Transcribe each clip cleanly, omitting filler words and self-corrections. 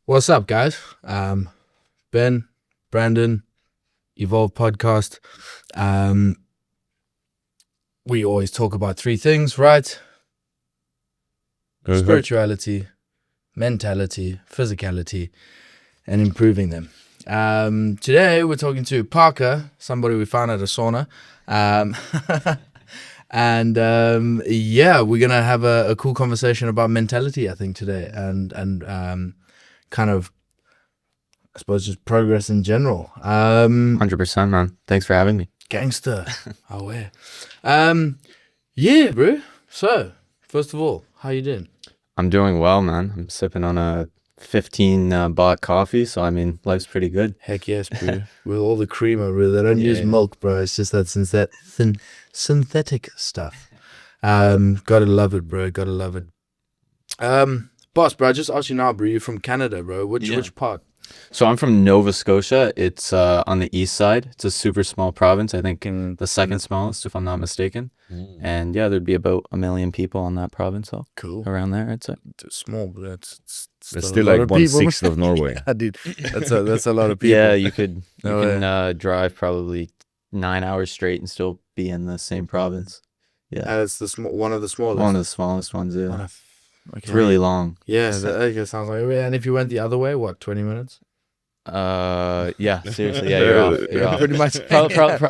What's up, guys? Ben, Brandon, Evolve Podcast. Um, we always talk about three things, right? Spirituality, mentality, physicality, and improving them. Today, we're talking to Parker, somebody we found at a sauna. We're going to have a cool conversation about mentality, I think, today. And kind of, I suppose, just progress in general. 100%, man. Thanks for having me. Gangster. Oh, yeah. Yeah, bro. So, first of all, how you doing? I'm doing well, man. I'm sipping on a 15 baht coffee, so I mean, life's pretty good. Heck yes, bro. With all the creamer, bro. They don't use milk, bro. It's just that synthetic stuff. Gotta love it, bro. Gotta love it. Boss, bro, I just asked you now, bro. You're from Canada, bro. Which part? So I'm from Nova Scotia. It's on the east side. It's a super small province. I think the second smallest, if I'm not mistaken. And yeah, thered be about 1 million people on that province. So Cool. around there, I'd say. It's small, but it's still like 1/6 of Norway. Yeah, dude. That's a lot of people. Yeah, you can No drive probably 9 hours straight and still be in the same province. Yeah, It's one of the smallest. one of the smallest ones. Yeah, Okay. it's really long. Yeah, that sounds like it. And if you went the other way, what, 20 minutes? Yeah, seriously, yeah, you're off. Pretty much.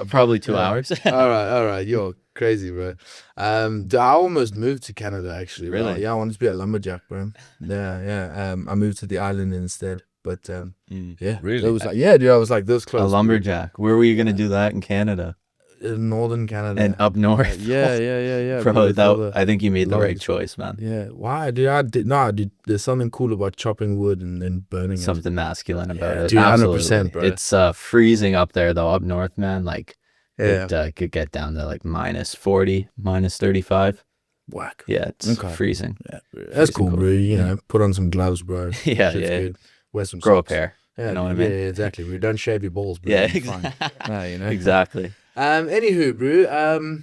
Probably 2 hours. All right. You're crazy, bro. I almost moved to Canada, actually. Bro. Really? Yeah, I wanted to be a lumberjack, bro. Yeah. I moved to the island instead. But yeah, Really? it was like, yeah, dude, I was like this close. A lumberjack. Where were you gonna do that in Canada? In northern Canada. And up north? Yeah. Bro, with all the I think you made the right logs. choice, man. Yeah, why? Dude, there's something cool about chopping wood and then burning it. Something masculine about Yeah, it. dude, 100%, Absolutely. bro. It's freezing up there though, up north, man. Like Yeah. it could get down to like minus 40, minus 35. Whack. Yeah, it's Okay. freezing. Yeah, bro. That's cool, cool. bro. You know, put on some gloves, bro. Yeah, Shit's yeah. good. Wear some Grow a socks. pair. Yeah, You know what I yeah, mean? exactly. Bro. Don't shave your balls, bro. Yeah, You're fine. No, you know. Exactly. Anywho, bro.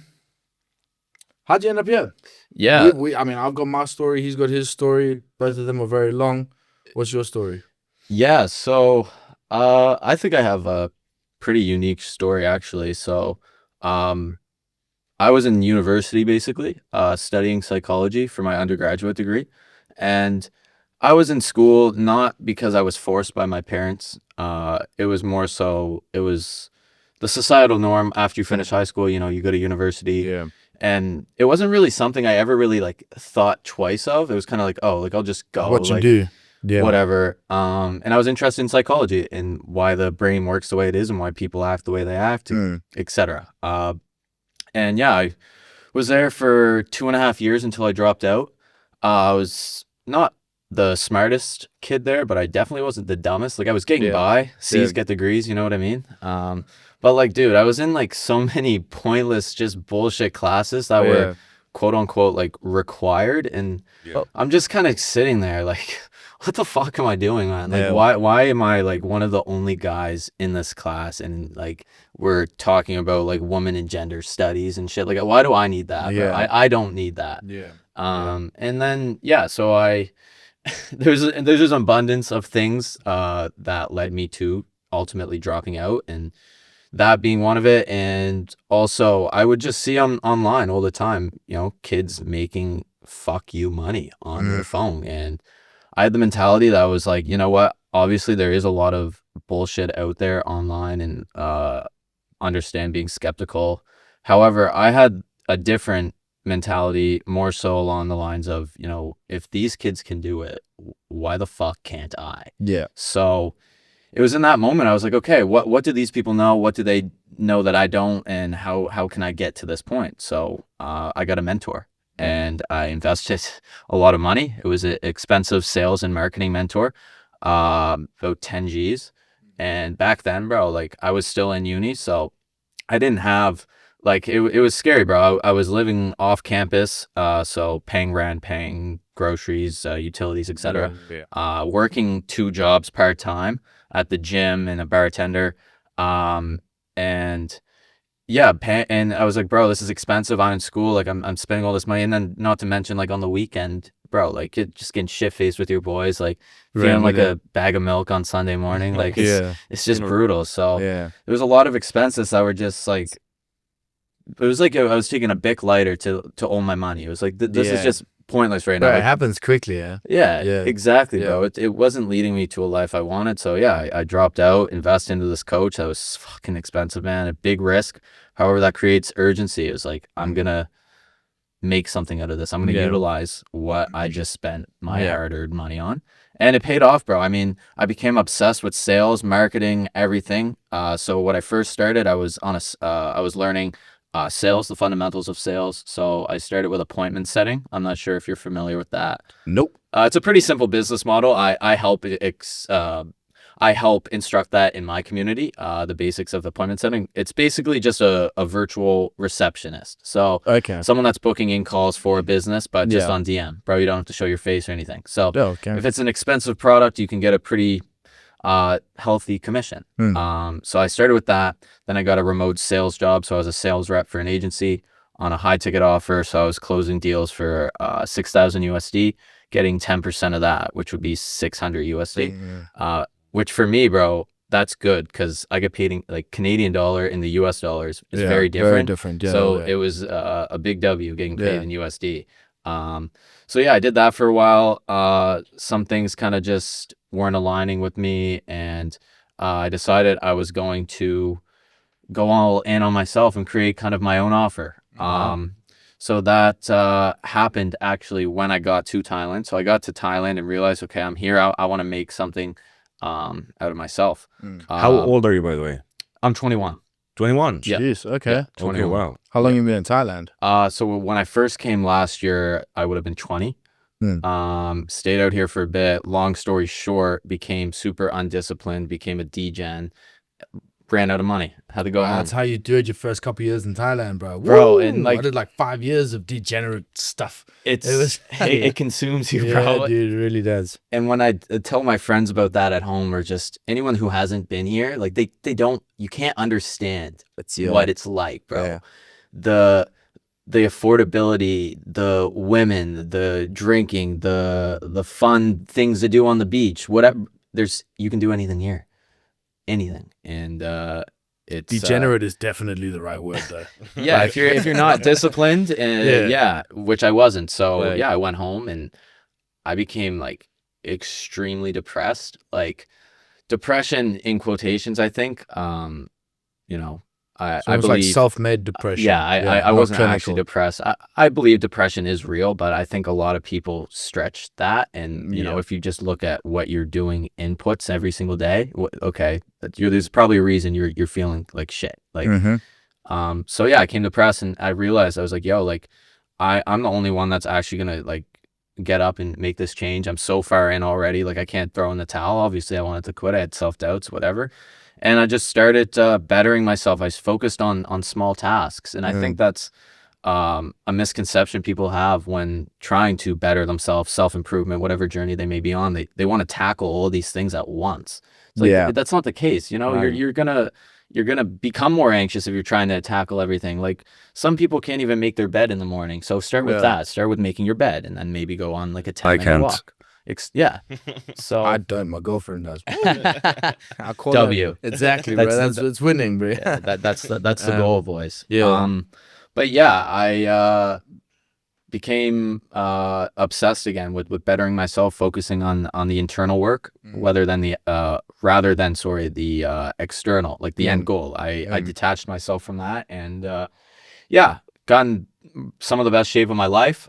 How'd you end up here? Yeah. I mean, I've got my story. He's got his story. Both of them are very long. What's your story? Yeah, so I think I have a pretty unique story actually. So I was in university basically, studying psychology for my undergraduate degree. And I was in school not because I was forced by my parents. It was more so it was the societal norm after you finish high school, you go to university. Yeah. And it wasn't really something I ever really like thought twice of. It was kind of like, oh, like I'll just go. What you like, do? Yeah. whatever. And I was interested in psychology and why the brain works the way it is and why people act the way they act, etc. And yeah, I was there for 2.5 years until I dropped out. I was not the smartest kid there, but I definitely wasn't the dumbest. Like I was getting by, C's get degrees, you know what I mean? But like, dude, I was in like so many pointless, just bullshit classes that were quote unquote like required. And I'm just kind of sitting there like, what the fuck am I doing, man? Like, why am I like one of the only guys in this class? And like, we're talking about like woman and gender studies and shit. Like, why do I need that? Yeah. Bro? I don't need that. Yeah. And then, so there's an abundance of things that led me to ultimately dropping out, and that being one of it. And also I would just see online all the time, kids making fuck you money on their phone. And I had the mentality that I was like, you know what? Obviously there is a lot of bullshit out there online, and understand being skeptical. However, I had a different mentality, more so along the lines of, if these kids can do it, why the fuck can't I? Yeah. So it was in that moment I was like, okay, what do these people know? What do they know that I don't? And how can I get to this point? So I got a mentor. And I invested a lot of money. It was an expensive sales and marketing mentor, about 10 G's. And back then, bro, like I was still in uni, so I didn't have like it was scary, bro. I was living off campus, so paying rent, paying groceries, utilities, etc. Working 2 jobs part-time at the gym and a bartender, and yeah, and I was like, bro, this is expensive. I'm in school, like I'm spending all this money, and then not to mention like on the weekend bro, like just getting shit faced with your boys, like feeling like a bag of milk on Sunday morning. Like it's just brutal. So there was a lot of expenses that were just like, it was like I was taking a Bic lighter to own my money. It was like, this is just pointless right now. But like, it happens quickly, yeah, exactly, bro. It wasn't leading me to a life I wanted. So yeah, I dropped out, invested into this coach. That was fucking expensive, man. A big risk. However, that creates urgency. It was like, I'm gonna make something out of this. I'm gonna utilize what I just spent my hard-earned money on, and it paid off, bro. I mean, I became obsessed with sales, marketing, everything. So when I first started, I was learning sales, the fundamentals of sales. So I started with appointment setting. I'm not sure if you're familiar with that. Nope. It's a pretty simple business model. I help instruct that in my community, the basics of appointment setting. It's basically just a virtual receptionist. So someone that's booking in calls for a business, but just on DM, bro. You don't have to show your face or anything. So if it's an expensive product, you can get a pretty healthy commission. So I started with that. Then I got a remote sales job. So I was a sales rep for an agency on a high ticket offer. So I was closing deals for 6,000 USD, getting 10% of that, which would be 600 USD. Which for me, bro, that's good because I get paid in like Canadian dollar in the US dollars is very different. Very different. Yeah, so it was a big W getting paid in USD. So yeah, I did that for a while. Some things kind of just weren't aligning with me, and I decided I was going to go all in on myself and create kind of my own offer. So that happened actually when I got to Thailand. So I got to Thailand and realized, okay, I'm here. I want to make something out of myself. How old are you, by the way? I'm 21. 21? Yeah. Jeez, okay. Yeah, 21. Okay, wow. How long you been in Thailand? So when I first came last year, I would have been 20. Stayed out here for a bit. Long story short, became super undisciplined, became a degen, ran out of money, had to go home. That's how you do it your first couple years in Thailand, bro. Bro, Woo! and like I did like 5 years of degenerate stuff. It consumes you, bro. Yeah, dude, it really does. And when I tell my friends about that at home, or just anyone who hasn't been here, like they don't, you can't understand what it's like, bro. Yeah. The affordability, the women, the drinking, the fun things to do on the beach, whatever. You can do anything here. Anything. And it's degenerate is definitely the right word though. Yeah, if you're not disciplined, which I wasn't. So I went home and I became like extremely depressed. Like depression in quotations, I think. I believe like self-made depression. Yeah, I wasn't actually depressed. I believe depression is real, but I think a lot of people stretch that. And, you know, if you just look at what you're doing inputs every single day, there's probably a reason you're feeling like shit. Like, so yeah, I came depressed and I realized I was like, yo, like I'm the only one that's actually going to like get up and make this change. I'm so far in already. Like I can't throw in the towel. Obviously I wanted to quit. I had self-doubts, whatever. And I just started bettering myself. I focused on small tasks. And I think that's a misconception people have when trying to better themselves, self-improvement, whatever journey they may be on. They want to tackle all these things at once. It's like, that's not the case. You know, right. you're gonna become more anxious if you're trying to tackle everything. Like some people can't even make their bed in the morning. So start with that. Start with making your bed and then maybe go on like a 10-minute walk. Yeah. So I don't. My girlfriend does. I'll call W. Exactly, bro. It's winning, bro. Yeah, that's the goal, boys. Yeah. But yeah, I became obsessed again with bettering myself, focusing on the internal work, rather than the external, like the end goal. I detached myself from that, and gotten some of the best shape of my life.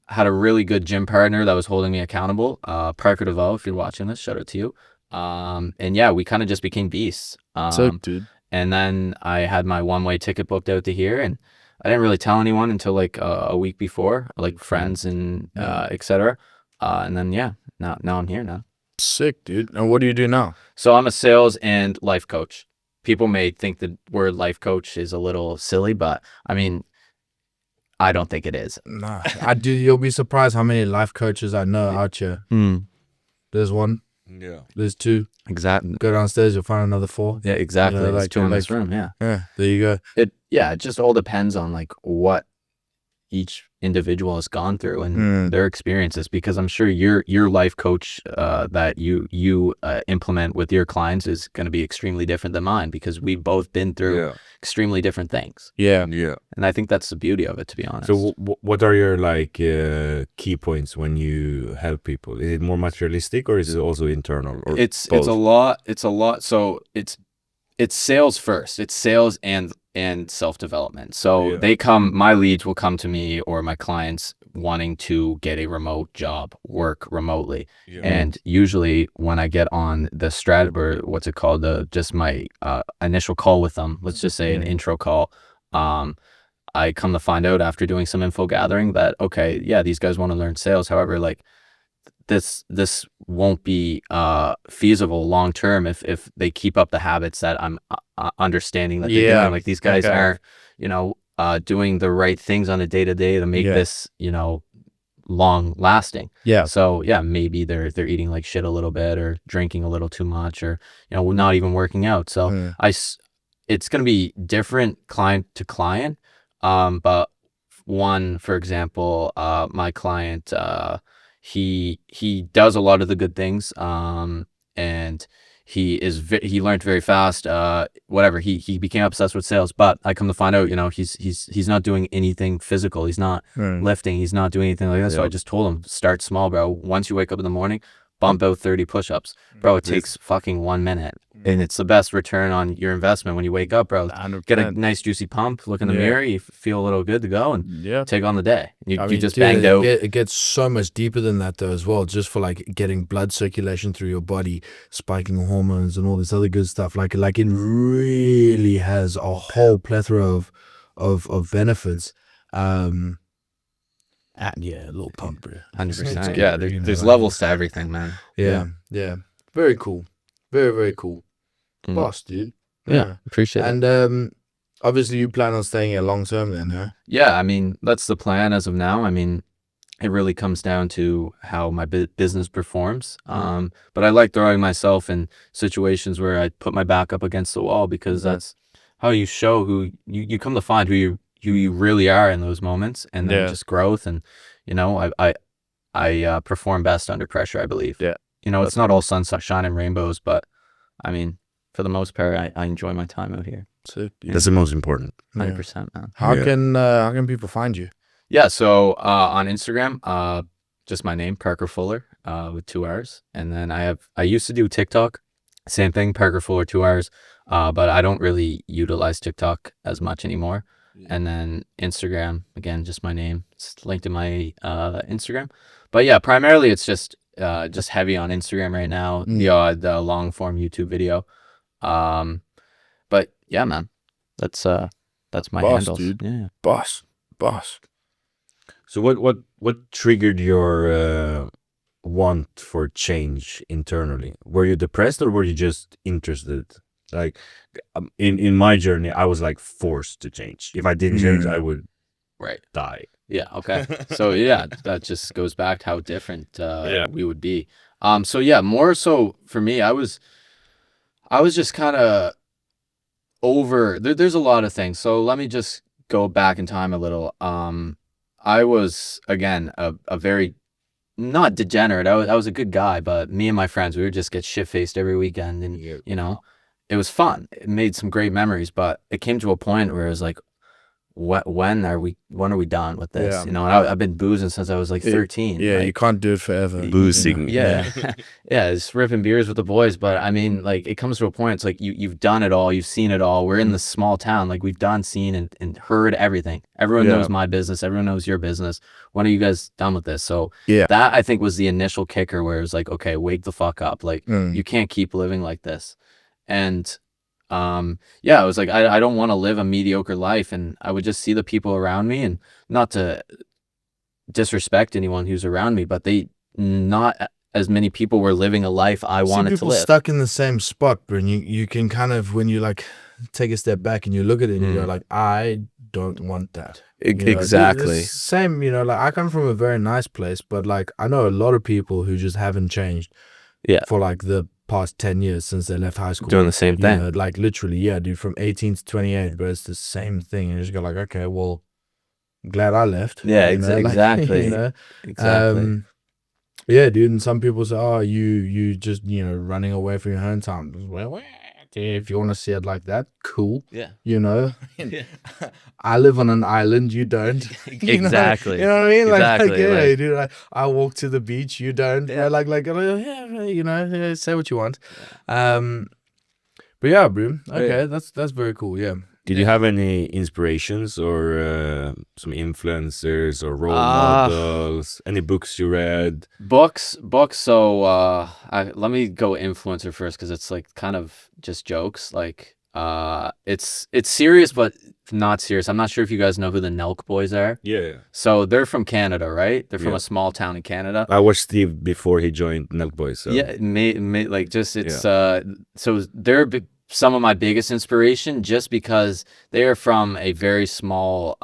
Had a really good gym partner that was holding me accountable. Parker Fuller, if you're watching this, shout out to you. And yeah, we kind of just became beasts. Dude. And then I had my one-way ticket booked out to here, and I didn't really tell anyone until like a week before, like friends and etc. And then now I'm here now. Sick, dude. And what do you do now? So I'm a sales and life coach. People may think the word life coach is a little silly, but I mean, I don't think it is. Nah, I do. You'll be surprised how many life coaches I know out here. There's one. Yeah. There's two. Exactly. Go downstairs, you'll find another 4. Yeah, exactly. You know, There's 2 in this room. Yeah. Yeah. There you go. It just all depends on like what each individual has gone through and their experiences, because I'm sure your life coach that you implement with your clients is going to be extremely different than mine, because we've both been through extremely different things. Yeah. And I think that's the beauty of it, to be honest. So what are your like key points when you help people? Is it more materialistic, or is it also internal? Or it's a lot. So it's sales first. It's sales and self-development. So my leads will come to me, or my clients wanting to get a remote job, work remotely. And usually when I get on the or what's it called, just my initial call with them, let's just say an intro call, I come to find out after doing some info gathering that, okay, yeah, these guys want to learn sales. However, like this won't be feasible long term if they keep up the habits that I'm understanding that they're doing. Like, these guys aren't, doing the right things on a day-to-day to make this, long lasting. So maybe they're eating like shit a little bit, or drinking a little too much, or not even working out. So it's going to be different client to client. But one, for example, my client, he does a lot of the good things, and he learned very fast. He became obsessed with sales, but I come to find out, he's not doing anything physical. He's not lifting. He's not doing anything like that. So I just told him, start small, bro. Once you wake up in the morning, bump out 30 push-ups, bro. It takes fucking 1 minute, and it's the best return on your investment. When you wake up, bro, 100%. Get a nice juicy pump, look in the mirror, you feel a little good to go, and take on the day. You just banged out. It gets so much deeper than that though as well, just for like getting blood circulation through your body, spiking hormones and all this other good stuff. Like it really has a whole plethora of benefits. A little pump, bro. 100%. Yeah, there's levels to everything, man. Yeah. Very cool. Very, very cool. Boss, dude. Yeah, appreciate it. And obviously you plan on staying here long term then, huh? Yeah, I mean, that's the plan as of now. I mean, it really comes down to how my business performs. But I like throwing myself in situations where I put my back up against the wall, because that's how you show who you come to find who you really are in those moments, and then just growth. And I perform best under pressure, I believe. It's not all sunshine and rainbows, but I mean, for the most part, I enjoy my time out here. That's the most important. 100%, man. How can people find you? Yeah, so on Instagram, just my name, Parker Fuller, with 2 R's. And then I used to do TikTok, same thing, Parker Fuller, 2 R's. But I don't really utilize TikTok as much anymore. And then Instagram, again, just my name. It's linked in my Instagram. But yeah, primarily it's just heavy on Instagram right now. The long form YouTube video. But yeah, man, that's my handles. Dude. Yeah, Boss. So what triggered your want for change internally? Were you depressed, or were you just interested? Like in my journey, I was like forced to change. If I didn't change, I would die. Yeah. Okay. So yeah, that just goes back to how different we would be. So yeah, more so for me, I was just kind of over. There's a lot of things. So let me just go back in time a little. I was, again, a very, not degenerate. I was a good guy, but me and my friends, we would just get shit-faced every weekend, and it was fun. It made some great memories, but it came to a point where it was like, when are we done with this? And I've been boozing since I was like 13. You can't do it forever. Boozing. Yeah. It's ripping beers with the boys. But I mean, like, it comes to a point, it's like you've done it all, you've seen it all. We're in this small town, like, we've done, seen, and heard everything. Everyone knows my business, everyone knows your business. When are you guys done with this? So that, I think, was the initial kicker, where it was like, okay, wake the fuck up. Like, you can't keep living like this. And I was like, I don't want to live a mediocre life. And I would just see the people around me, and not to disrespect anyone who's around me, but not as many people were living a life I wanted to live. Stuck in the same spot, bro. And you can kind of, when you like take a step back and you look at it, and you're like, I don't want that. Exactly. Same, like, I come from a very nice place, but like, I know a lot of people who just haven't changed for like the past 10 years since they left high school. Doing the same thing. Like, literally, dude, from 18 to 28, but it's the same thing. And you just go like, okay, well, glad I left. Yeah, you know, like, exactly. you know, Exactly. yeah, dude. And some people say, "Oh, you just running away from your hometown." Well, if you want to see it like that, cool. Yeah. You know, Yeah. I live on an island. You don't. Exactly. You know what I mean? Like, Exactly, yeah, like- dude. I walk to the beach. You don't. Yeah. Yeah, say what you want. But yeah, bro. Okay, that's very cool. Yeah. Did you have any inspirations or some influencers or role Uh, models? Any books you read? Books. So let me go influencer first because it's like kind of just jokes. Like it's serious but not serious. I'm not sure if you guys know who the Nelk Boys are. Yeah. So they're from Canada, right? They're from Yeah. a small town in Canada. I watched Steve before he joined Nelk Boys. So. Yeah, like just it's so they're some of my biggest inspiration just because they are from a very small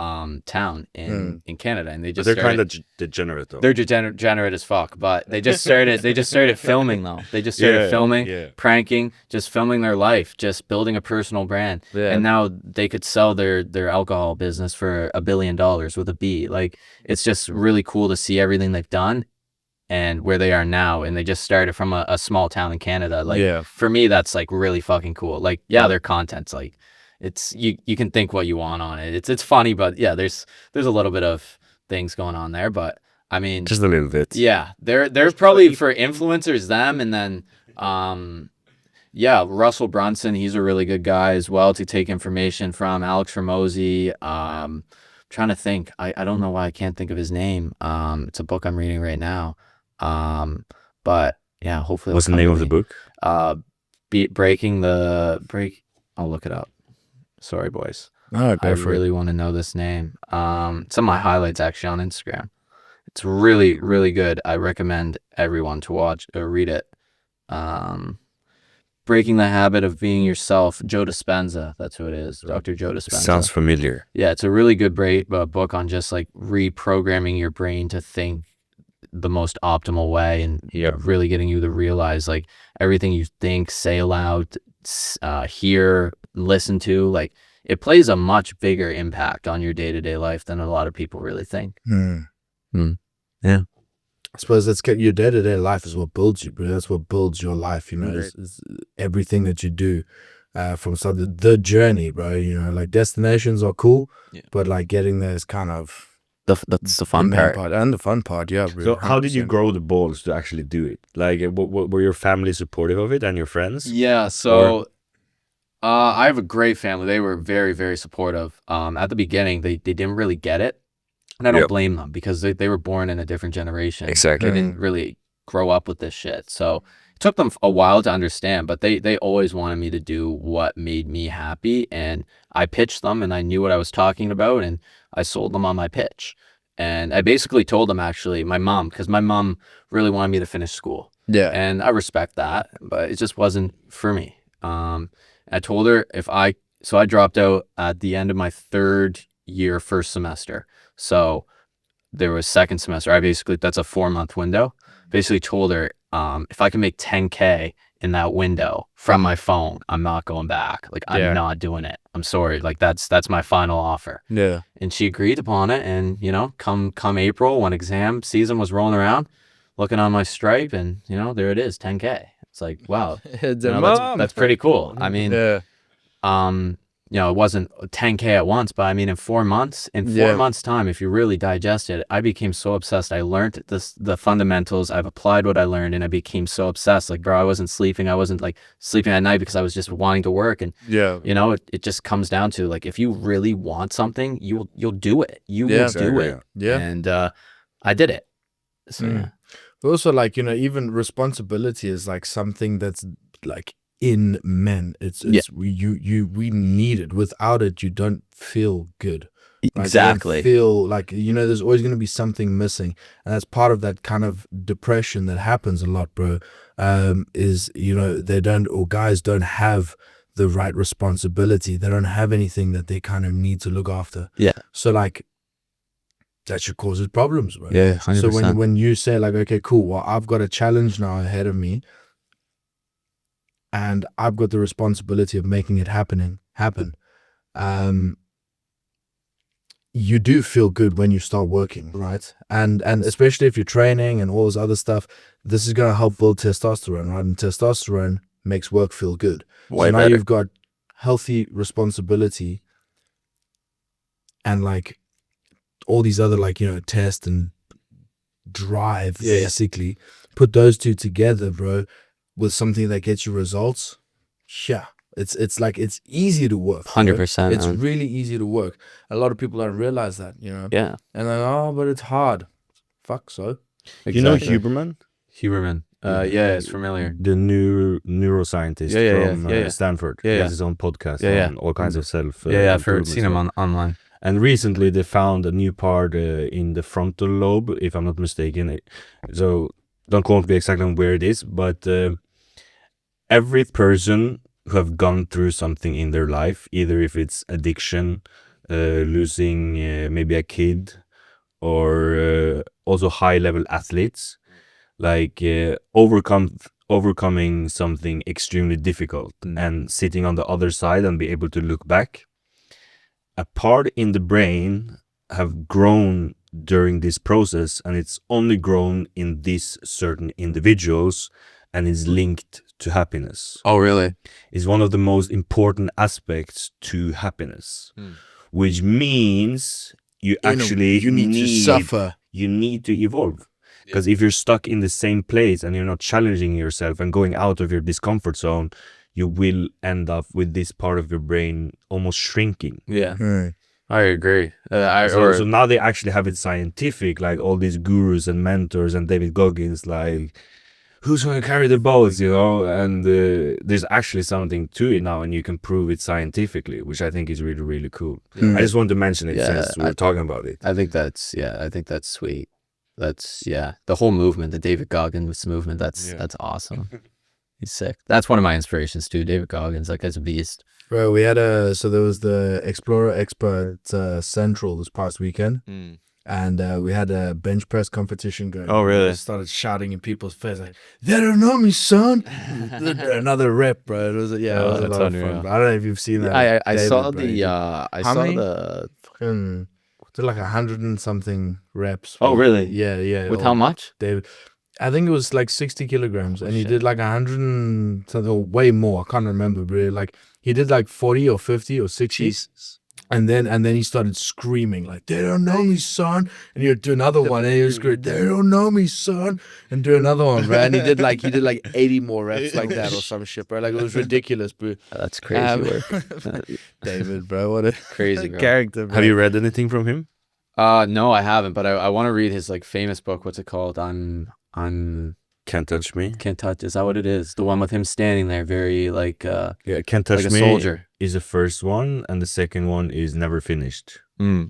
town in Canada, and But they're kind of degenerate though. They're degenerate as fuck, but they just started filming though. They just started filming, pranking, just filming their life, just building a personal brand. Yeah. And now they could sell their alcohol business for $1 billion with a B. Like it's just really cool to see everything they've done and where they are now, and they just started from a small town in Canada. Like for me, that's like really fucking cool. Like their content's like it's you can think what you want on it. It's funny, but yeah, there's a little bit of things going on there, but I mean just a little bit. Yeah, they're probably for influencers them, and then Russell Brunson, he's a really good guy as well to take information from. Alex Ramosi, trying to think. I don't know why I can't think of his name. It's a book I'm reading right now. But yeah, hopefully. What's the name of the book? Breaking the Break. I'll look it up. Sorry, boys. Oh, I really want to know this name. It's on my highlights actually on Instagram. It's really, really good. I recommend everyone to watch or read it. Breaking the Habit of Being Yourself, Joe Dispenza. That's who it is. Dr. Joe Dispenza. Sounds familiar. Yeah, it's a really good book on just like reprogramming your brain to think the most optimal way, and really getting you to realize like everything you think, say aloud, hear, listen to, like it plays a much bigger impact on your day-to-day life than a lot of people really think. Yeah. I suppose your day-to-day life is what builds you, bro. That's what builds your life, you know. It's everything that you do from the journey, bro. You know, like destinations are cool, but like getting there is kind of that's the fun part. And the fun part, yeah, bro. So how did you grow the balls to actually do it? Like, were your family supportive of it and your friends? Yeah, so I have a great family. They were very, very supportive. At the beginning, they didn't really get it. And I don't blame them because they were born in a different generation. Exactly. They didn't really grow up with this shit. So it took them a while to understand, but they always wanted me to do what made me happy. And I pitched them and I knew what I was talking about, and I sold them on my pitch. And I basically told them, actually, my mom, because my mom really wanted me to finish school. Yeah. And I respect that, but it just wasn't for me. I told her so I dropped out at the end of my third year, first semester. So there was second semester. That's a 4-month window. Basically told her, if I can make 10K in that window from my phone, I'm not going back. Like I'm not doing it. I'm sorry. Like that's my final offer. Yeah. And she agreed upon it. And come April, when exam season was rolling around, looking on my Stripe, and there it is, 10K. It's like, wow, that's pretty cool. I mean, it wasn't 10K at once, but I mean, in 4 months, time, if you really digest it, I became so obsessed. I learned the fundamentals. I've applied what I learned, and I became so obsessed. Like, bro, I wasn't sleeping. I wasn't like sleeping at night because I was just wanting to work. And it just comes down to like, if you really want something, you'll do it. You will do it. Yeah. And I did it. So also, like, even responsibility is like something that's like in men. We need it. Without it, you don't feel good. Like, exactly. You don't feel like, there's always going to be something missing, and that's part of that kind of depression that happens a lot, bro. Is guys don't have the right responsibility. They don't have anything that they kind of need to look after. Yeah. So like, that should cause problems, bro. Yeah, 100%. So when you say like, okay, cool, well, I've got a challenge now ahead of me, and I've got the responsibility of making it happen. you do feel good when you start working, right? And especially if you're training and all this other stuff, this is going to help build testosterone, right? And testosterone makes work feel good. Way so now better. you've got healthy responsibility and like all these other like, you know, test and drive, basically. Put those two together, bro, with something that gets you results. Yeah. It's like, it's easy to work. 100%. It's really easy to work. A lot of people don't realize that, you know. Yeah. And then, oh, but it's hard. Fuck so. You know Huberman? Huberman. Yeah, it's familiar. The neuroscientist from Stanford. He has his own podcast on all kinds of self. I've seen him online. And recently they found a new part in the frontal lobe, if I'm not mistaken. So don't quote me exactly on where it is, but every person who have gone through something in their life, either if it's addiction, losing maybe a kid, or also high-level athletes, like overcoming something extremely difficult and sitting on the other side and be able to look back, a part in the brain have grown during this process, and it's only grown in these certain individuals and is linked to happiness. Oh, really? Is one of the most important aspects to happiness, which means you need to suffer. You need to evolve. Because if you're stuck in the same place and you're not challenging yourself and going out of your discomfort zone, you will end up with this part of your brain almost shrinking. Yeah. Right. I agree. So now they actually have it scientific, like all these gurus and mentors and David Goggins, like, who's going to carry the boats, you know? And there's actually something to it now, and you can prove it scientifically, which I think is really, really cool. I just wanted to mention it since we're talking about it. I think that's sweet. That's the whole movement, the David Goggins movement. That's awesome. He's sick. That's one of my inspirations too. David Goggins, that guy's a beast. Bro, we had so there was the Explorer Expert Central this past weekend, and we had a bench press competition going. Oh, really? I started shouting in people's face like, "They don't know me, son!" Another rep, bro. It was a lot of fun. Bro. I don't know if you've seen that. I saw fucking did like 100 and something reps. Oh, really? Yeah. With how much? David, I think it was like 60 kilograms, and he did like 100 and something, or way more. I can't remember, but like he did like 40 or 50 or 60. Jesus. And then he started screaming like, "They don't know me, son!" And he'd do another one, and he was screaming, "They don't know me, son!" And do another one, bro. And he did like 80 more reps like that or some shit, bro. Like, it was ridiculous, bro. That's crazy work. David, bro, what a crazy bro. character, bro. Have you read anything from him? No, I haven't, but I want to read his like famous book. What's it called? On Can't Touch Me. Can't Touch. Is that what it is? The one with him standing there, very like Can't Touch like a Me soldier. Is the first one, and the second one is Never Finished. Yeah.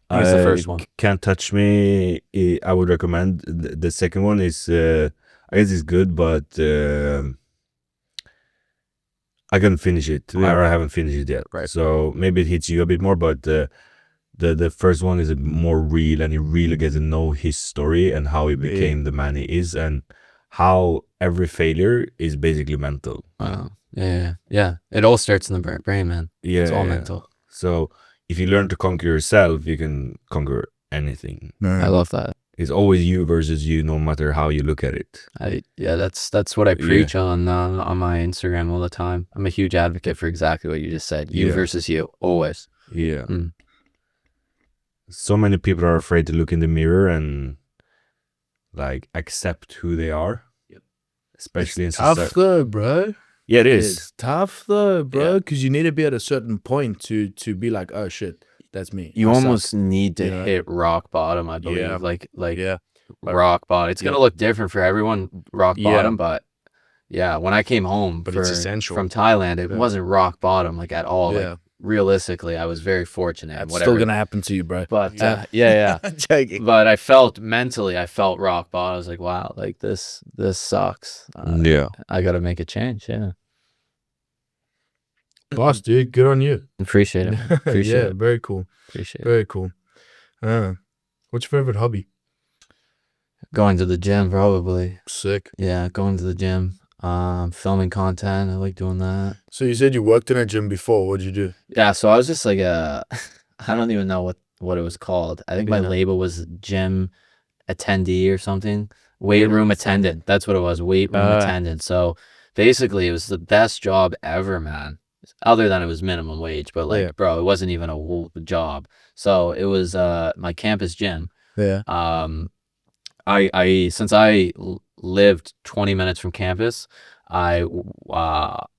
What's the first one? Can't Touch Me, I would recommend. The second one is, I guess it's good, but I couldn't finish it, or I haven't finished it yet. Right. So maybe it hits you a bit more, but the first one is more real, and you really get to know his story and how he became the man he is, and how every failure is basically mental. Wow. Yeah. It all starts in the brain, man. Yeah, It's all mental. So if you learn to conquer yourself, you can conquer anything. I love that. It's always you versus you, no matter how you look at it. That's what I preach on my Instagram all the time. I'm a huge advocate for exactly what you just said. You versus you, always. Yeah. So many people are afraid to look in the mirror and like accept who they are. Yep. Especially in society. Tough though, bro. Yeah, it is. It's tough though, bro, because you need to be at a certain point to be like, oh shit, that's me. You I almost suck. need to hit rock bottom, I believe. Rock bottom. It's gonna look different for everyone, rock bottom, but when I came home it's essential. From Thailand, it wasn't rock bottom like at all. Like, realistically, I was very fortunate. It's still gonna happen to you, bro. But but I felt mentally, rock bottom. I was like, wow, like this sucks. I gotta make a change. Yeah. Boss, dude, good on you. Appreciate it. Appreciate it. Very cool. Appreciate it. Very cool. What's your favorite hobby? Going to the gym, probably. Sick. Yeah, going to the gym. Filming content. I like doing that. So you said you worked in a gym before. What'd you do? Yeah, so I was just like I don't even know what what it was called. I think my Yeah. label was gym attendee or something. Weight room attendant. That's what it was. Weight room attendant. So basically it was the best job ever, man. Other than it was minimum wage, but like, Yeah. bro, it wasn't even a whole job. So it was my campus gym. Yeah. Since I lived 20 minutes from campus, I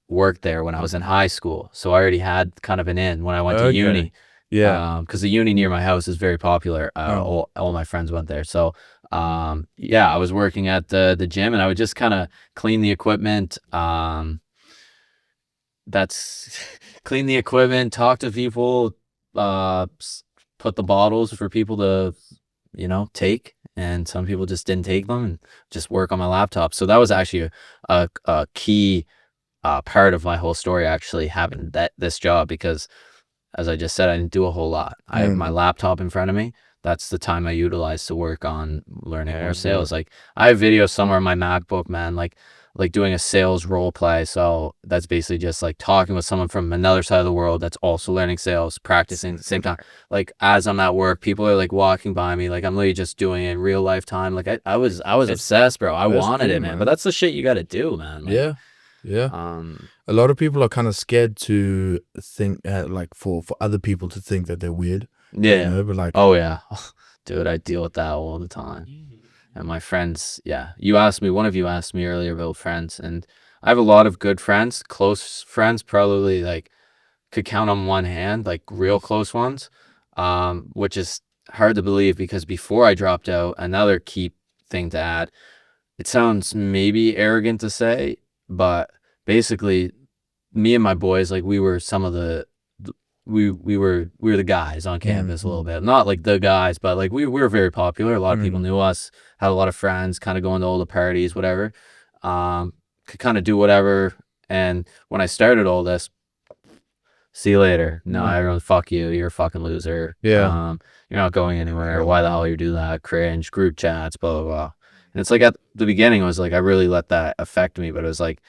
worked there when I was in high school. So I already had kind of an in when I went to uni. Yeah. Because the uni near my house is very popular. All my friends went there. So yeah, I was working at the gym, and I would just kind of clean the equipment. Clean the equipment, talk to people, put the bottles for people to, take. And some people just didn't take them, and just work on my laptop. So that was actually a key part of my whole story, actually having this job, because as I just said, I didn't do a whole lot. I have my laptop in front of me. That's the time I utilize to work on learning more sales. Like, I have videos somewhere in my MacBook, man, like doing a sales role play. So that's basically just like talking with someone from another side of the world that's also learning sales, practicing at the same time. Like, as I'm at work, people are like walking by me, like I'm literally just doing it in real life time. Like I was obsessed, bro. I wanted cool, it, man. But that's the shit you got to do, man. Like, yeah. A lot of people are kind of scared to think, like for other people to think that they're weird. Yeah. But like, oh yeah, dude, I deal with that all the time. And my friends, one of you asked me earlier about friends, and I have a lot of good friends, close friends, probably like could count on one hand, like real close ones, which is hard to believe, because before I dropped out, another key thing to add, it sounds maybe arrogant to say, but basically me and my boys, like we were some of the, we were the guys on campus a little bit. Not like the guys, but like we were very popular. A lot of people knew us, had a lot of friends, kind of going to all the parties, whatever. Could kind of do whatever. And when I started all this, see you later. No, everyone, fuck you. You're a fucking loser. Yeah. You're not going anywhere. Why the hell you do that? Cringe, group chats, blah, blah, blah. And it's like at the beginning, it was like I really let that affect me, but it was like,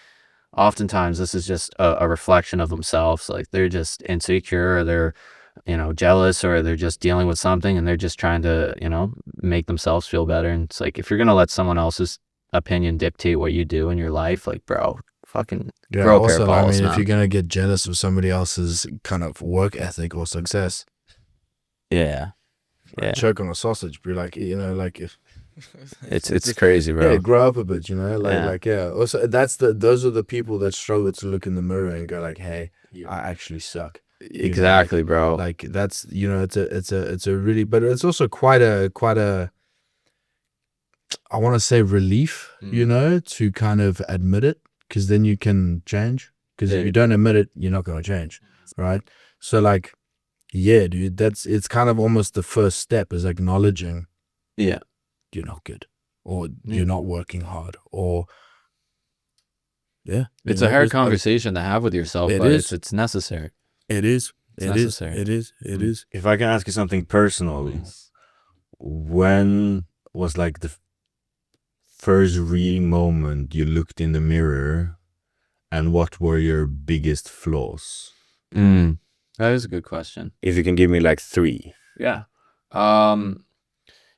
oftentimes this is just a reflection of themselves. Like, they're just insecure, or they're, jealous, or they're just dealing with something, and they're just trying to, make themselves feel better. And it's like, if you're going to let someone else's opinion dictate what you do in your life, like, bro, fucking grow a pair of balls, I mean, man. if you're going to get jealous of somebody else's kind of work ethic or success, yeah. choke on a sausage, be like, like if it's crazy, bro. Yeah, grow up a bit, Also, those are the people that struggle to look in the mirror and go like, "Hey, I actually suck." Exactly, bro. Like that's it's a really, but it's also quite a I want to say relief, to kind of admit it, because then you can change. Because if you don't admit it, you're not going to change, right? So like, yeah, dude, it's kind of almost the first step, is acknowledging. Yeah. You're not good, or you're not working hard, or it's a hard conversation to have with yourself, but it's necessary. It is. It's necessary. It is. If I can ask you something personal, when was like the first real moment you looked in the mirror, and what were your biggest flaws? That is a good question. If you can give me like 3. Yeah.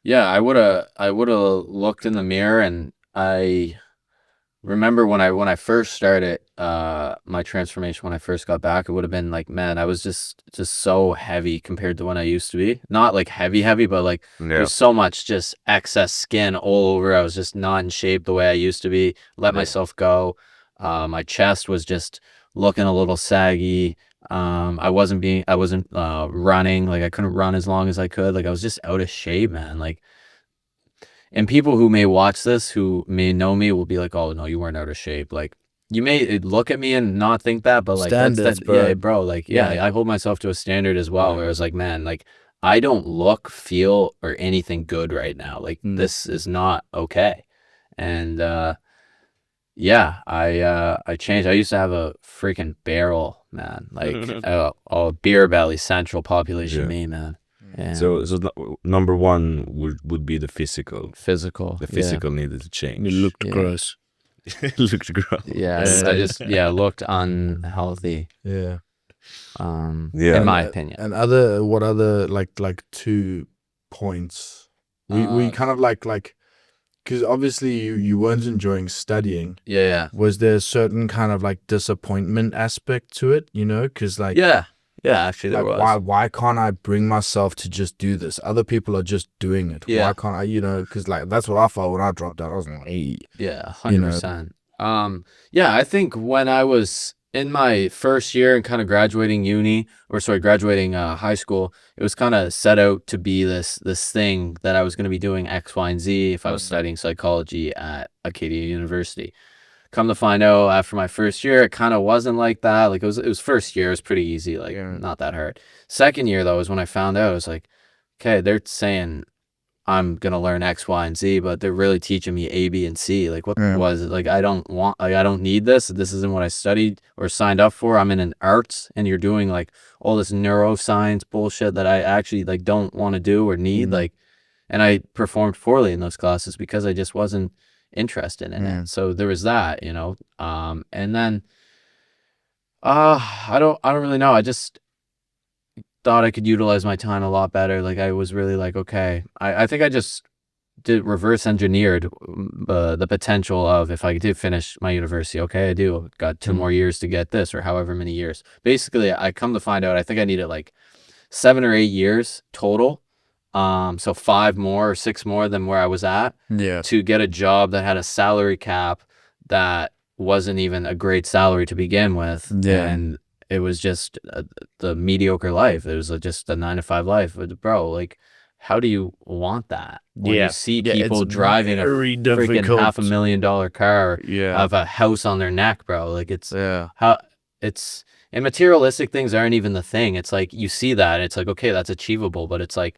Yeah, I would have looked in the mirror, and I remember when I first started my transformation, when I first got back, it would have been like, man, I was just so heavy compared to when I used to be. Not like heavy, but like there's so much just excess skin all over. I was just not in shape the way I used to be. Let myself go. My chest was just looking a little saggy. I wasn't running, like I couldn't run as long as I could. Like I was just out of shape, man. Like, and people who may watch this, who may know me, will be like, oh no, you weren't out of shape. Like, you may look at me and not think that, but like that's bro. Yeah, bro. Like, I hold myself to a standard as well, where I was like, man, like I don't look, feel, or anything good right now. Like this is not okay. And I changed. I used to have a freaking barrel, man, like a beer belly, central population me, man. Yeah. So number 1 would be the physical. The physical needed to change. You looked gross. It looked gross. Yeah, I just looked unhealthy. Yeah. Yeah. in my opinion. And what other like 2 points? We kind of like because obviously you weren't enjoying studying. Yeah. Was there a certain kind of like disappointment aspect to it? You know, because like Yeah. Actually, there like was. why can't I bring myself to just do this? Other people are just doing it. Yeah. Why can't I? You know, because like that's what I felt when I dropped out. I was like, hey, Yeah, you know. 100%. Yeah, I think when I was in my first year and kind of graduating graduating high school, it was kind of set out to be this thing that I was going to be doing X, Y, and Z if I was studying psychology at Acadia University. Come to find out, after my first year, it kind of wasn't like that. Like it was first year, it was pretty easy, like not that hard. Second year though is when I found out. I was like, okay, they're saying I'm gonna learn X, Y, and Z, but they're really teaching me A, B, and C. Like what was it? Like I don't need this. This isn't what I studied or signed up for. I'm in an arts, and you're doing like all this neuroscience bullshit that I actually like don't want to do or need. Like, and I performed poorly in those classes because I just wasn't interested in it. So there was that, you know. And then I don't really know. I just thought I could utilize my time a lot better. Like I was really like, okay, I think I just did reverse engineered the potential of if I did finish my university. Okay, I do got 2 more years to get this or however many years. Basically, I come to find out I think I needed like 7 or 8 years total. So 5 more or 6 more than where I was at to get a job that had a salary cap that wasn't even a great salary to begin with. And it was just the mediocre life. It was just a 9-to-5 life. But bro, like, how do you want that when you see people driving a freaking $500,000 car, have a house on their neck, bro? Like and materialistic things aren't even the thing. It's like you see that, it's like, okay, that's achievable, but it's like,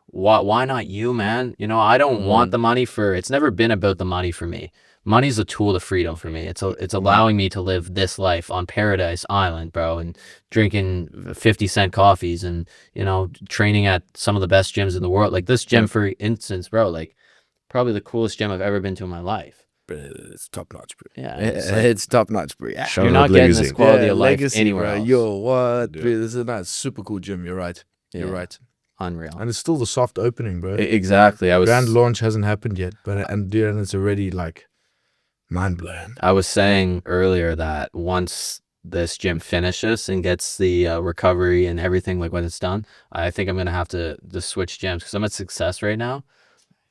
why not you, man? You know, I don't want the money it's never been about the money for me. Money's a tool to freedom for me. It's allowing me to live this life on Paradise Island, bro, and drinking 50-cent coffees and, you know, training at some of the best gyms in the world. Like this gym, for instance, bro, like probably the coolest gym I've ever been to in my life. It's top notch, bro. Yeah, it's top notch, bro. Yeah. You're not getting this quality of life anywhere else. Yo, what? Bro, this is a nice, super cool gym. You're right. You're right. Unreal. And it's still the soft opening, bro. Exactly. Grand launch hasn't happened yet, but and it's already like mind blowing. I was saying earlier that once this gym finishes and gets the recovery and everything, like when it's done, I think I'm gonna have to switch gyms because I'm at Success right now.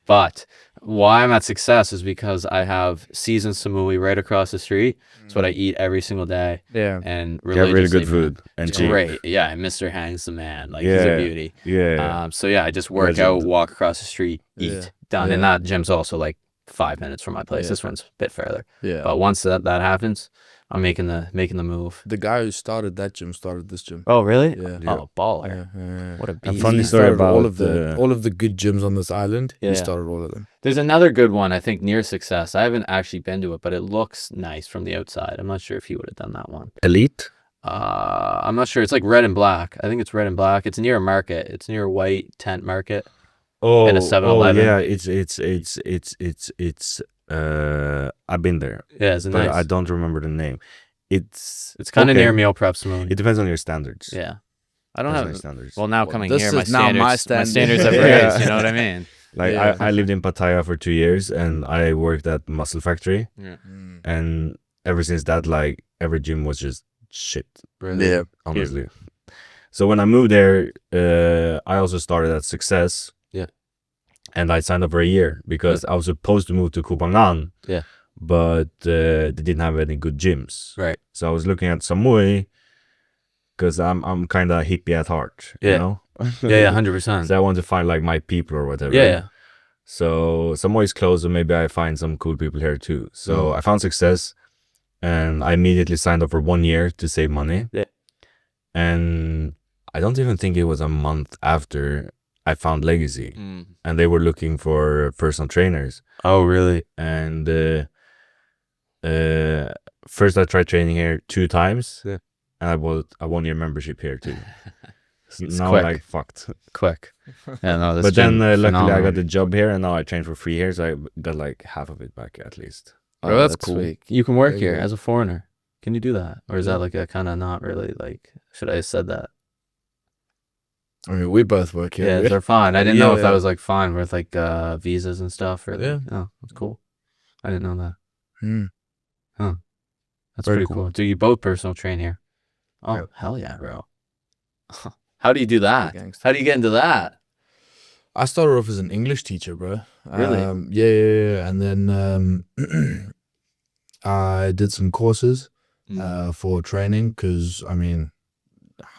But why I'm at Success is because I have seasoned samui right across the street. It's what I eat every single day. Yeah. And really good food and cheap. Great. Yeah, and Mr. Hang's the man. Like he's a beauty. Yeah. So yeah, I just work out, walk across the street, eat, done. And that gym's also like 5 minutes from my place. This one's a bit further. Yeah. But once that happens, I'm making the move. The guy who started that gym started this gym. Oh really? Yeah. Oh, baller. What a beast. And funny story about all of the good gyms on this island. Yeah. He started all of them. There's another good one, I think, near Success. I haven't actually been to it, but it looks nice from the outside. I'm not sure if he would have done that one. Elite? I'm not sure. It's like red and black. I think it's red and black. It's near a market. It's near a white tent market. Oh, in a 7-Eleven. Yeah, it's I've been there. Yeah, it's but nice. I don't remember the name. It's kind of near Meal Prep Saloon. It depends on your standards. Yeah. I don't have standards. Well, now coming this here, is now my standards have raised, you know what I mean? Like I lived in Pattaya for 2 years and I worked at Muscle Factory. Yeah. And ever since that, like every gym was just shit. Really? Yeah. Honestly. So when I moved there, I also started at Success. Yeah. And I signed up for a year because I was supposed to move to Koh Phangan. Yeah. But they didn't have any good gyms. Right. So I was looking at Samui because I'm kind of hippie at heart. Yeah. You know? Yeah, 100%. So I want to find like my people or whatever. Yeah. So Samui is close, so maybe I find some cool people here too. So I found Success and I immediately signed up for 1 year to save money. Yeah. And I don't even think it was a month after I found Legacy. And they were looking for personal trainers. Oh, really? And first I tried training here 2 times. Yeah. And I bought a 1-year membership here too. So now quick. I'm like fucked. Quick. Yeah, no, this But then luckily I phenomenal. got the job here and now I train for free here. So I got like half of it back at least. Oh, that's cool. Sweet. You can work There you here go. as a foreigner. Can you do that? Or is that like a kind of not really like, should I have said that? I mean, we both work here. Yeah, they're fine. I didn't know if that Yeah. was like fine with like visas and stuff. Or Yeah. oh, that's cool. I didn't know that. Hmm. Huh. That's Very pretty cool. cool. Do you both personal train here? Oh, Yep. hell yeah, bro. How do you do that? Gangster. How do you get into that? I started off as an English teacher, bro. Really? Yeah. And then I did some courses for training because, I mean,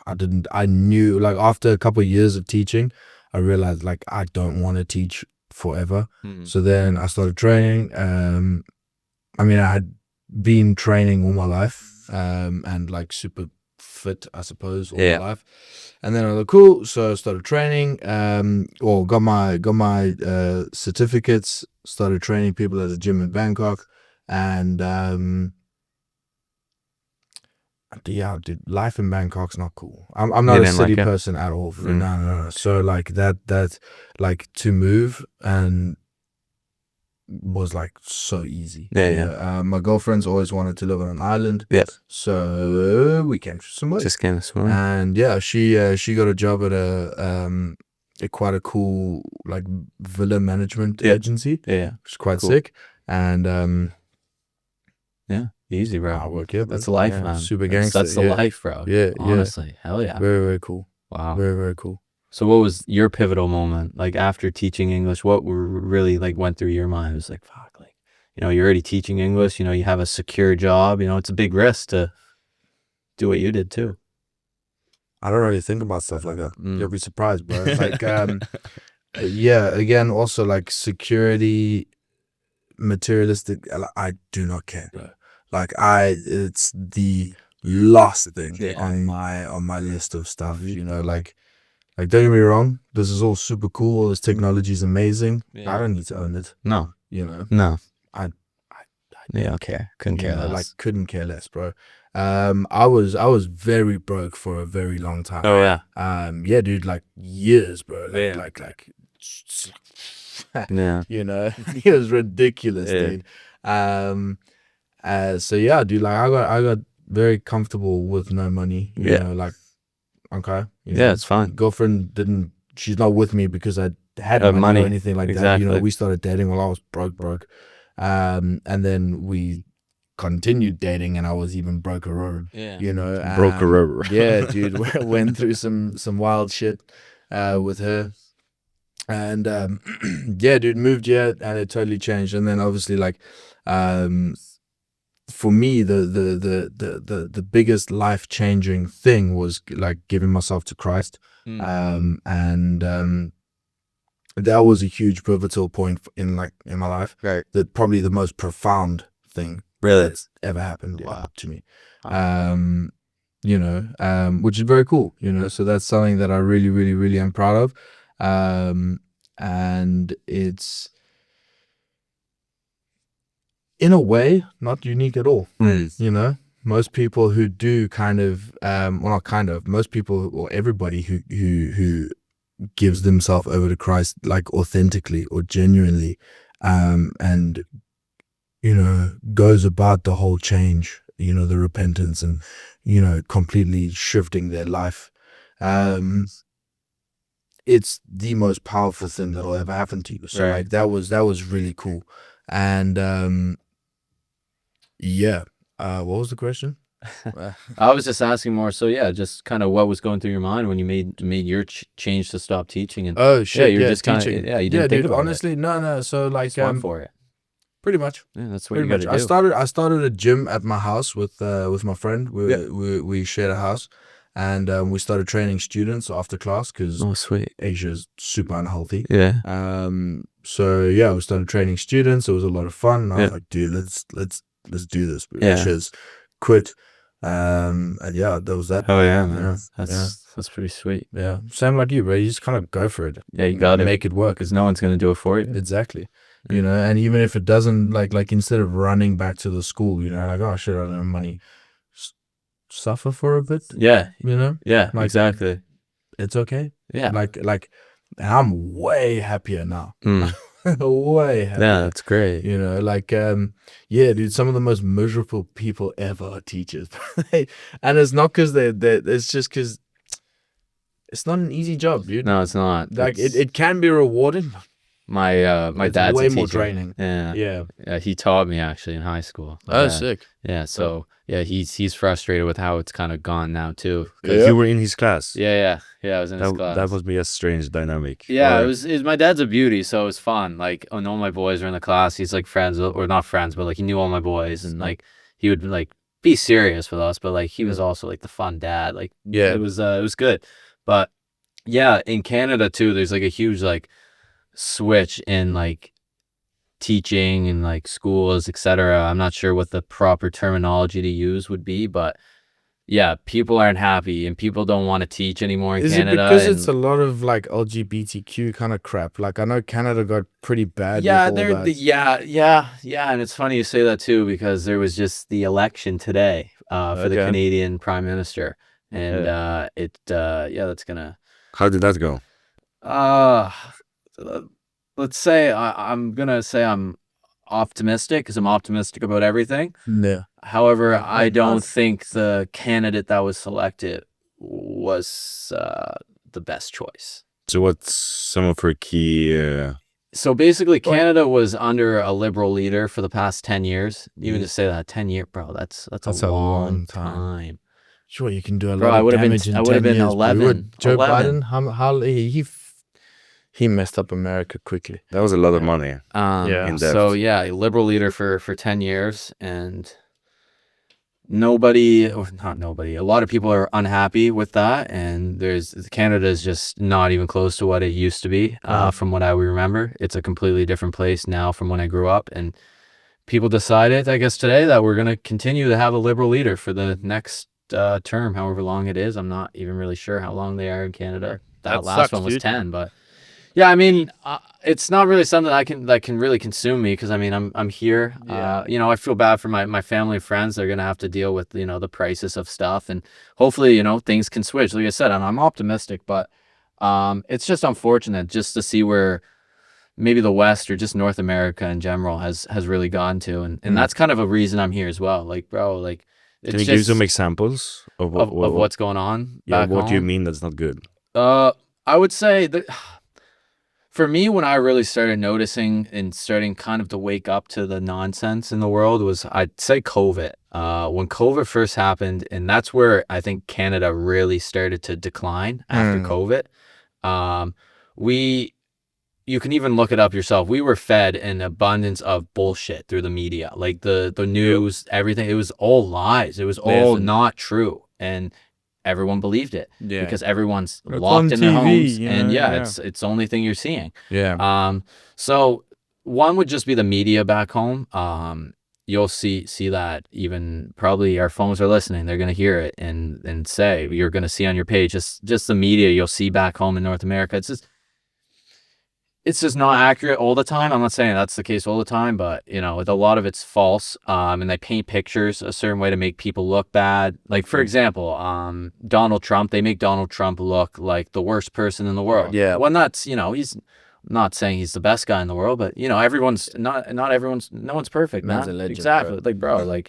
I knew, like, after a couple of years of teaching, I realized, like, I don't want to teach forever. So then I started training. I mean, I had been training all my life and, like, super fit, I suppose, all my life. And then I was like, cool. So I started training, or got my certificates, started training people at a gym in Bangkok. And yeah, dude, life in Bangkok's not cool. I'm not a city person at all. No. So like that like to move and was like so easy. My girlfriend's always wanted to live on an island. Yeah. So we came to Samoa. Just came this morning. And yeah, she got a job at a quite a cool like villa management agency. Yeah. Which is quite sick. And yeah, easy, bro. I work here. That's life, man. Super gangster. That's the life, bro. Yeah. Honestly, hell yeah. Very, very cool. Wow. Very, very cool. So what was your pivotal moment? Like after teaching English, what really like went through your mind? It was like, fuck, like, you know, you're already teaching English, you know, you have a secure job, you know, it's a big risk to do what you did too. I don't really think about stuff like that. You'll be surprised, bro. Like, yeah, again, also like security, materialistic, I do not care, bro. Like it's the last thing on my list of stuff, you know, like don't get me wrong, this is all super cool, this technology is amazing. I don't need to own it. No. You know? No. I okay. Couldn't care less. Like couldn't care less, bro. I was very broke for a very long time. Oh yeah. Yeah, dude, like years, bro. Like yeah. You know, it was ridiculous, dude. So yeah, dude, like I got very comfortable with no money. You know, like okay. It's fine. Girlfriend she's not with me because I had money or anything like that. You know, we started dating while I was broke. And then we continued dating and I was even broker. You know. Broker. Yeah, dude. Went through some wild shit with her. And yeah, dude, moved yet and it totally changed. And then obviously like for me the biggest life-changing thing was like giving myself to Christ. And that was a huge pivotal point in my life. Right. That probably the most profound thing that's ever happened to me. You know, which is very cool, you know. So that's something that I really, really, really am proud of. And it's in a way not unique at all. You know, most people who do kind of most people or everybody who gives themselves over to Christ like authentically or genuinely and you know goes about the whole change, you know, the repentance and you know completely shifting their life, it's the most powerful thing that'll ever happen to you. So like that was really cool. And yeah, what was the question? I was just asking more. So yeah, just kind of what was going through your mind when you made your change to stop teaching. And oh shit, you're just kind of you didn't think about honestly, it. no. So like for it. Pretty much. Yeah, that's what you got to do. I started a gym at my house with my friend. We shared a house, and we started training students after class because Asia's super unhealthy. Yeah. So yeah, we started training students. It was a lot of fun. And I was like, dude, let's do this. Just quit. And yeah, that was that. Oh yeah, man. That's pretty sweet. Yeah. Same like you, bro. You just kind of go for it. Yeah, you got to make it work because no one's gonna do it for you. Exactly. You know, and even if it doesn't, like instead of running back to the school, you know, like, oh shit, I don't have money, suffer for a bit. Yeah. You know? Yeah, like, exactly. It's okay. Yeah. Like, and I'm way happier now. Way happier. Yeah, that's great. You know, like, yeah, dude, some of the most miserable people ever are teachers. And it's not because it's just because it's not an easy job, dude. No, it's not. Like, it can be rewarding. My It's dad's way a more teacher. draining. Yeah. Yeah. He taught me actually in high school. My Oh, dad. sick. Yeah. So yeah, he's frustrated with how it's kind of gone now too. Yeah. You were in his class. Yeah. I was in his class. That must be a strange dynamic. Yeah, Or- it was my dad's a beauty, so it was fun. Like, when all my boys were in the class, he's like friends or not friends, but like he knew all my boys, and like he would like be serious with us, but like he was also like the fun dad. Like, Yeah. it was good. But yeah, in Canada too, there's like a huge like switch in like teaching and like schools, etc. I'm not sure what the proper terminology to use would be, but yeah, people aren't happy and people don't want to teach anymore in Is Canada. it because and- it's a lot of like LGBTQ kind of crap? Like, I know Canada got pretty bad. Yeah, with all that. yeah, and it's funny you say that too, because there was just the election today for the Okay. Canadian Prime Minister, and that's gonna How did that go? let's say I'm gonna say I'm optimistic, because I'm optimistic about everything. Yeah. However, Yeah, I don't that's- think the candidate that was selected was the best choice. So what's some of her key? So basically, Canada was under a liberal leader for the past 10 years. Even to say that, 10 years, bro, that's a long time. Sure, you can do a lot Bro, I of would have been- damage in I 10 would have been years, bro. 11, Joe 11. Biden, how he messed up America quickly. That was a lot of money. Yeah. In depth. So yeah, a liberal leader for 10 years, and a lot of people are unhappy with that, and Canada is just not even close to what it used to be. From what I remember, it's a completely different place now from when I grew up, and people decided, I guess today, that we're going to continue to have a liberal leader for the next term, however long it is. I'm not even really sure how long they are in Canada. That last sucks, one was dude. 10, but yeah, I mean, it's not really something that can really consume me, because I mean, I'm here. Yeah. I feel bad for my family and friends. They're gonna have to deal with the prices of stuff, and hopefully things can switch. Like I said, I'm optimistic, but it's just unfortunate just to see where maybe the West or just North America in general has really gone to, and that's kind of a reason I'm here as well. Like, bro, like, it's Can you give just some examples of of what's going on? Yeah, back what do you home? mean that's not good? I would say that for me, when I really started noticing and starting kind of to wake up to the nonsense in the world was, I'd say, COVID. When COVID first happened, and that's where I think Canada really started to decline after COVID. You can even look it up yourself. We were fed an abundance of bullshit through the media, like the news, everything. It was all lies. It was all not true, and everyone believed it because everyone's It's locked on in their TV, homes, you and know, yeah, yeah. it's the only thing you're seeing. Yeah. So one would just be the media back home. You'll see that even probably our phones are listening. They're gonna hear it and say, you're gonna see on your page just the media you'll see back home in North America. It's just not accurate all the time. I'm not saying that's the case all the time, but a lot of it's false. And they paint pictures a certain way to make people look bad. Like, for example, Donald Trump, they make Donald Trump look like the worst person in the world. Yeah. Well, that's, he's not saying he's the best guy in the world, but everyone's no one's perfect, Man's man. a legend, Exactly. bro. Like, bro,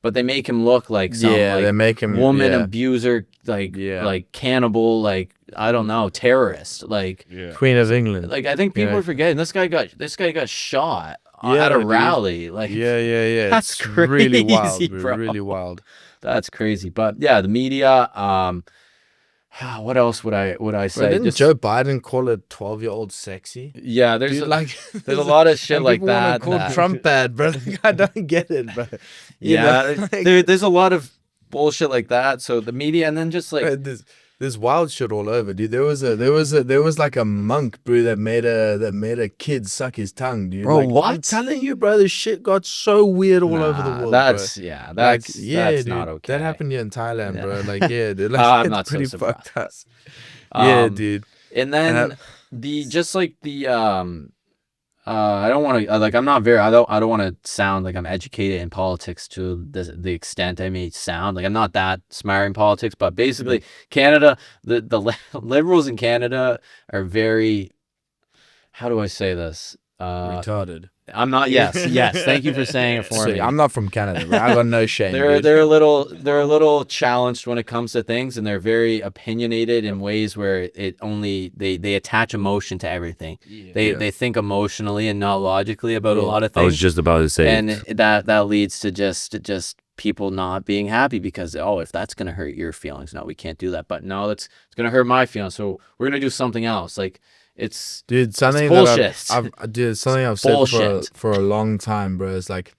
but they make him look like some they make him woman yeah. abuser, like cannibal, like, I don't know, terrorist, like. Yeah. Queen of England. Like, I think people Yeah. are forgetting this guy got shot Yeah, at a dude. rally. Like, Yeah. That's It's really wild, crazy, bro. bro. Really wild. that's crazy. But yeah, the media. What else would I Bro, say? didn't Joe Biden call a 12-year-old sexy? Yeah, there's Dude, there's a lot of shit and like people wanna that. Call that- Trump bad, bro. I don't get it, bro. You yeah, know, like, there's a lot of bullshit like that. So the media, and then just like bro, there's wild shit all over, dude. There was like a monk, bro, that made a kid suck his tongue, dude. Bro, Like, I'm what? telling you, bro, this shit got so weird all over the Nah, world. That's bro. yeah, Like, that's yeah, that's dude, not okay. that happened here in Thailand, Yeah. bro. Like, yeah, dude, like, I'm it's not so pretty surprised. fucked up. Yeah, Um, dude. And then I don't want to I don't want to sound like I'm educated in politics to the extent I may sound. Like, I'm not that smart in politics, but basically Canada, the liberals in Canada are very, how do I say this? Retarded. I'm not. Yes. Thank you for saying it for See, me. I'm not from Canada, but I got no shame. dude. They're a little challenged when it comes to things, and they're very opinionated in ways where they attach emotion to everything. They think emotionally and not logically about a lot of I things. was just about to say and it. that leads to just people not being happy because, oh, if that's gonna hurt your feelings, no, we can't do that. But no, it's gonna hurt my feelings, so we're gonna do something else. Like it's Dude, something bullshit. something I've said Bullshit. for a long time, bro. It's like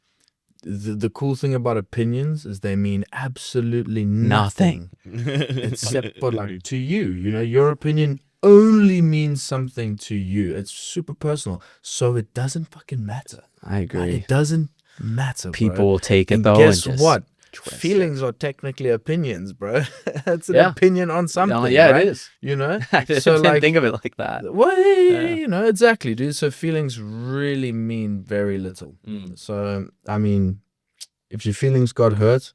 the cool thing about opinions is they mean absolutely nothing. Except for like to you. You know, your opinion only means something to you. It's super personal, so it doesn't fucking matter. I agree. It doesn't matter. People bro. will take it And though. guess and just what? twist it. Feelings are technically opinions, bro. It's an Yeah. opinion on something. Yeah, right? it is. You know, I didn't think of it like that. well, Yeah. you know, exactly, dude. So feelings really mean very little. So, I mean, if your feelings got hurt,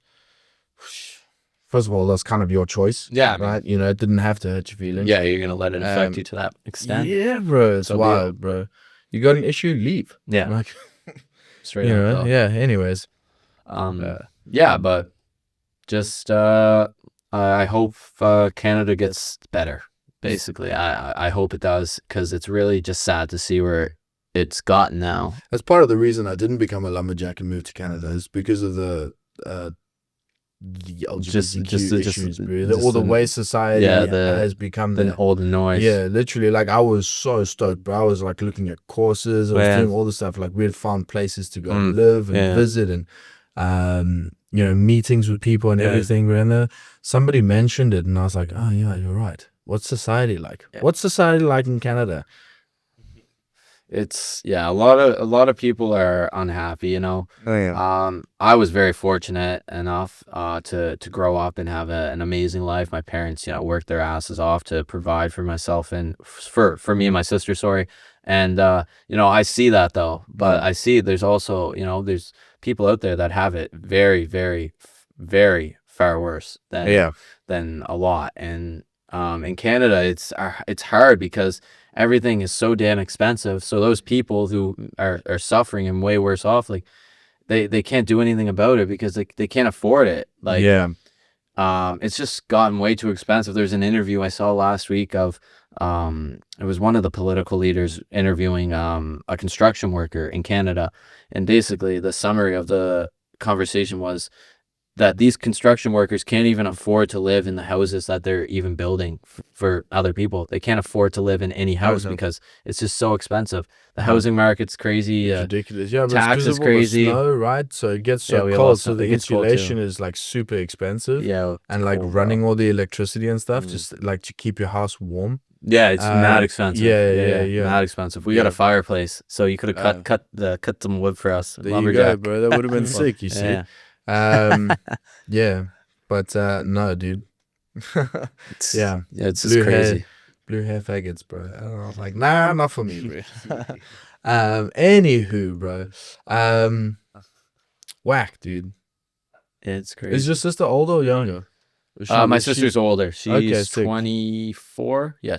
first of all, that's kind of your choice. Yeah, I mean- right. You know, it didn't have to hurt your feelings. Yeah, you're gonna let it affect you to that extent. Yeah, bro. It's So be wild, bro. You got an issue, leave. Yeah, Like, straight you up. know, though. yeah. Anyways, Yeah, but just I hope Canada gets better. Basically, I hope it does, because it's really just sad to see where it's gotten now. that's part of the reason I didn't become a lumberjack and move to Canada is because of the LGBTQ issues, bro. All the way society has become The old noise. Yeah, literally, like I was so stoked, bro. I was like looking at courses, I was Yeah. doing all the stuff. Like we had found places to go and live and Yeah. visit, and you know, meetings with people and everything. And somebody mentioned it, and I was like, oh yeah, you're right. What's society like? Yeah. What's society like in Canada? It's a lot of people are unhappy, you know. Oh yeah. I was very fortunate enough to grow up and have an amazing life. My parents, worked their asses off to provide for myself and for me and my sister, sorry. And I see that though, but I see there's also, there's people out there that have it very, very, very far worse than a lot. And in Canada, it's hard because everything is so damn expensive. So those people who are suffering and way worse off, like they can't do anything about it because they can't afford it. Like, it's just gotten way too expensive. There's an interview I saw last week of, it was one of the political leaders interviewing a construction worker in Canada. And basically the summary of the conversation was that these construction workers can't even afford to live in the houses that they're even building for other people. They can't afford to live in any house because it's just so expensive. The housing market's crazy. It's ridiculous. Yeah, but tax it's is 'cause of all the crazy. snow, right? So it gets so we have cold. lots So of- the it gets cold, too. insulation is like super expensive. Yeah. And like cold, running bro. all the electricity and stuff, just like to keep your house warm. Yeah, it's mad expensive. yeah. Mad expensive. We got a fireplace, so you could have cut some wood for us. There you go, bro. That would have been sick, you see. Yeah. But no, dude. It's just Blue crazy. Blue hair faggots, bro. And I was like, nah, not for me, bro. Anywho, bro. Whack, dude. It's crazy. Is your sister older or younger? My sister's older. She's Okay, sick. 24. Yeah,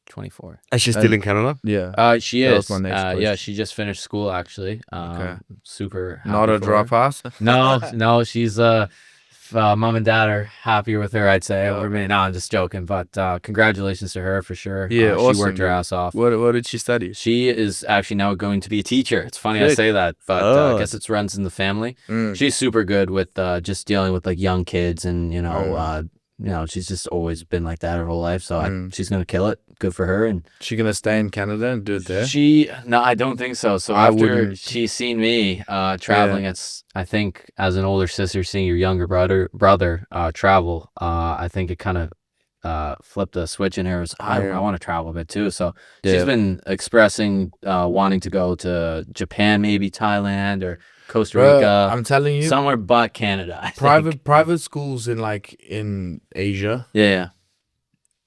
24. And she's still in Canada? Yeah. She That was is. my next Yeah, question. she just finished school actually. Super happy Not a for her. dropout. No, she's mom and dad are happier with her, I'd say. No, I'm just joking, but congratulations to her for sure. Yeah, She awesome, worked her dude. ass off. What did she study? She is actually now going to be a teacher. It's funny I Sick. say that, but Oh. I guess it runs in the family. Mm. She's super good with just dealing with like young kids, and she's just always been like that her whole life. So she's gonna kill it. Good for her. And She gonna stay in Canada and do it there? no, I don't think so. So I after wouldn't. she's seen me traveling, it's I think as an older sister seeing your younger brother travel, I think it kind of flipped a switch in her. I want to travel a bit too. So she's been expressing wanting to go to Japan, maybe Thailand or Costa Bro, Rica, I'm telling you, somewhere but Canada. I think. private schools in Asia Yeah.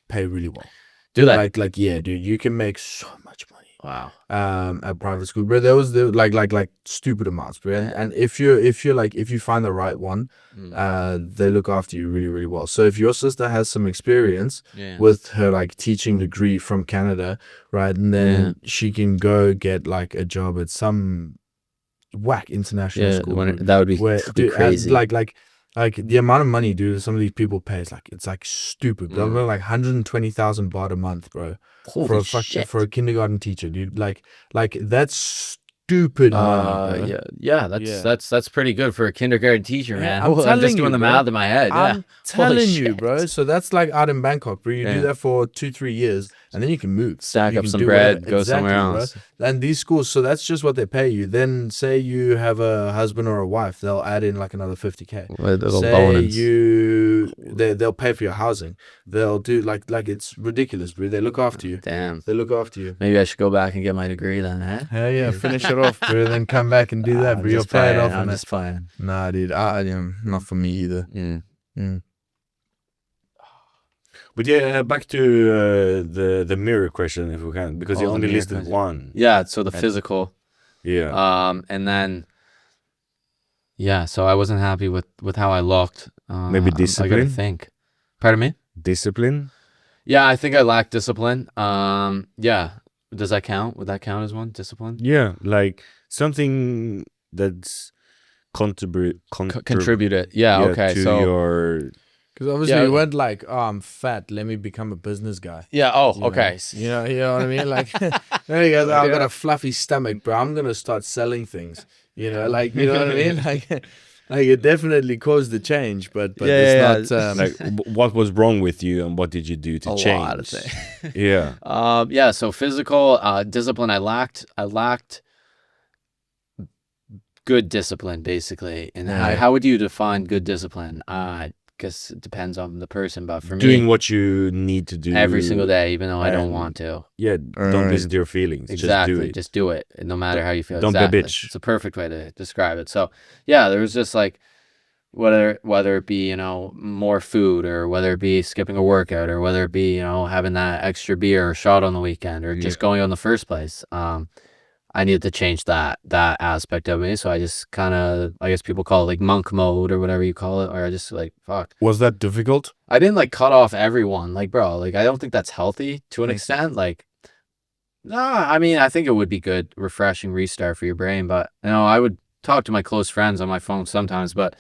pay really well. Do that. Like yeah, dude, you can make so much money. Wow. At private school, bro. There was like stupid amounts, bro. And if you find the right one, they look after you really, really well. So if your sister has some experience with her like teaching degree from Canada, right, and then she can go get like a job at some whack international school, that would be crazy. Like the amount of money, dude, some of these people pay is it's like stupid. They'll make like 120,000 baht a month, bro. Holy shit. For a kindergarten teacher, dude. Like that's stupid money, bro. That's pretty good for a kindergarten teacher, man. I'm just doing the math in my head. I'm telling you, bro. So that's like out in Bangkok, bro. You do that for 2-3 years, and then you can move, stack up some bread, go somewhere else. Bro. And these schools, so that's just what they pay you. Then say you have a husband or a wife, they'll add in like another 50K. With a little bonus. They'll pay for your housing. They'll do like it's ridiculous, bro. They look after you. Damn. They look after you. Maybe I should go back and get my degree then, huh? Hell yeah, finish it off, bro. Then come back and do that, bro. You'll pay it off. I'm just playing. Nah, dude. Not for me either. But back to the mirror question, if we can, because you only listed one. Yeah, so the physical. Yeah. And then, so I wasn't happy with how I looked. Maybe discipline. I gotta think. Pardon me? Discipline. Yeah, I think I lack discipline. Does that count? Would that count as one? Discipline? Yeah, like something that's contributed. Yeah. Okay. To so your. Because obviously you went like, oh, I'm fat. Let me become a business guy. Yeah. Oh, okay. You know what I mean? Like, there you go. I've got a fluffy stomach, bro. I'm gonna start selling things. You know what I mean? Like it definitely caused the change, but it's not. Like, what was wrong with you, and what did you do to change? A lot of things. Yeah. So physical discipline, I lacked good discipline, basically. And how would you define good discipline? Guess it depends on the person, but for me, doing what you need to do every single day, even though I don't want to. Yeah, don't listen to your feelings. Exactly, just do it, no matter how you feel. Don't be a bitch. It's a perfect way to describe it. So yeah, there was just like whether it be more food, or whether it be skipping a workout, or whether it be having that extra beer or shot on the weekend, or just going on the first place. I needed to change that aspect of me. So I just kind of, I guess people call it like monk mode or whatever you call it, or I just like, fuck. Was that difficult? I didn't like cut off everyone. Like, bro, like I don't think that's healthy to an extent. Like, I mean, I think it would be good, refreshing restart for your brain. But I would talk to my close friends on my phone sometimes. But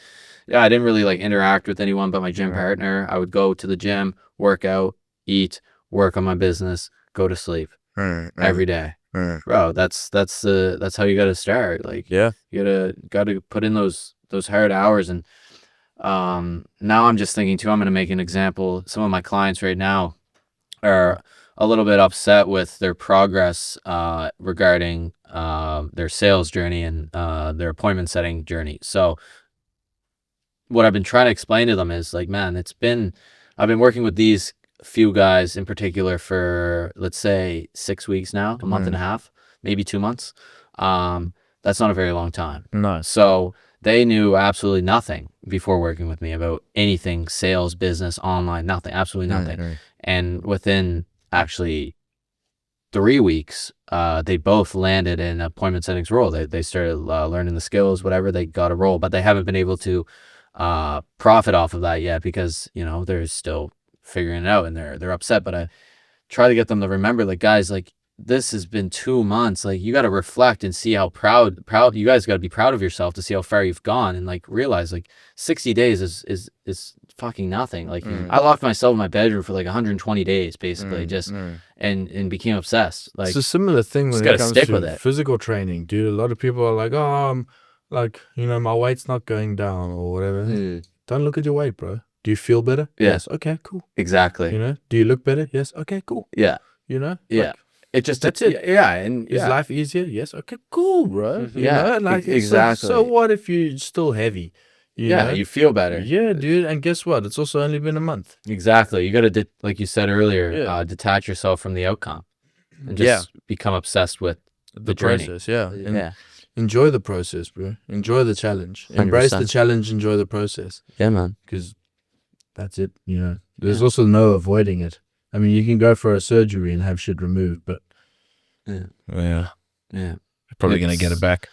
yeah, I didn't really like interact with anyone but my gym partner. I would go to the gym, work out, eat, work on my business, go to sleep every day. Bro, that's how you gotta start. Like, you gotta put in those hard hours. And now I'm just thinking too, I'm gonna make an example. Some of my clients right now are a little bit upset with their progress regarding their sales journey and their appointment setting journey. So what I've been trying to explain to them is like, man, I've been working with these few guys in particular for, let's say, 6 weeks now, a month and a half, maybe 2 months. That's not a very long time. No. So they knew absolutely nothing before working with me about anything, sales, business, online, nothing, absolutely nothing. Right. And within actually 3 weeks, they both landed in appointment settings role. They started learning the skills, whatever, they got a role, but they haven't been able to profit off of that yet because, they're still figuring it out and they're upset. But I try to get them to remember, like, guys, like, this has been 2 months. Like, you got to reflect and see how proud you guys got to be proud of yourself to see how far you've gone, and like realize like 60 days is fucking nothing. Like, I locked myself in my bedroom for like 120 days basically, and became obsessed. Like, it's a similar thing when it comes stick to with it. Physical training, dude. A lot of people are like, oh, like, my weight's not going down or whatever. Don't look at your weight, bro. Do you feel better? Yeah. Yes. Okay, cool. Exactly. Do you look better? Yes. Okay, cool. Yeah. Yeah. Like, that's it. Yeah. And is life easier? Yes. Okay, cool, bro. Like, exactly. So what if you're still heavy? You feel better. Yeah, dude. And guess what? It's also only been a month. Exactly. You got to, like you said earlier, detach yourself from the outcome and just become obsessed with the process. Journey. Yeah. Enjoy the process, bro. Enjoy the challenge. 100%. Embrace the challenge. Enjoy the process. Yeah, man. Because that's it. There's also no avoiding it. I mean, you can go for a surgery and have shit removed, but Yeah. Yeah. Probably gonna get it It's- back.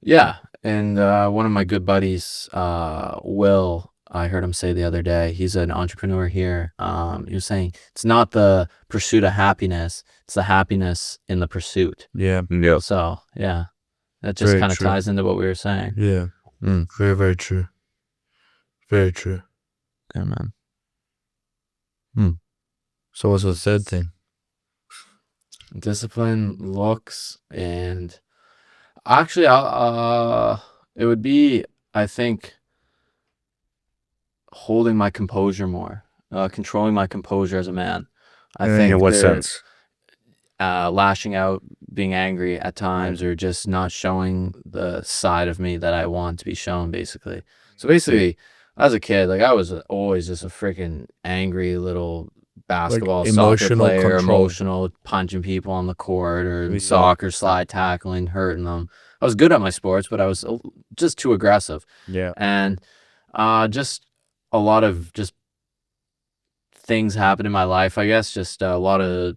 Yeah, and one of my good buddies, Will, I heard him say the other day, he's an entrepreneur here. He was saying it's not the pursuit of happiness, it's the happiness in the pursuit. Yeah, Yeah. So, yeah, that just Very kind of true. ties into what we were saying. yeah. Very, very true. Very true. Yeah, man. So what's the third thing? Discipline, looks, and actually, it would be, I think, holding my composure more, controlling my composure as a man. I think In what there- sense? lashing out, being angry at times, or just not showing the side of me that I want to be shown, basically. So basically, as a kid, like I was always just a freaking angry little basketball, soccer emotional player, control. emotional, punching people on the court, or Yeah. soccer, slide tackling, hurting them. I was good at my sports, but I was just too aggressive. Yeah. And just a lot of just things happen in my life, I guess, just a lot of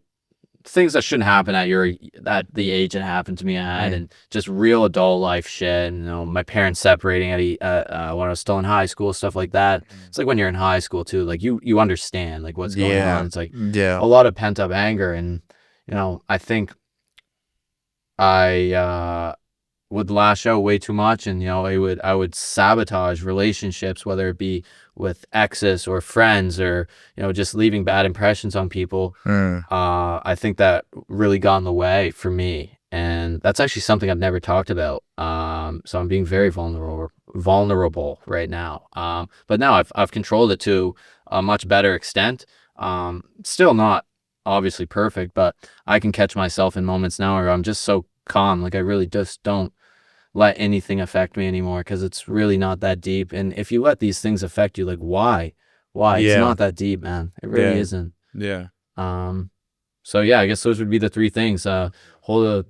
things that shouldn't happen at the age it happened to me at, and just real adult life shit. And, my parents separating when I was still in high school, stuff like that. It's like when you're in high school too, like you understand like what's going on. It's like Yeah. a lot of pent up anger, and I think I would lash out way too much, and I would sabotage relationships, whether it be with exes or friends, or just leaving bad impressions on people. I think that really got in the way for me, and that's actually something I've never talked about. So I'm being very vulnerable right now. But now I've controlled it to a much better extent. Still not obviously perfect, but I can catch myself in moments now where I'm just so calm, like I really just don't let anything affect me anymore, because it's really not that deep. And if you let these things affect you, like why it's Yeah. not that deep, man. It really Yeah. isn't. Yeah. So yeah, I guess those would be the three things. Building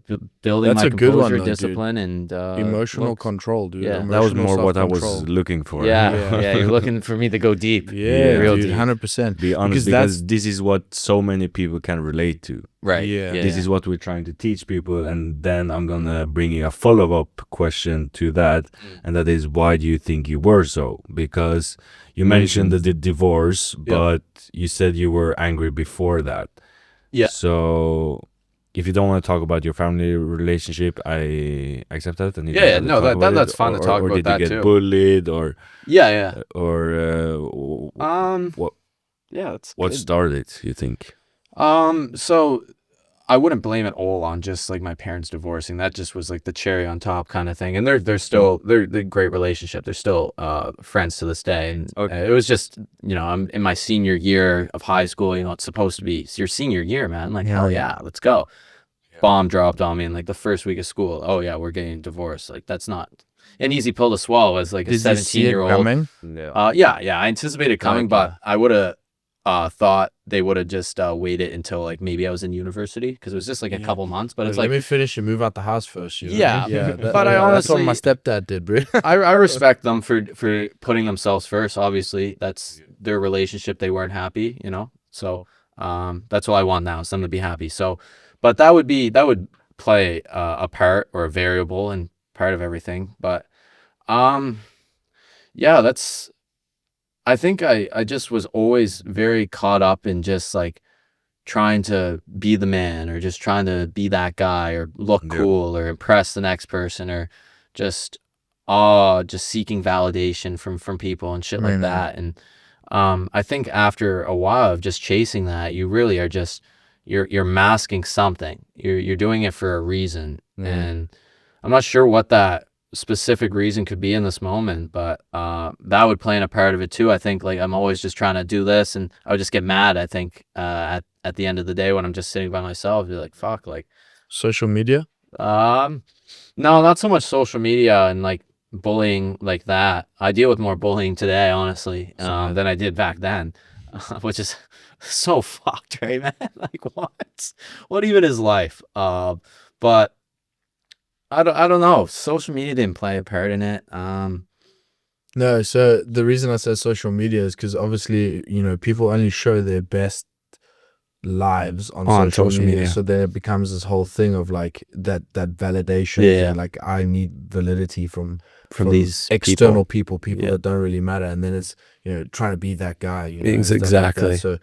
That's my a good one, composure, though, dude. discipline, and emotional looks. control, dude. Yeah. That was Emotional more what I self-control. was looking for. Yeah, Yeah. yeah, you're looking for me to go deep. Yeah, real dude, deep. 100%. Be honest, because this is what so many people can relate to. Right. Yeah. This is what we're trying to teach people, and then I'm gonna bring you a follow-up question to that, and that is, why do you think you were so? Because you mentioned the divorce, but you said you were angry before that. Yeah. So if you don't want to talk about your family relationship, I accept that. And you Yeah, don't yeah, have to no, talk about that's it. fine to talk or about did that you get too. bullied, or Yeah. what Yeah, that's what good. started, you think? So I wouldn't blame it all on just like my parents divorcing. That just was like the cherry on top kind of thing. And they're great relationship. They're still friends to this day. And it was just, I'm in my senior year of high school. It's supposed to be your senior year, man. Like, hell yeah, let's go. Bomb dropped on me in like the first week of school. Oh yeah, we're getting divorced. Like, that's not an easy pill to swallow as like a Did you see it 17-year-old. coming? Yeah, I anticipated it coming, Okay. but I would have thought they would have just waited until like maybe I was in university, because it was just like a couple months. But it's Let like, me finish and move out the house first. Yeah. That, But I that's what honestly- my stepdad did, bro. I respect them for putting themselves first. Obviously, that's their relationship. They weren't happy, So that's all I want now, is them to be happy. So, but that would play a part, or a variable, and part of everything. But yeah, that's. I think I just was always very caught up in just like trying to be the man, or just trying to be that guy, or look Yeah. cool, or impress the next person, or just seeking validation from people and shit like that. And I think after a while of just chasing that, you really are just you're masking something. You're doing it for a reason, and I'm not sure what that specific reason could be in this moment, but that would play in a part of it too. I think like I'm always just trying to do this, and I would just get mad, I think, at the end of the day, when I'm just sitting by myself, be like, fuck, like Social media? no, not so much social media and like bullying like that. I deal with more bullying today, honestly, than I did back then, which is so fucked, right, man? Like, what even is life? But I don't know. Social media didn't play a part in it. No, so the reason I said social media is because obviously, people only show their best lives on, On social social media. media. So then it becomes this whole thing of like that validation. Yeah. And like I need validity from these external people Yeah. that don't really matter. And then it's, you know, trying to be that guy, you know, Ex- and stuff like that. exactly. So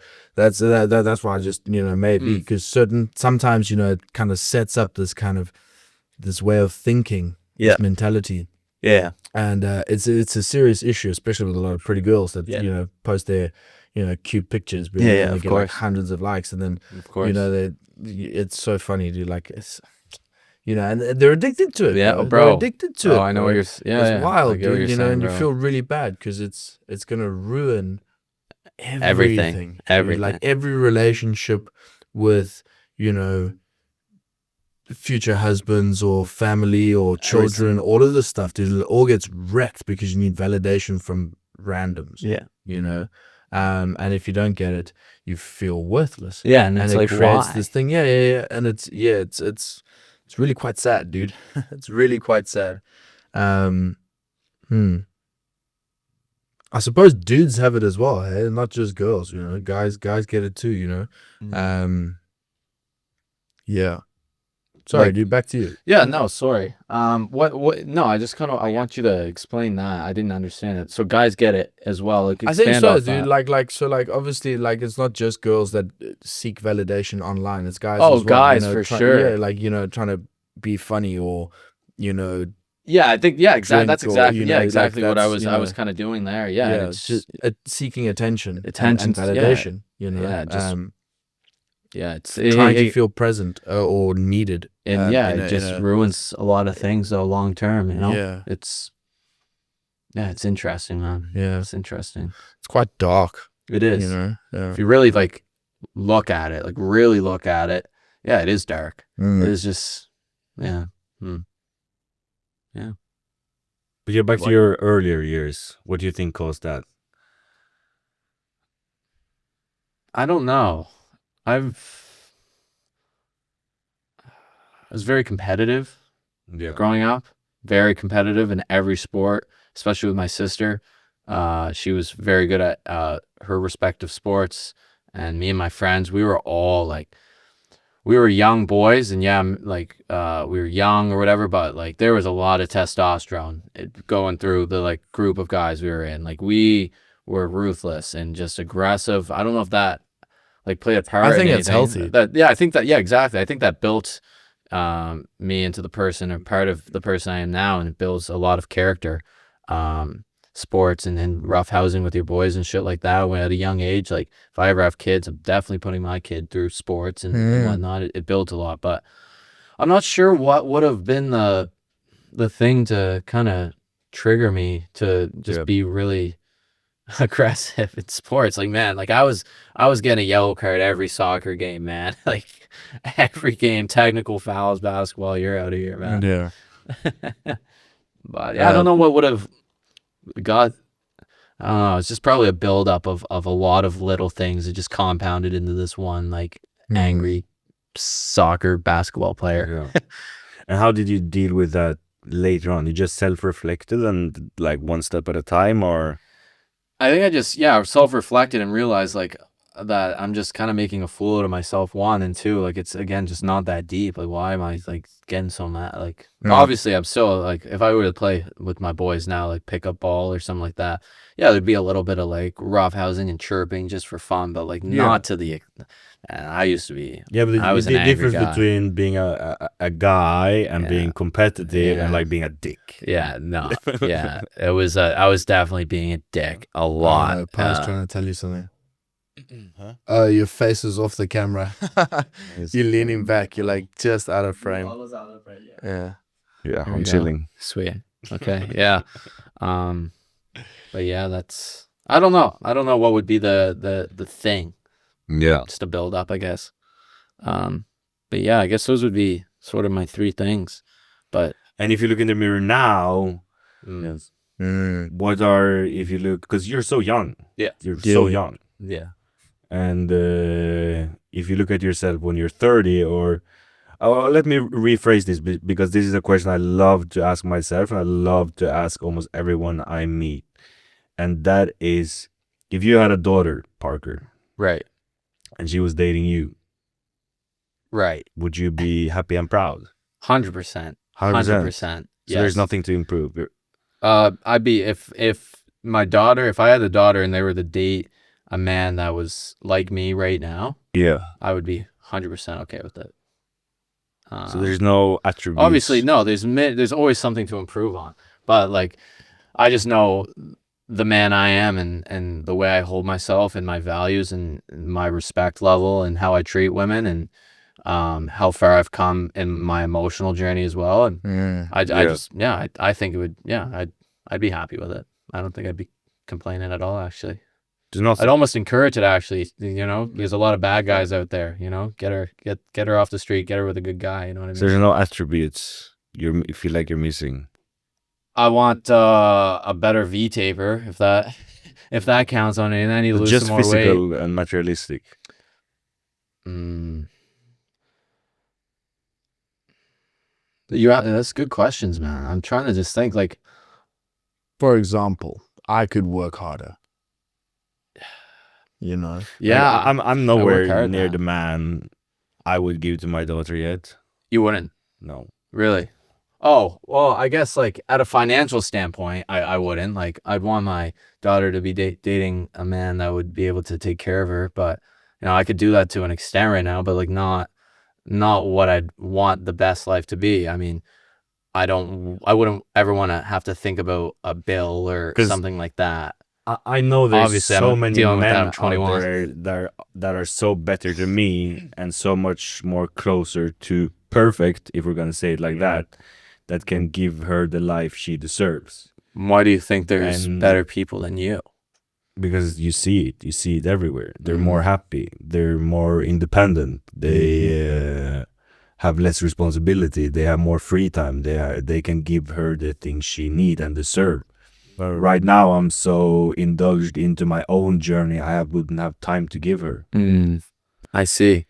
that's why I just, you know, maybe because sometimes, you know, it kind of sets up this way of thinking, Yeah. this mentality. Yeah. And it's a serious issue, especially with a lot of pretty girls that, Yeah. you know, post their, you know, cute pictures, but Yeah, then yeah, they of get like course. hundreds of likes, and then Of course. you know it's so funny, dude. Like it's, you know, and they're addicted to it. Yeah, They're addicted to it. I know bro. what you're. Yeah, It's yeah. I wild, get what dude. you're You know, saying, and you bro. feel really bad because it's gonna ruin Everything. everything. dude. Everything. Like every relationship with, you know, future husbands or family or children, all of this stuff, dude, it all gets wrecked because you need validation from randoms. Yeah. You know, and if you don't get it, you feel worthless. Yeah. And And it's it like, creates why? this thing, and it's really quite sad, dude. It's really quite sad. I suppose dudes have it as well, hey? Not just girls, you know. Guys get it too, you know. Yeah. Sorry, Like- dude. Back to you. Yeah, no, sorry. What? No, I just I want you to explain that. I didn't understand it. So guys get it as well. Like, I think expand so, off dude. that. Like obviously, like it's not just girls that seek validation online. It's guys. Oh, as well, guys, you know, for sure. Yeah, like, you know, trying to be funny or, you know, Yeah, I think exactly. drink That's or, exactly you know, like exactly what I that's, was you I was know, kind of doing there. Yeah, and it's just seeking attention, Attention, and yeah. validation. You know, Yeah, just it's trying to feel present or needed. and yeah, in it a- just in a- ruins a lot of things though long term. You know, Yeah. it's interesting, man. Yeah, It's interesting. it's quite dark. It is. You know, yeah. If you really like look at it, like really look at it, yeah, it is dark. Mm. It is just, yeah. But yeah, back to your earlier years. What do you think caused that? I don't know. I was very competitive Yeah. growing up, very competitive in every sport, especially with my sister. She was very good at her respective sports, and me and my friends, we were all like, we were young boys, and yeah, like we were young or whatever, but like there was a lot of testosterone going through the like group of guys we were in. Like we were ruthless and just aggressive. I don't know if that like played a part. I think in it's anything. healthy. I think that, yeah, exactly. I think that built me into the person, or part of the person I am now, and it builds a lot of character. Sports and then rough housing with your boys and shit like that when at a young age. Like if I ever have kids, I'm definitely putting my kid through sports and whatnot. It builds a lot, but I'm not sure what would have been the thing to kind of trigger me to just be really aggressive in sports. Like, man, like I was getting a yellow card every soccer game, man. Like every game, technical fouls, basketball, you're out of here, man. Yeah. But yeah, I don't know what would have got. I don't know. It's just probably a buildup of a lot of little things that just compounded into this one like angry soccer basketball player. Yeah. And how did you deal with that later on? You just self-reflected and like one step at a time, or? I think I just self-reflected and realized like that I'm just kind of making a fool out of myself, one, and two, like it's again just not that deep. Like why am I like getting so mad? Like obviously I'm still like, if I were to play with my boys now, like pick up ball or something like that, yeah, there'd be a little bit of like rough housing and chirping just for fun, but like not to the. And I used to be. Yeah, but I was the an angry difference guy. between being a guy and being competitive and Yeah. like being a dick. Yeah, no, yeah, it was. I was definitely being a dick a lot. Pa's trying to tell you something. Oh, your face is off the camera. You're leaning back. You're like just out of frame. Yeah. Yeah, There I'm you go. chilling. Sweet. Okay. Yeah. But yeah, that's. I don't know. I don't know what would be the thing. Yeah. Just a build up, I guess. But yeah, I guess those would be sort of my three things. But And if you look in the mirror now, yes. what are, if you look, because you're so young. Yeah. You're so young. Yeah. And if you look at yourself when you're 30, or let me rephrase this, because this is a question I love to ask myself and I love to ask almost everyone I meet. And that is, if you had a daughter, Parker, Right. and she was dating you, Right. would you be happy and proud? 100%. 100%. So there's nothing to improve. I'd be if I had a daughter and they were to date a man that was like me right now, Yeah. I would be 100% okay with it. So there's no attributes. Obviously, no. There's always something to improve on, but like, I just know the man I am and the way I hold myself and my values and my respect level and how I treat women and how far I've come in my emotional journey as well. And I think it would, I'd be happy with it. I don't think I'd be complaining at all, actually. I'd almost encourage it, actually, there's a lot of bad guys out there, get her off the street, get her with a good guy, you know what I mean? So there's no attributes you feel like you're missing. I want a better V-taper, if that counts on it, and I need to lose some more weight. Just physical and materialistic. That's good questions, man. I'm trying to just think, like, for example, I could work harder. Yeah, like, I'm nowhere near the man I would give to my daughter yet. You wouldn't? No. Really? Oh, well, I guess, like, at a financial standpoint, I wouldn't. Like, I'd want my daughter to be dating a man that would be able to take care of her, but I could do that to an extent right now, but like not what I'd want the best life to be. I mean, I wouldn't ever want to have to think about a bill or something like that. I know there's Obviously, so I'm many dealing with men that. I'm out 21. there that are so better than me and so much more closer to perfect, if we're gonna say it like that can give her the life she deserves. Why do you think there's better people than you? Because you see it everywhere. They're more happy, they're more independent, they have less responsibility, they have more free time, they can give her the things she need and deserve. Right now I'm so indulged into my own journey, I wouldn't have time to give her. I see.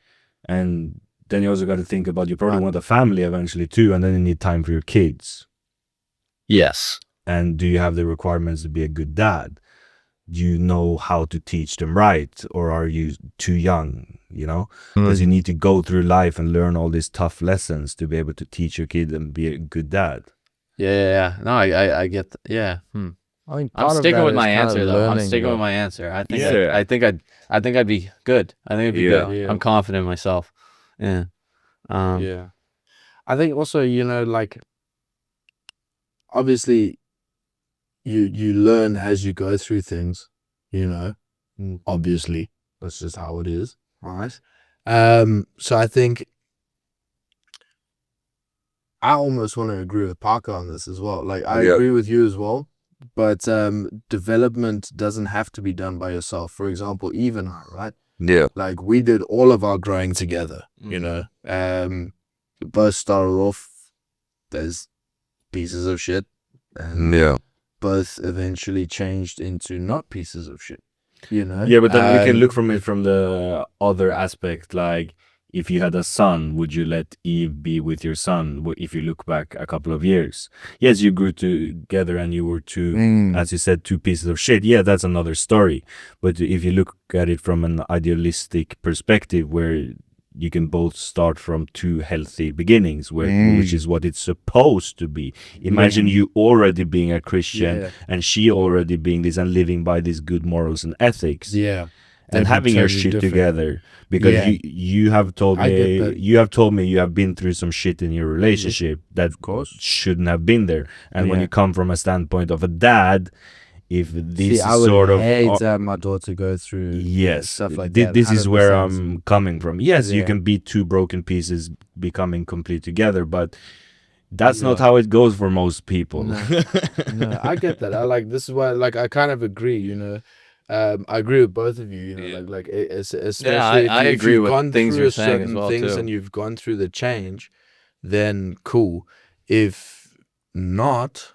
And then you also got to think about, you probably want a family eventually too, and then you need time for your kids. Yes. And do you have the requirements to be a good dad? Do you know how to teach them right, or are you too young? Because you need to go through life and learn all these tough lessons to be able to teach your kid and be a good dad. Yeah. No, I get that. Yeah. I think I'm sticking with my answer, though. I'm sticking with my answer. I think I'd be good. I think I'd be good. Yeah. I'm confident in myself. Yeah. Yeah. I think also, like, obviously you learn as you go through things, obviously that's just how it is, right? So I think I almost want to agree with Parker on this as well. Like, I agree with you as well, but development doesn't have to be done by yourself. For example, Eve and I, right? Yeah. Like, we did all of our growing together, both started off as pieces of shit, and both eventually changed into not pieces of shit, Yeah, but then we can look from it from the other aspect. Like, if you had a son, would you let Eve be with your son? If you look back a couple of years, yes, you grew together and you were two, as you said, two pieces of shit. Yeah, that's another story. But if you look at it from an idealistic perspective, where you can both start from two healthy beginnings, which is what it's supposed to be. Imagine you already being a Christian and she already being this and living by these good morals and ethics. Yeah. And having your shit together, because you have told me you have been through some shit in your relationship that of course shouldn't have been there. And when you come from a standpoint of a dad, if this I would sort of hate to have my daughter go through stuff like that. This is where I'm coming from. Yes, you can be two broken pieces becoming complete together, but that's not how it goes for most people. No, I get that. This is why, like, I kind of agree, I agree with both of you, especially I if agree you've with gone things through you're saying as certain well, things too. and you've gone through the change, then cool. If not,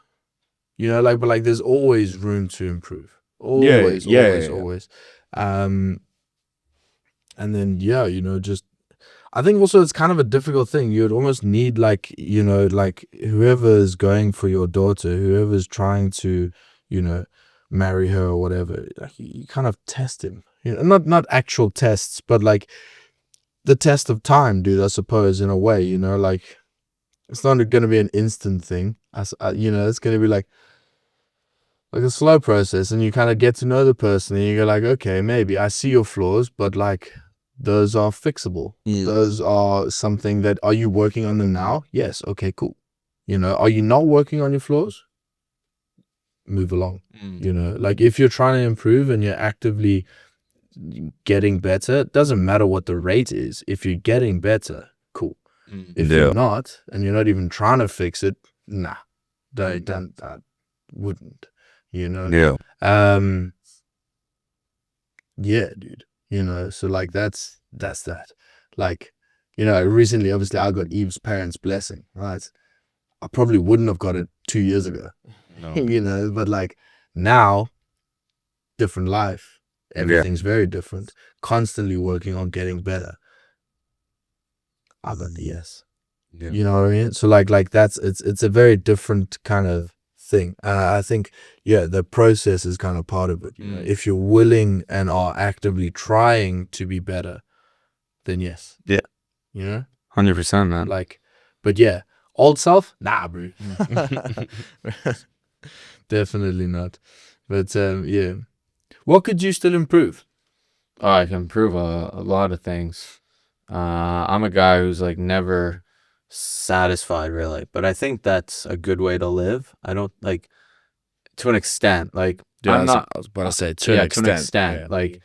but there's always room to improve. Always. And then just, I think also it's kind of a difficult thing. You'd almost need whoever's going for your daughter, whoever's trying to, marry her or whatever, like you kind of test him, you know, not actual tests, but like the test of time, dude, I suppose, in a way, you know, like it's not going to be an instant thing. You know, it's going to be like a slow process, and you kind of get to know the person, and you go like, okay, maybe I see your flaws, but like those are fixable. Those are something that, are you working on them now? Yes. Okay, cool. You know, are you not working on your flaws? Move along. You know, like if you're trying to improve and you're actively getting better, it doesn't matter what the rate is. If you're getting better, cool. If you're not, and you're not even trying to fix it, nah, that wouldn't, you know. Yeah, dude, you know, so like that's that. Like, you know, recently, obviously, I got Eve's parents' blessing, right? I probably wouldn't have got it 2 years ago, you know, but like now, different life, everything's very different, constantly working on getting better. I got the yes. You know what I mean? So like that's, it's a very different kind of thing. I think, yeah, the process is kind of part of it. You know? If you're willing and are actively trying to be better, then yes. Yeah. You know? 100%, man. Like, but yeah, old self? Nah, bro. Definitely not. But yeah. What could you still improve? Oh, I can improve a lot of things. I'm a guy who's like never satisfied really, but I think that's a good way to live. I don't like, to an extent, like I'm not, I was about to say to an extent. Yeah. Like,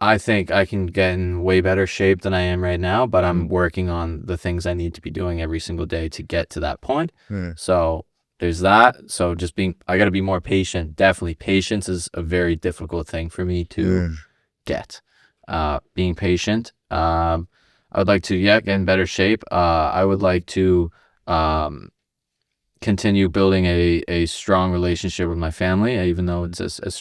I think I can get in way better shape than I am right now, but I'm working on the things I need to be doing every single day to get to that point. So there's that. So just I got to be more patient. Definitely, patience is a very difficult thing for me to get. Being patient. I would like to, get in better shape. I would like to continue building a strong relationship with my family, even though it's it's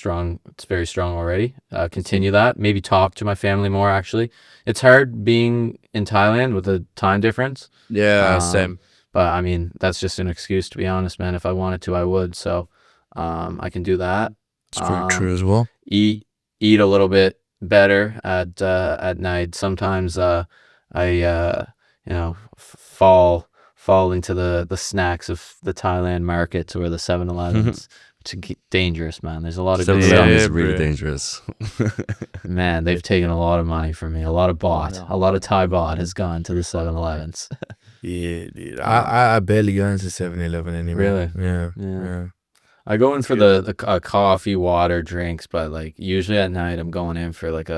very strong already. Continue that. Maybe talk to my family more, actually. It's hard being in Thailand with the time difference. Yeah, same. But I mean, that's just an excuse, to be honest, man. If I wanted to, I would. So I can do that. It's very true as well. Eat a little bit better at night. Sometimes I you know, fall into the snacks of the Thailand markets or the 7-Elevens. It's dangerous, man. There's a lot of good stuff. 7-Eleven is really dangerous. Man, they've taken a lot of money from me. A lot of Thai baht has gone to the 7-Elevens. Yeah, dude. I barely go into 7-Eleven anymore. Really? Yeah. I go in for the coffee, water, drinks, but like usually at night I'm going in for like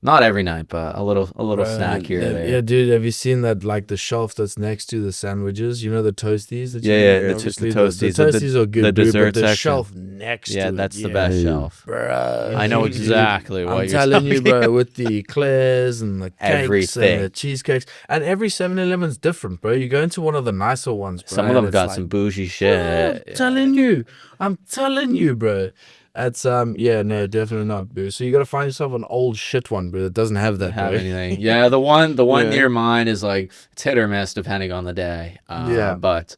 not every night, but a little snack here or there. Yeah, dude, have you seen that, like the shelf that's next to the sandwiches? You know, the toasties that the toasties. The toasties are good, the dessert but the section. shelf next to it. That's the best shelf. Bro, I know exactly what I'm you're telling you, bro, with the eclairs and the cakes Everything. and the cheesecakes. And every 7-Eleven's different, bro. You go into one of the nicer ones, bro. Some of them got some bougie shit. I'm telling you, bro. That's yeah, no, definitely not, bro. So you gotta find yourself an old shit one, bro, that doesn't have that. Anything. Yeah, the one near mine is like, it's hit or miss depending on the day. But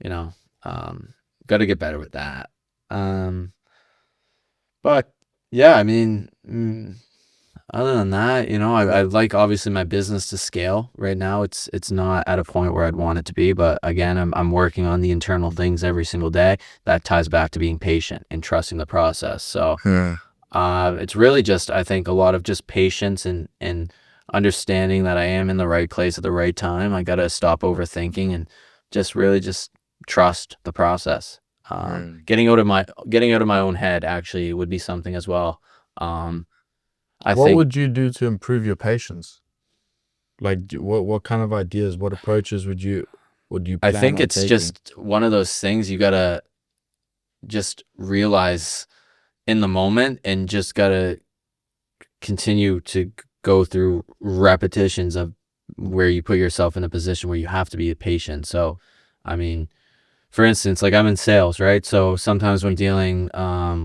you know, gotta get better with that. But yeah, I mean, other than that, you know, I like obviously my business to scale. Right now, it's not at a point where I'd want it to be, but again, I'm working on the internal things every single day. That ties back to being patient and trusting the process. So it's really just, I think, a lot of just patience and understanding that I am in the right place at the right time. I gotta stop overthinking and just really just trust the process. Getting out of my own head actually would be something as well. What would you do to improve your patience? Like, what kind of ideas, what approaches would you plan I think on it's taking? just one of those things you gotta just realize in the moment, and just gotta continue to go through repetitions of where you put yourself in a position where you have to be patient. So, I mean, for instance, like I'm in sales, right? So sometimes when dealing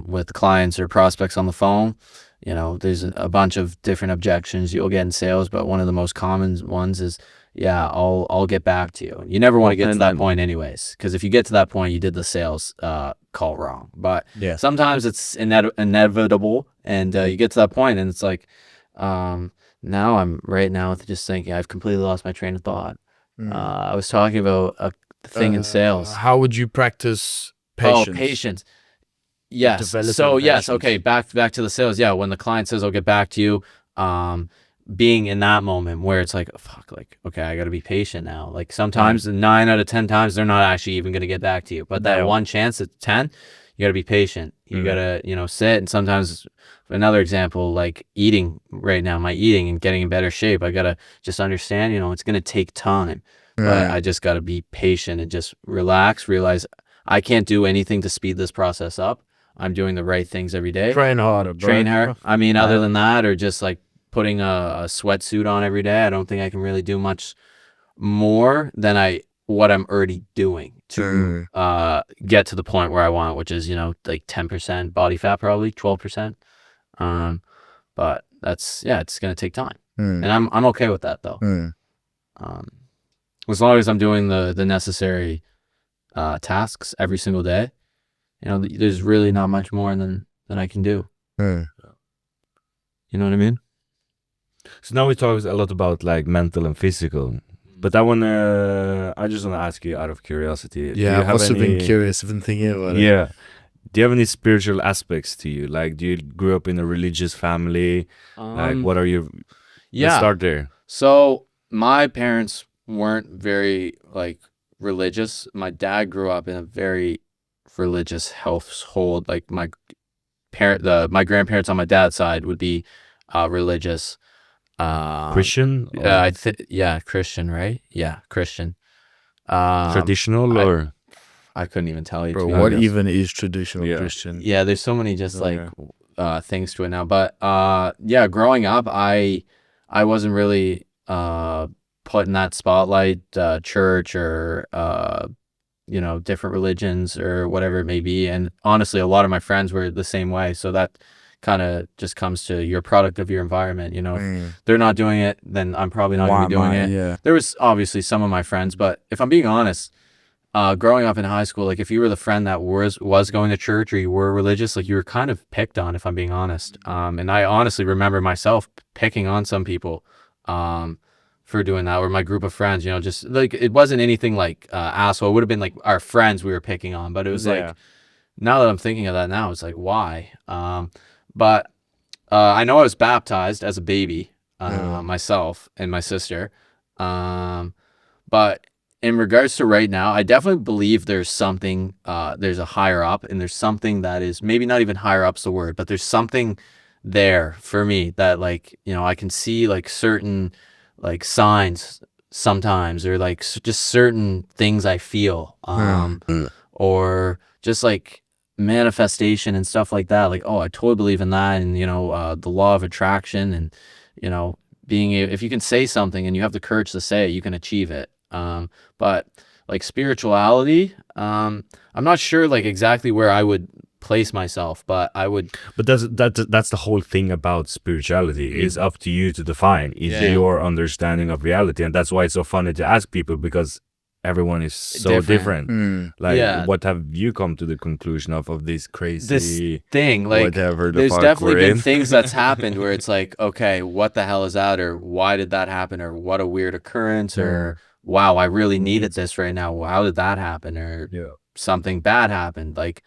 with clients or prospects on the phone, you know, there's a bunch of different objections you'll get in sales, but one of the most common ones is yeah, I'll get back to you. You never want to get to that point anyways, because if you get to that point, you did the sales call wrong. But sometimes it's inevitable, and you get to that point, and it's like, now I'm right now just thinking I've completely lost my train of thought. I was talking about a thing in sales. How would you practice patience? Oh, patience. Yes. So yes. Okay. Back to the sales. Yeah. When the client says, "I'll get back to you," being in that moment where it's like, fuck, like, okay, I got to be patient now. Like sometimes 9 out of 10 times they're not actually even going to get back to you, but that one chance at 10, you got to be patient. You got to, sit. And sometimes another example, like eating right now, my eating and getting in better shape, I got to just understand, it's going to take time, but I just got to be patient and just relax, realize I can't do anything to speed this process up. I'm doing the right things every day. Train harder. Train hard. I mean, other than that, or just like putting a sweatsuit on every day, I don't think I can really do much more than what I'm already doing to get to the point where I want, which is, like 10% body fat, probably 12%. But that's, it's going to take time. And I'm okay with that though. As long as I'm doing the necessary tasks every single day, there's really not much more than I can do. You know what I mean? So now we talk a lot about like mental and physical, but I just want to ask you out of curiosity. Yeah, I've also been curious. I've been thinking about it. Yeah. Do you have any spiritual aspects to you? Like, do you grow up in a religious family? Like, what are your... Let's start there. So my parents weren't very like religious. My dad grew up in a very religious household. Like my grandparents on my dad's side would be religious. Christian? Christian, right? Yeah, Christian. Traditional or? I couldn't even tell you. Bro, what even is traditional Christian? Yeah, there's so many just things to it now. But growing up, I wasn't really put in that spotlight, church or different religions or whatever it may be. And honestly, a lot of my friends were the same way. So that kind of just comes to your product of your environment. If they're not doing it, then I'm probably not going to be doing it. Yeah. There was obviously some of my friends, but if I'm being honest, growing up in high school, like if you were the friend that was going to church or you were religious, like you were kind of picked on, if I'm being honest. And I honestly remember myself picking on some people for doing that, or my group of friends, just like it wasn't anything like asshole. It would have been like our friends we were picking on, but it was like, now that I'm thinking of that now, it's like, why? But I know I was baptized as a baby, myself and my sister. But in regards to right now, I definitely believe there's something, there's a higher up, and there's something that is maybe not even higher up's the word, but there's something there for me that like, I can see like certain like signs sometimes, or like just certain things I feel, or just like manifestation and stuff like that. Like, oh, I totally believe in that. And, the law of attraction and, if you can say something and you have the courage to say it, you can achieve it. But like spirituality, I'm not sure like exactly where I would place myself, but I would. But that's the whole thing about spirituality. It's up to you to define. It's your understanding of reality, and that's why it's so funny to ask people, because everyone is so different. What have you come to the conclusion of this crazy thing? Like, whatever there's definitely been things that's happened where it's like, okay, what the hell is that, or why did that happen, or what a weird occurrence, or wow, I really needed this right now. How did that happen? Or something bad happened. Like,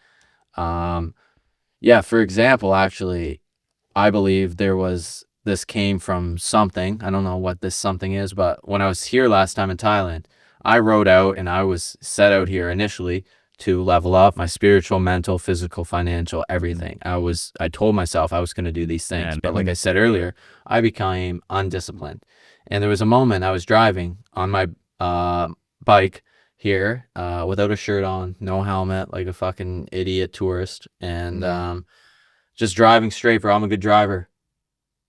for example, actually, I believe this came from something. I don't know what this something is, but when I was here last time in Thailand, I wrote out, and I was set out here initially to level up my spiritual, mental, physical, financial, everything. I told myself I was going to do these things, but like I said earlier, I became undisciplined. And there was a moment I was driving on my bike here without a shirt on, no helmet, like a fucking idiot tourist, and just driving straight, bro. I'm a good driver.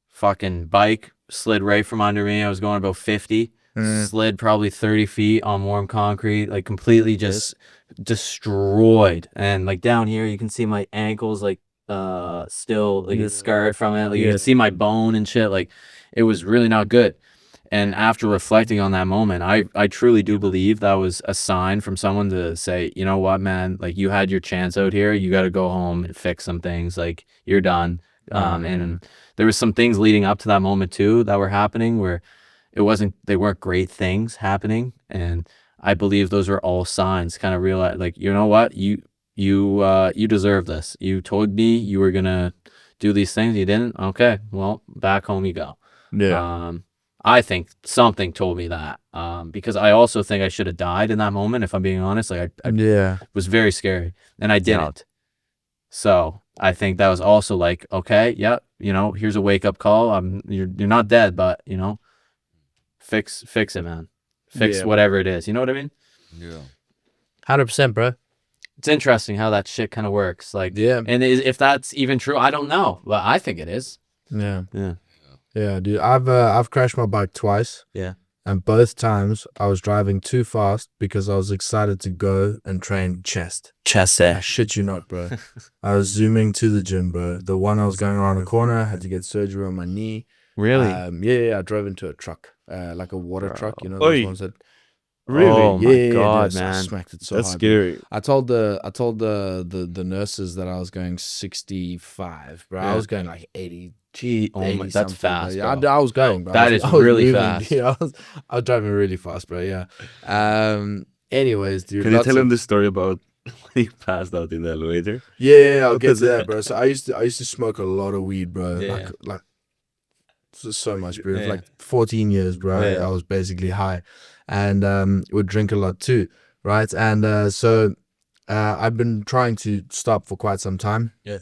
Fucking bike slid right from under me. I was going about 50. Slid probably 30 feet on warm concrete, like completely just destroyed. And like down here, you can see my ankles like still like it's scarred from it. Like you can see my bone and shit. Like it was really not good. And after reflecting on that moment, I truly do believe that was a sign from someone to say, you know what, man, like you had your chance out here. You got to go home and fix some things. Like you're done. And there was some things leading up to that moment too that were happening where they weren't great things happening. And I believe those are all signs, kind of realize, like, you know what, you deserve this. You told me you were going to do these things. You didn't. Okay. Well, back home you go. Yeah. I think something told me that, because I also think I should have died in that moment. If I'm being honest, like I was very scary and I didn't. So I think that was also like, okay, yeah, you know, here's a wake up call. You're not dead, but you know, fix it, man. Fix whatever it is. You know what I mean? Yeah. 100%, bro. It's interesting how that shit kind of works. Like, and if that's even true, I don't know, but I think it is. Yeah. Yeah. Yeah, dude. I've crashed my bike twice. Yeah. And both times I was driving too fast because I was excited to go and train chest. I shit you not, bro. I was zooming to the gym, bro. The one I was going around the corner, I had to get surgery on my knee. Really? Yeah, I drove into a truck, like a water truck, you know, those ones that. Really? Oh my God, dude, man. I smacked it so That's hard. scary. I told the nurses that I was going 65, bro. I was going like 80. Gee, oh 80 my, that's something, fast, bro. Yeah, bro. I was going, bro. That is really fast. Yeah, I was driving really fast, bro. Yeah. Anyways, dude. Can you tell him the story about when he passed out in the elevator? Yeah, I'll get to that, bro. So I used to smoke a lot of weed, bro. Yeah. Like so much, bro. Yeah. For like 14 years, bro. Yeah. I was basically high, and would drink a lot too, right? And so I've been trying to stop for quite some time. Yeah.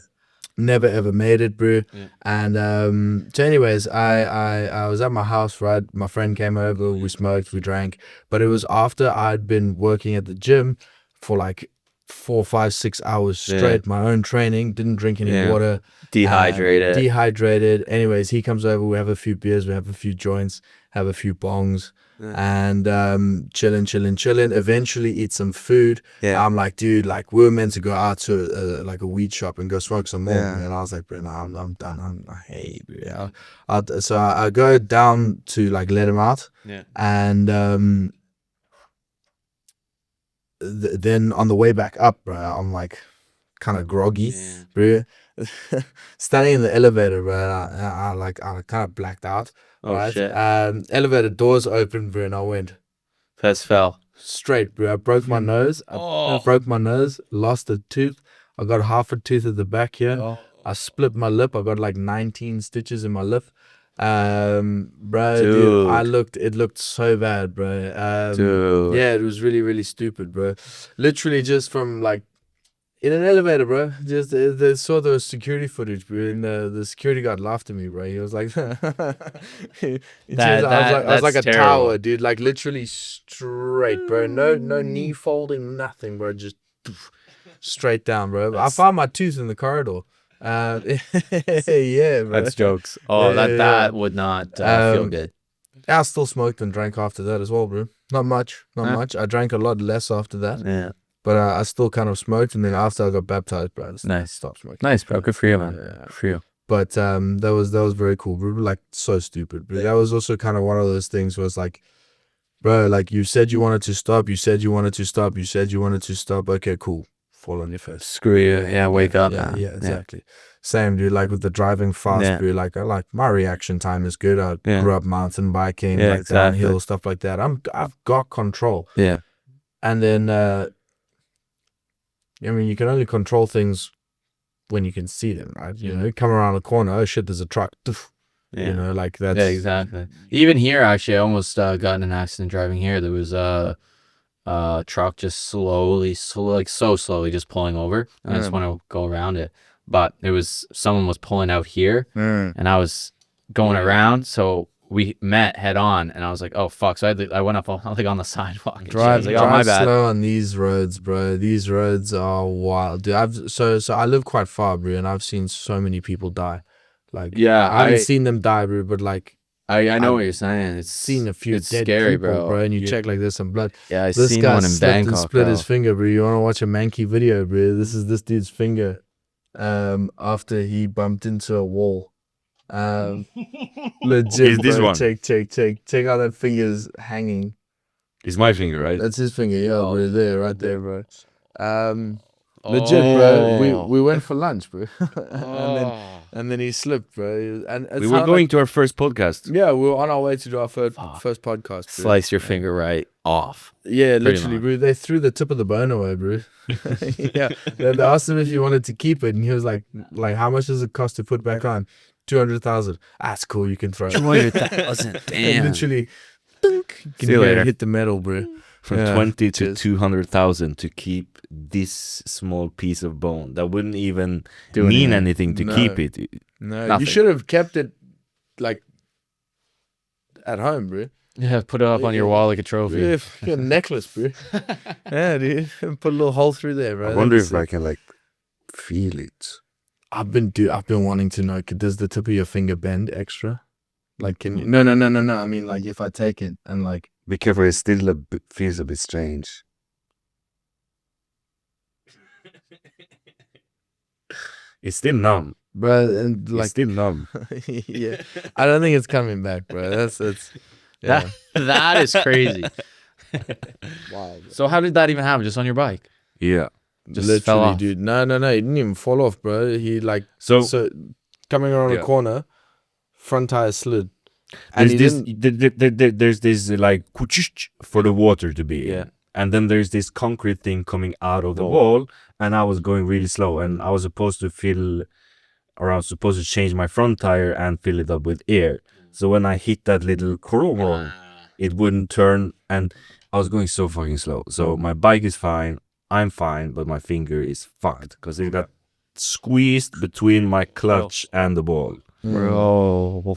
Never ever made it, bro. Yeah. And so anyways, I was at my house, right? My friend came over, we smoked, we drank, but it was after I'd been working at the gym for like 4, 5, 6 hours straight, my own training, didn't drink any water. Dehydrated. Anyways, he comes over, we have a few beers, we have a few joints, have a few bongs, and chilling. Eventually eat some food. I'm like, dude, like we were meant to go out to like a weed shop and go smoke some more. And I was like, bro, nah, I'm done. I hate, bro. So I go down to like let him out. And then on the way back up, bro, I'm like kind of groggy, bro. Standing in the elevator, bro, I kind of blacked out. Oh, right? shit. Elevator doors open, bro, and I went First fell. straight, bro. I broke my nose. I broke my nose, lost a tooth. I got half a tooth at the back here. I split my lip. I got like 19 stitches in my lip. Bro, dude, it looked so bad, bro. Dude. Yeah, it was really, really stupid, bro. Literally just from like in an elevator, bro. Just they saw the security footage, bro, and the security guard laughed at me, bro. He was like, I was like a terrible. tower, dude. Like literally straight, bro. No knee folding, nothing, bro. Just straight down, bro. I found my tooth in the corridor. Yeah, bro. That's jokes. Oh, Yeah, that would not feel good. I still smoked and drank after that as well, bro. Not much. I drank a lot less after that. Yeah. But I still kind of smoked, and then after I got baptized, bro, I just Nice. stopped smoking. Nice, bro. Good for you, man. Yeah. Good for you. But that was very cool, bro. Like so stupid, bro. That was also kind of one of those things where it's like, bro, like you said you wanted to stop, you said you wanted to stop, you said you wanted to stop. Okay, cool. Fall on your face. Screw you. Yeah, wake up, man. Yeah, exactly. Same, dude. Like with the driving fast, bro. Like my reaction time is good. I grew up mountain biking, like downhill stuff like that. I've got control. Yeah. And then I mean, you can only control things when you can see them, right? You know, come around a corner, oh shit, there's a truck. Yeah. You know, like that's... Yeah, exactly. Even here, actually, I almost got in an accident driving here. There was a truck just slowly just pulling over. I just want to go around it. But someone was pulling out here, and I was going around, so we met head on, and I was like, oh fuck. So I went up like on the sidewalk. And I was like, oh, my bad. Slow on these roads, bro. These roads are wild, dude. So I live quite far, bro, and I've seen so many people die. Like, I haven't seen them die, bro, but like I know what you're saying. It's seen a few it's dead scary, people, bro. And you check like there's some blood. Yeah, this seen guy one in Bangkok. split his finger, bro. You want to watch a manky video, bro? This is this dude's finger. After he bumped into a wall. Legit, Is this bro. one? Check how that finger's hanging. It's my finger, right? That's his finger, yeah, Oh. bro. There, right there, bro. Legit, bro. We went for lunch, bro. and then he slipped, bro. And it's We were how, going to our first podcast. yeah, we were on our way to do our first podcast, bro. Slice your finger right off. Yeah, Pretty literally, much. bro. They threw the tip of the bone away, bro. Yeah, they asked him if he wanted to keep it, and he was like, how much does it cost to put back on? 200,000. That's cool. You can throw it. 200,000. And Damn. literally, dunk, See you later. hit the metal, bro. From Yeah, 20 to cheers. 200,000 to keep this small piece of bone that wouldn't even Do mean anything. anything to No. keep it. No, Nothing. you should have kept it like at home, bro. Yeah, put it up on your wall like a trophy. Yeah, a necklace, bro. Yeah, dude. Put a little hole through there, bro. I wonder That'd if be I can like feel it. I've been wanting to know. Does the tip of your finger bend extra? Like, can you? No. I mean, like, if I take it and like, Be careful, it still feels a bit strange. It's still numb. bro, and It's like, still numb. yeah, I don't think it's coming back, bro. That's yeah. That is crazy. Wow. So how did that even happen? Just on your bike? Yeah. Just Literally, fell off. dude. No, he didn't even fall off, bro. He like So, so coming around Yeah. a corner, front tire slid, and there's he this, didn't. there's this like for the water to be in. Yeah. And then there's this concrete thing coming out of the wall, and I was going really slow, and I was supposed to change my front tire and fill it up with air. So when I hit that little corner, it wouldn't turn, and I was going so fucking slow. So my bike is fine, I'm fine, but my finger is fucked because it got squeezed between my clutch and the ball. Bro.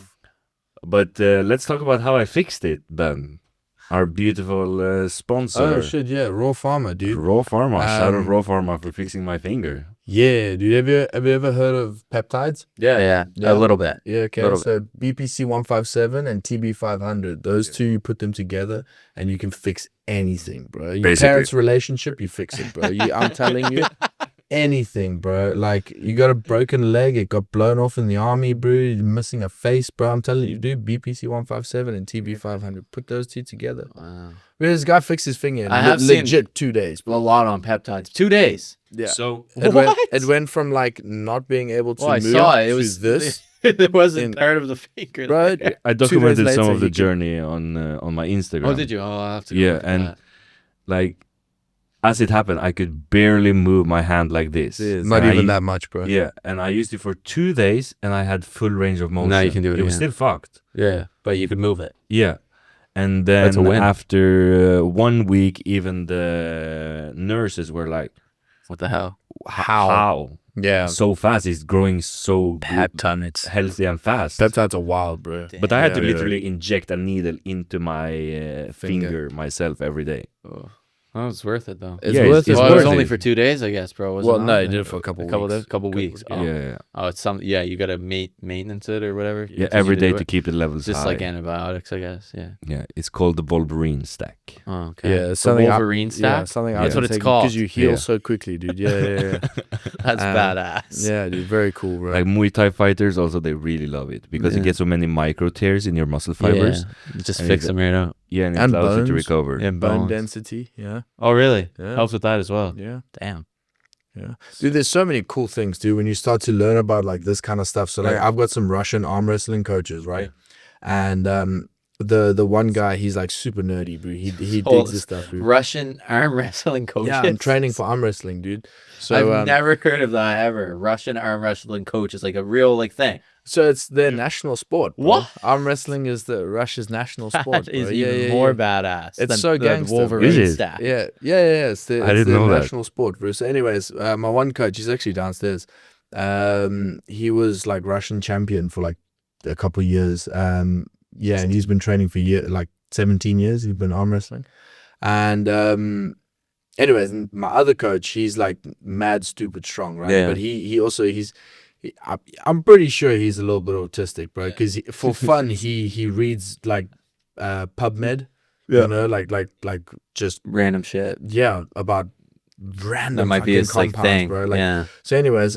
But let's talk about how I fixed it, Ben. Our beautiful sponsor, Oh shit, yeah, Raw Farmer, dude. Raw Pharma. Shout out Um, Raw Pharma for fixing my finger. Yeah, dude. Have you ever heard of peptides? Yeah, Yeah. a little bit. Yeah, okay. Little So BPC 157 and TB 500, those two, you put them together and you can fix anything, bro. Your Basically. parents' relationship, you fix it, bro. I'm telling you, anything, bro. Like, you got a broken leg, it got blown off in the army, bro. You're missing a face, bro. I'm telling you, dude, BPC 157 and TB 500, put those two together. Wow. Bro, this guy fixed his finger in I have seen- legit 2 days, A bro. lot on peptides. 2 days. Yeah. So It went from like not being able to Well, I move saw it. It to was this, it wasn't in- part of the finger. bro. I documented some later, of the he could- journey on my Instagram. Oh, did you? Oh, I'll have to go Yeah, look at and that. like as it happened, I could barely move my hand like this. Not And even I, that much, bro. Yeah, and I used it for 2 days, and I had full range of motion. Now you can do it It was again. still fucked. Yeah, but you could move it. Yeah. And That's a then win. after 1 week, even the nurses were like, What the hell? how? Yeah. So fast. It's growing so Peptides. healthy and fast. Peptides are wild, bro. But I had to Yeah. literally inject a needle into my finger myself every day. Oh, it's worth it though. It's Yeah, worth it. Well, it was worth only it. for 2 days, I guess, bro. Was Well, it no, not? he did it for a couple couple weeks. weeks. Oh. Yeah. Oh, it's some. Yeah, you gotta maintenance it or whatever. Yeah, Teach every you day do to it. keep the levels Just high. like antibiotics, I guess. Yeah. Yeah, it's called the Wolverine stack. Oh, okay. Yeah, The something Wolverine Yeah, stack. something That's what it's called. because you heal Yeah. so quickly, dude. Yeah. That's Um, badass. Yeah, dude. Very cool, bro. Like Muay Thai fighters, also they really love it because Yeah. you get so many micro tears in your muscle fibers. Yeah. Just And fix you them right out. Yeah, and it And allows you to bones. recover. Yeah, Bone bones. density. Yeah. Oh, really? Yeah. Helps with that as well. Yeah. Damn. Dude, there's so many cool things, dude, when you start to learn about like this kind of stuff. So like I've got some Russian arm wrestling coaches, right? And the one guy, he's like super nerdy, bro. He digs this stuff, dude. Russian arm wrestling coaches. Yeah, I'm training for arm wrestling, dude. So I've never heard of that ever. Russian arm wrestling coach is like a real like thing. so it's their national sport. Bro. What? Arm wrestling is the Russia's national sport. That is bro. even more badass. It's than so the gangster, bro. Wolverine Is it? stack. Yeah. It's the, I didn't the know that. national sport, bro. So, anyways, my one coach, he's actually downstairs. He was like Russian champion for like a couple of years. Yeah, and he's been training for like 17 years. He's been arm wrestling, and anyways, my other coach, he's like mad, stupid strong, right? Yeah. But I'm pretty sure he's a little bit autistic, bro. Because for fun, he reads like PubMed. You know, like just Random shit. about random That might be fucking his like compounds, thing. bro. Like, yeah. so anyways,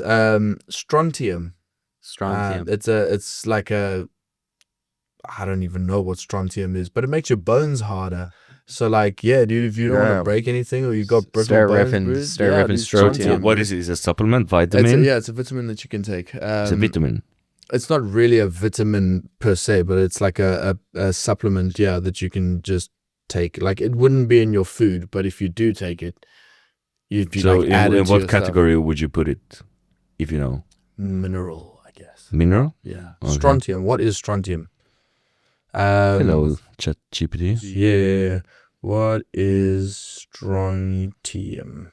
strontium Strontium. It's like I don't even know what strontium is, but it makes your bones harder. So like, yeah, dude, if you don't want to break anything or you got brittle Start bones, riffing- bro, start yeah, riffing dude, strontium. What is it? Is it a supplement, vitamin? It's a vitamin that you can take. It's a vitamin. It's not really a vitamin per se, but it's like a supplement, that you can just take. Like, it wouldn't be in your food, but if you do take it, you'd be So like added in to what your stuff. category would you put it, if you know? Mineral, I guess. Mineral? Yeah. Okay. Strontium. What is strontium? Hello, ChatGPT. Yeah. What is strontium?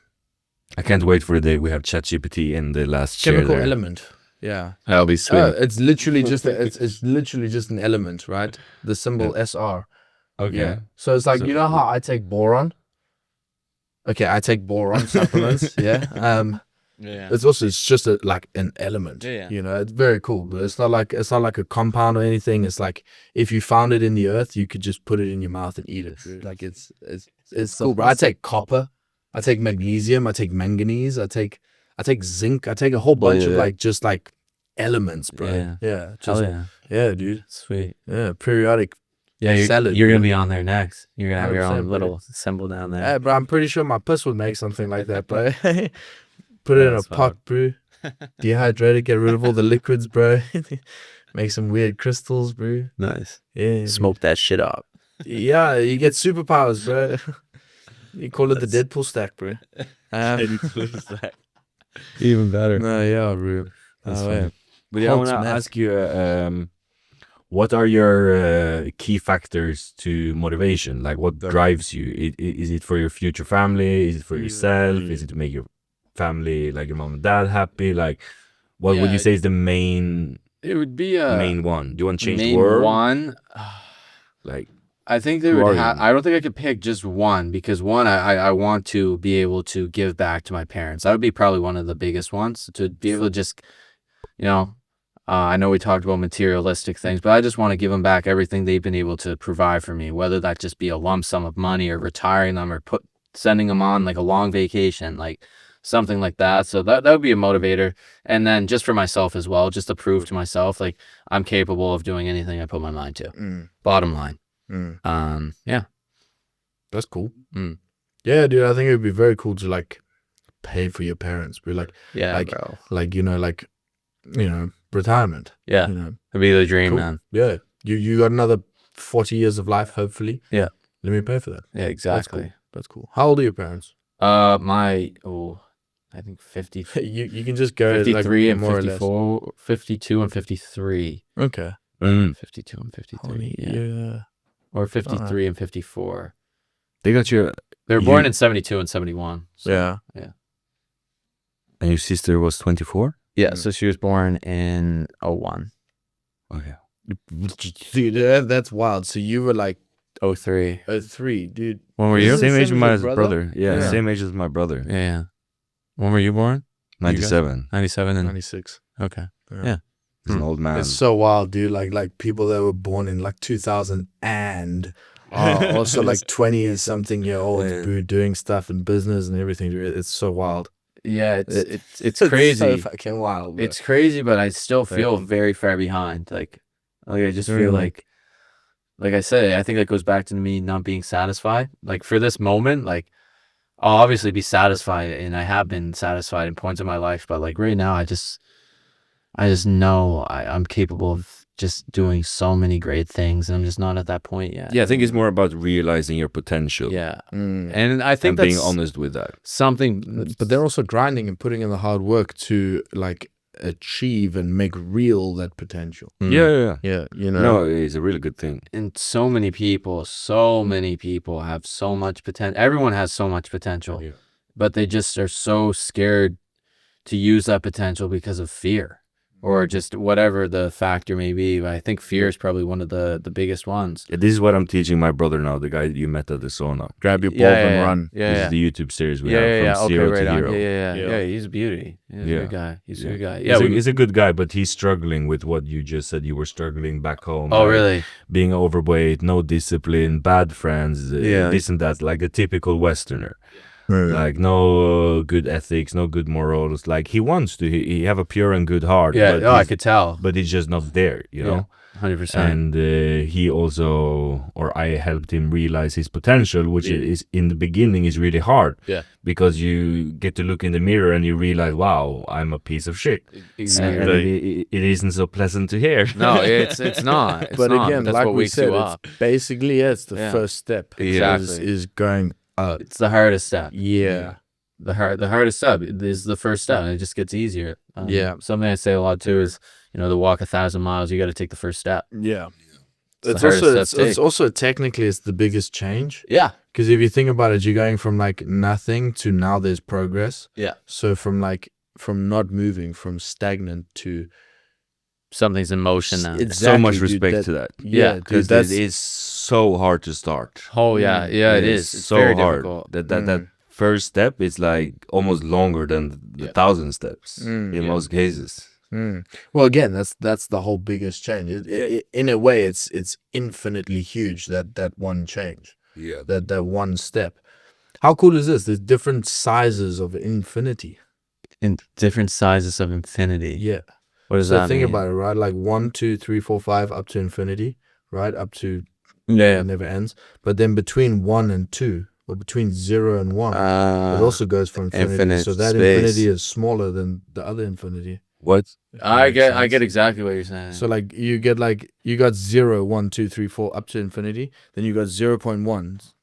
I can't wait for the day we have ChatGPT in the last chair Chemical there. element. Yeah. That'll be sweet. It's literally just it's literally just an element, right? The symbol SR. Okay. Yeah. So it's like, you know how I take boron? Okay, I take boron supplements. Yeah. Yeah. It's just like an element. Yeah. You know, it's very cool, but it's not like a compound or anything. It's like if you found it in the earth, you could just put it in your mouth and eat it. Dude. Like it's cool, bro. I take copper, I take magnesium, I take manganese, I take zinc, I take a whole bunch of like just like elements, bro. Yeah. Yeah. Hell Just, yeah. yeah, dude. Sweet. Yeah, periodic. Yeah, you're Salad, going bro. to be on there next. You're going to have your 100%, own bro. little symbol down there. Yeah, bro, I'm pretty sure my piss would make something like that, bro. Put it in a That's pot, bro. Dehydrate it, get rid of all the liquids, bro. Make some weird crystals, bro. Nice. Yeah. Smoke that shit up. Yeah, you get superpowers, bro. You call it the Deadpool stack, bro. Even better. No, yeah, bro. That's Oh, funny. yeah. But yeah, I Hulk's want to mad. ask you, what are your key factors to motivation? Like, what drives you? Is it for your future family? Is it for yourself? Is it to make your family, like your mom and dad, happy? Like, what would Yeah, you say is the main It would be a main one? Do you want to change the main world? one. Like, I think there Who would are have. you? I don't think I could pick just one because one, I want to be able to give back to my parents. That would be probably one of the biggest ones, to be able to just, I know we talked about materialistic things, but I just want to give them back everything they've been able to provide for me, whether that just be a lump sum of money or retiring them or sending them on like a long vacation, like something like that. So that would be a motivator. And then just for myself as well, just to prove to myself, like I'm capable of doing anything I put my mind to. Bottom line. Yeah. That's cool. Yeah, dude, I think it would be very cool to like pay for your parents, bro. Like, Yeah, like, bro. retirement. Yeah. You know, It'd be the dream, cool. man. Yeah. You got another 40 years of life, hopefully. Yeah. Let me pay for that. Yeah, exactly. That's cool. How old are your parents? I think 50, you can just go 53 like, and more 54, 52 and 53. or less. Okay. 52 and 53. Holy, Yeah. yeah. Or 53 and 54. they got you, They were born in 72 and 71. So, Yeah. and your sister was 24? Yeah, so she was born in 01. Okay. Dude, that's wild. So you were like 03. 3, dude. When were Is you? it Same age as your my brother? brother. Yeah, Yeah. same age as my brother. Yeah. When were you born? 97. 97 and 96. okay. He's an old man. It's so wild, dude. Like people that were born in like 2000 and are also like 20 something year olds, Yeah. bro, doing stuff in business and everything. Dude. It's so wild. Yeah, it's So crazy. fucking wild. Bro. It's crazy, but I still feel very far behind. Like I just feel like I said, I think that goes back to me not being satisfied. Like for this moment, like I'll obviously be satisfied, and I have been satisfied in points of my life. But like right now, I just know I'm capable of just doing so many great things, and I'm just not at that point yet. Yeah, I think it's more about realizing your potential. Yeah, Mm. and I think And that's being honest with that. something. But they're also grinding and putting in the hard work to like achieve and make real that potential. Yeah. Yeah, you know. No, it's a really good thing. And so many people have so much potential. Everyone has so much potential, Yeah. but they just are so scared to use that potential because of fear or just whatever the factor may be. But I think fear is probably one of the biggest ones. Yeah, this is what I'm teaching my brother now, the guy you met at the sauna. Grab your ball Yeah, and yeah, run. Yeah, This yeah. is the YouTube series we Yeah, have yeah, from okay, zero right to on. hero. Yeah. He's a beauty. He's a good guy. He's a good guy. Yeah, he's a good guy, but he's struggling with what you just said. You were struggling back home. Oh, like really? Being overweight, no discipline, bad friends, this and that, like a typical Westerner. Like no good ethics, no good morals. Like he wants to, he have a pure and good heart. Yeah, but I he's- could tell. but it's just not there, you know. 100%. And he also, or I helped him realize his potential, which is in the beginning is really hard. Yeah. Because you get to look in the mirror and you realize, wow, I'm a piece of shit. Exactly. And it isn't so pleasant to hear. No, it's not. It's But not, again, that's like what we wakes said, you it's up. basically it's the Yeah. first step. Exactly. Is going up. It's the hardest step. Yeah. The hardest step is the first step, and it just gets easier. Yeah. Something I say a lot too is, to walk 1,000 miles, you got to take the first step. Yeah. It's the hardest step to it's take. also technically it's the biggest change. Yeah. Because if you think about it, you're going from like nothing to now there's progress. Yeah. So from not moving, from stagnant to Something's in motion now. It's So much Exactly, dude, respect that- to that. Yeah, dude, Because that's it is so hard to start. Oh, yeah. Yeah, it is. It's so very hard. difficult. That first step is like almost longer than the 1,000 steps in most cases. Well, again, that's the whole biggest change. In a way, it's infinitely huge that one change, Yeah. that one step. How cool is this? There's different sizes of infinity. In different sizes of infinity. Yeah. What does So that think mean? about it, right? Like 1, 2, 3, 4, 5 up to infinity, right? Up to Yeah. it never ends. But then between 1 and 2, or between 0 and 1, it also goes for infinity. infinite So that space. infinity is smaller than the other infinity. What? I Makes get sense. exactly what you're saying. So like you got 0, 1, 2, 3, 4 up to infinity. Then you got 0.1.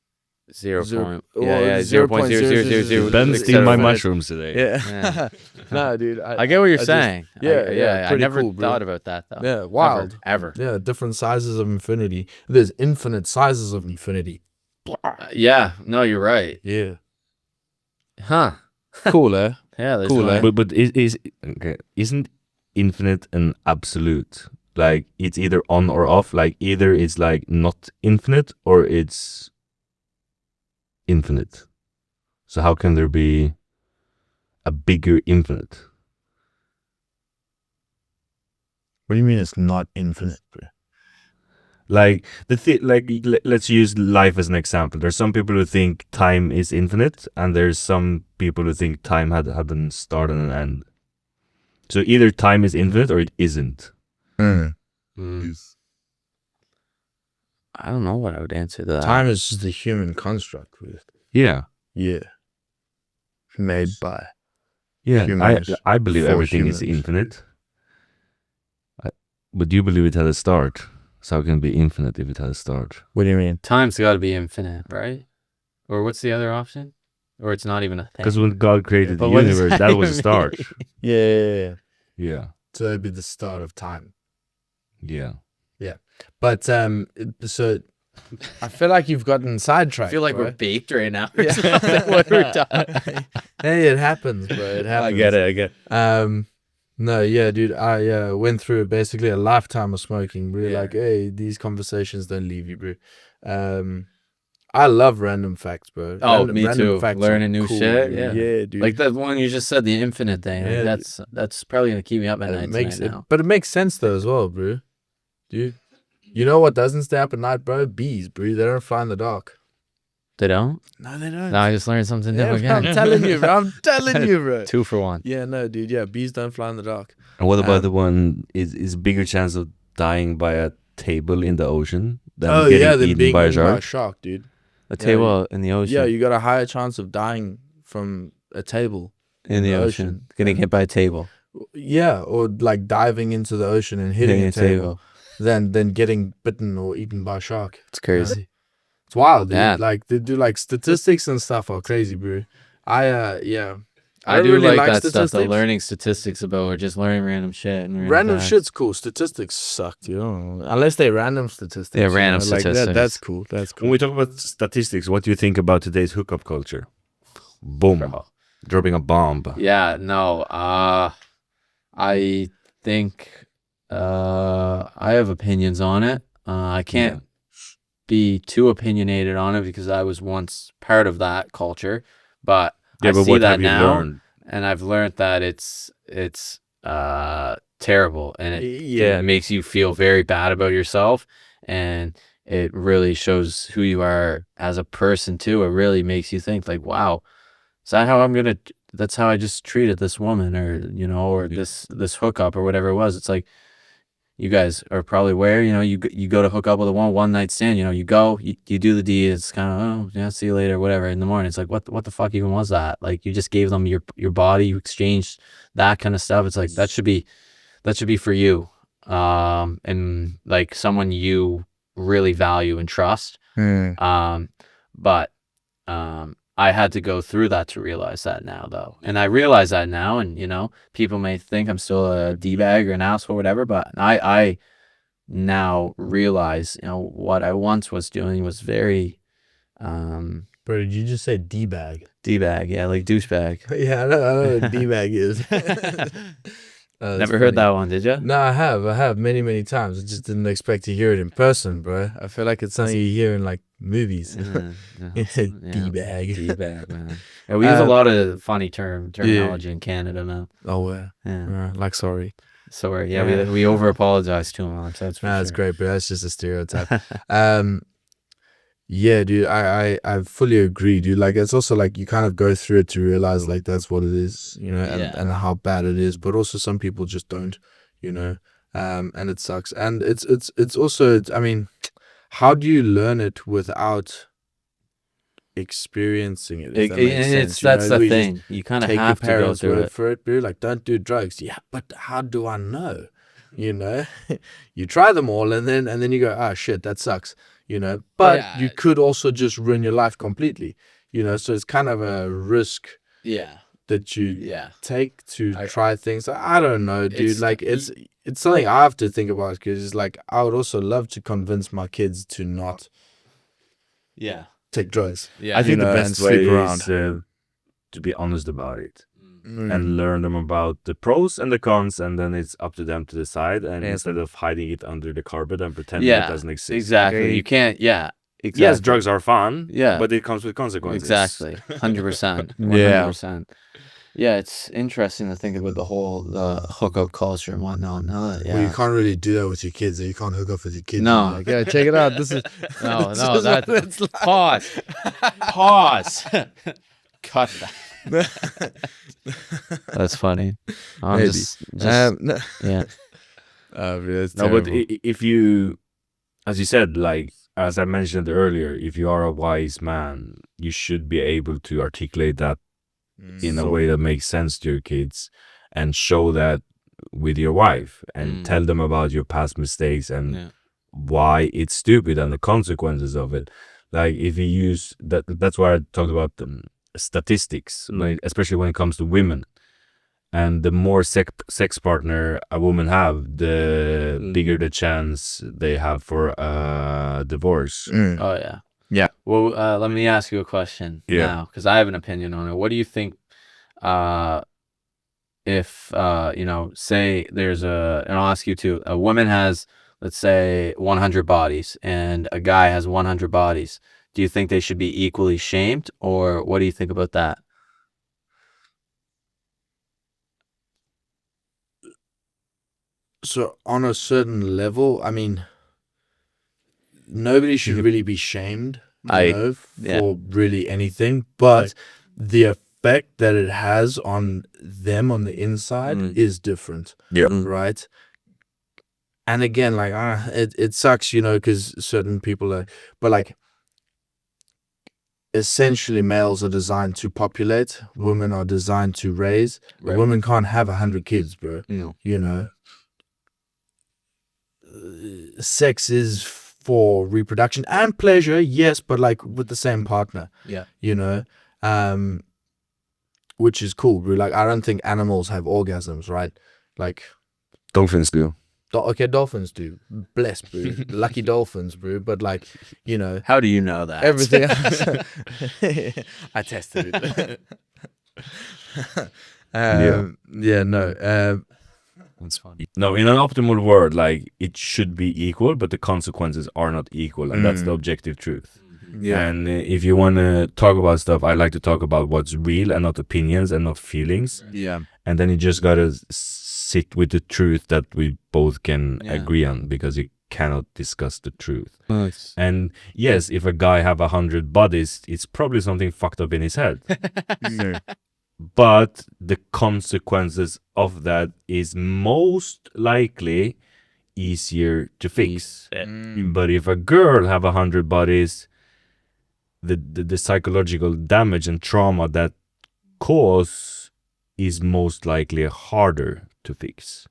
0 zero- point. or Yeah, 0.0000. Ben Etc. steal my Infinite. mushrooms today. Yeah. Nah, dude. I get what you're just- saying. yeah, I pretty never cool, bro. thought about that though. Yeah, wild. Ever. Yeah, different sizes of infinity. There's infinite sizes of infinity. Yeah. No, you're right. Yeah. Huh. Cool, eh? Yeah. There's Cool, one. eh? But isn't infinite an absolute? Like it's either on or off. Like either it's like not infinite or it's infinite. So how can there be a bigger infinite? What do you mean it's not infinite, bro? Like let's use life as an example. There's some people who think time is infinite, and there's some people who think time had a start and an end. So either time is infinite or it isn't. Mm. I don't know what I would answer to that. Time is just a human construct, bro. Yeah, Yeah. Made by. yeah. Humans I believe for everything is humans. infinite. But do you believe it had a start? So how can it be infinite if it had a start? What do you mean? Time's got to be infinite, right? Or what's the other option? Or it's not even a thing. Because when God created the But what does universe, that that was a even start. Yeah. Yeah, So it'd be the start of time. yeah. But so I feel like you've gotten I sidetracked. feel like bro. we're baked right now. Or Yeah. something when we're done. Hey, it happens, bro. It happens. I get it. No, yeah, dude. I went through basically a lifetime of smoking, bro. Yeah. Like, hey, these conversations don't leave you, bro. I love random facts, bro. Oh, me too. facts Learning are new cool, shit, dude. yeah. Yeah, dude. Like that one you just said, the infinite thing. Yeah, Like that's probably gonna keep me up at night it makes tonight it, now. but it makes sense though as well, bro. Dude, you know what doesn't stay up at night, bro? Bees, bro. They don't fly in the dark. They don't? No, they don't. No, I just learned something Yeah, different bro, again. I'm telling you, bro. I'm telling you, bro. 2 for 1. Yeah, no, dude. Yeah, bees don't fly in the dark. And what about Um, the one is bigger chance of dying by a table in the ocean than Oh getting yeah, than eaten being by a eaten by a shark? shark, dude. A table in the ocean. Yeah, you got a higher chance of dying from a table. in the ocean. Getting hit by a table. Yeah, or like diving into the ocean and hitting a table, than getting bitten or eaten by a shark. It's crazy. It's wild, dude. Yeah. Like they do like statistics and stuff are crazy, bro. I I do really like that stuff, statistics. though, learning statistics about or just learning random shit. And Random facts. shit's cool. Statistics suck, you know. Unless they're random statistics. Yeah, you random know, like statistics. that's cool. That's When cool. we talk about statistics, what do you think about today's hookup culture? Boom. Dropping a bomb. Yeah, no. I think I have opinions on it. I can't be too opinionated on it because I was once part of that culture, but Yeah, I but see what that have you now, learned? and I've learned that it's terrible, and it makes you feel very bad about yourself, and it really shows who you are as a person too. It really makes you think like, wow, that's how I just treated this woman, or, you know, or this hookup or whatever it was. It's like, you guys are probably aware, you know, you go to hook up with a one night stand, you know, you go, you do the deed, it's kind of, oh yeah, see you later, whatever. In the morning, it's like, what the fuck even was that? Like, you just gave them your body, you exchanged that kind of stuff. It's like, that should be for you, and like someone you really value and trust. But I had to go through that to realize that now, though. And I realize that now, and, you know, people may think I'm still a D-bag or an asshole or whatever, but I now realize, you know, what I once was doing was very... Bro, did you just say D-bag? D-bag, yeah, like douchebag. Yeah, I know what D-bag is. Never heard that one, did you? No, I have many times. I just didn't expect to hear it in person, bro. I feel like it's something you hear in like movies. D-bag. D-bag, man. Yeah, we use a lot of funny terminology in Canada now. Oh, yeah. Like sorry. Sorry, yeah. We over apologize too much. That's for That's great, but that's just a stereotype. Yeah, dude, I fully agree, dude. Like, it's also like you kind of go through it to realize like that's what it is, you know, and how bad it is. But also some people just don't, you know, and it sucks. And it's also, I mean, how do you learn it without experiencing it? If that makes sense, that's the thing. You kind of have to go through it. For it, bro. Like, don't do drugs. Yeah, but how do I know? You know, you try them all, and then you go, ah, shit, that sucks. You know, but you could also just ruin your life completely, you know, so it's kind of a risk that you take to try things. I don't know, dude, like it's something I have to think about, because it's like I would also love to convince my kids to not take drugs. I think the best way is to be honest about it. And learn them about the pros and the cons, and then it's up to them to decide, and instead of hiding it under the carpet and pretending it doesn't exist. Exactly. Okay. You can't, exactly. Yes, drugs are fun, but it comes with consequences. Exactly. 100%. 100%. Yeah, it's interesting to think about the hookup culture and whatnot. Well, you can't really do that with your kids. You can't hook up with your kids. No. Like, yeah, check it out. This is... No, that's... Pause. Cut that. That's funny. Maybe. No. Yeah. No, but if you, as you said, like as I mentioned earlier, if you are a wise man, you should be able to articulate that in a way that makes sense to your kids, and show that with your wife, and tell them about your past mistakes and why it's stupid and the consequences of it. Like if you use that's why I talked about statistics, like especially when it comes to women, and the more sex partner a woman have, the bigger the chance they have for divorce. Oh yeah. Well, let me ask you a question now, because I have an opinion on it. What do you think if you know, say there's and I'll ask you too, a woman has, let's say, 100 bodies and a guy has 100 bodies. Do you think they should be equally shamed, or what do you think about that? So on a certain level, I mean, nobody should really be shamed, for really anything, but the effect that it has on them on the inside is different. Right? And again, like, it sucks, you know, because certain people are, but like, essentially males are designed to populate, women are designed to raise. A woman can't have 100 kids, bro. You know, sex is for reproduction and pleasure, yes, but like with the same partner. You know, which is cool, bro. Like, I don't think animals have orgasms, right? Like dolphins do. Okay, dolphins do. Bless, bro. Lucky dolphins, bro. But like, you know, how do you know that? Everything else. I tested it. That's funny. No, in an optimal world, like, it should be equal, but the consequences are not equal, and that's the objective truth. And if you want to talk about stuff, I like to talk about what's real and not opinions and not feelings. And then you just gotta sit with the truth that we both can agree on, because you cannot discuss the truth. And yes, if a guy have 100 bodies, it's probably something fucked up in his head. But the consequences of that is most likely easier to fix. But if a girl have 100 bodies, the psychological damage and trauma that cause is most likely harder to fix.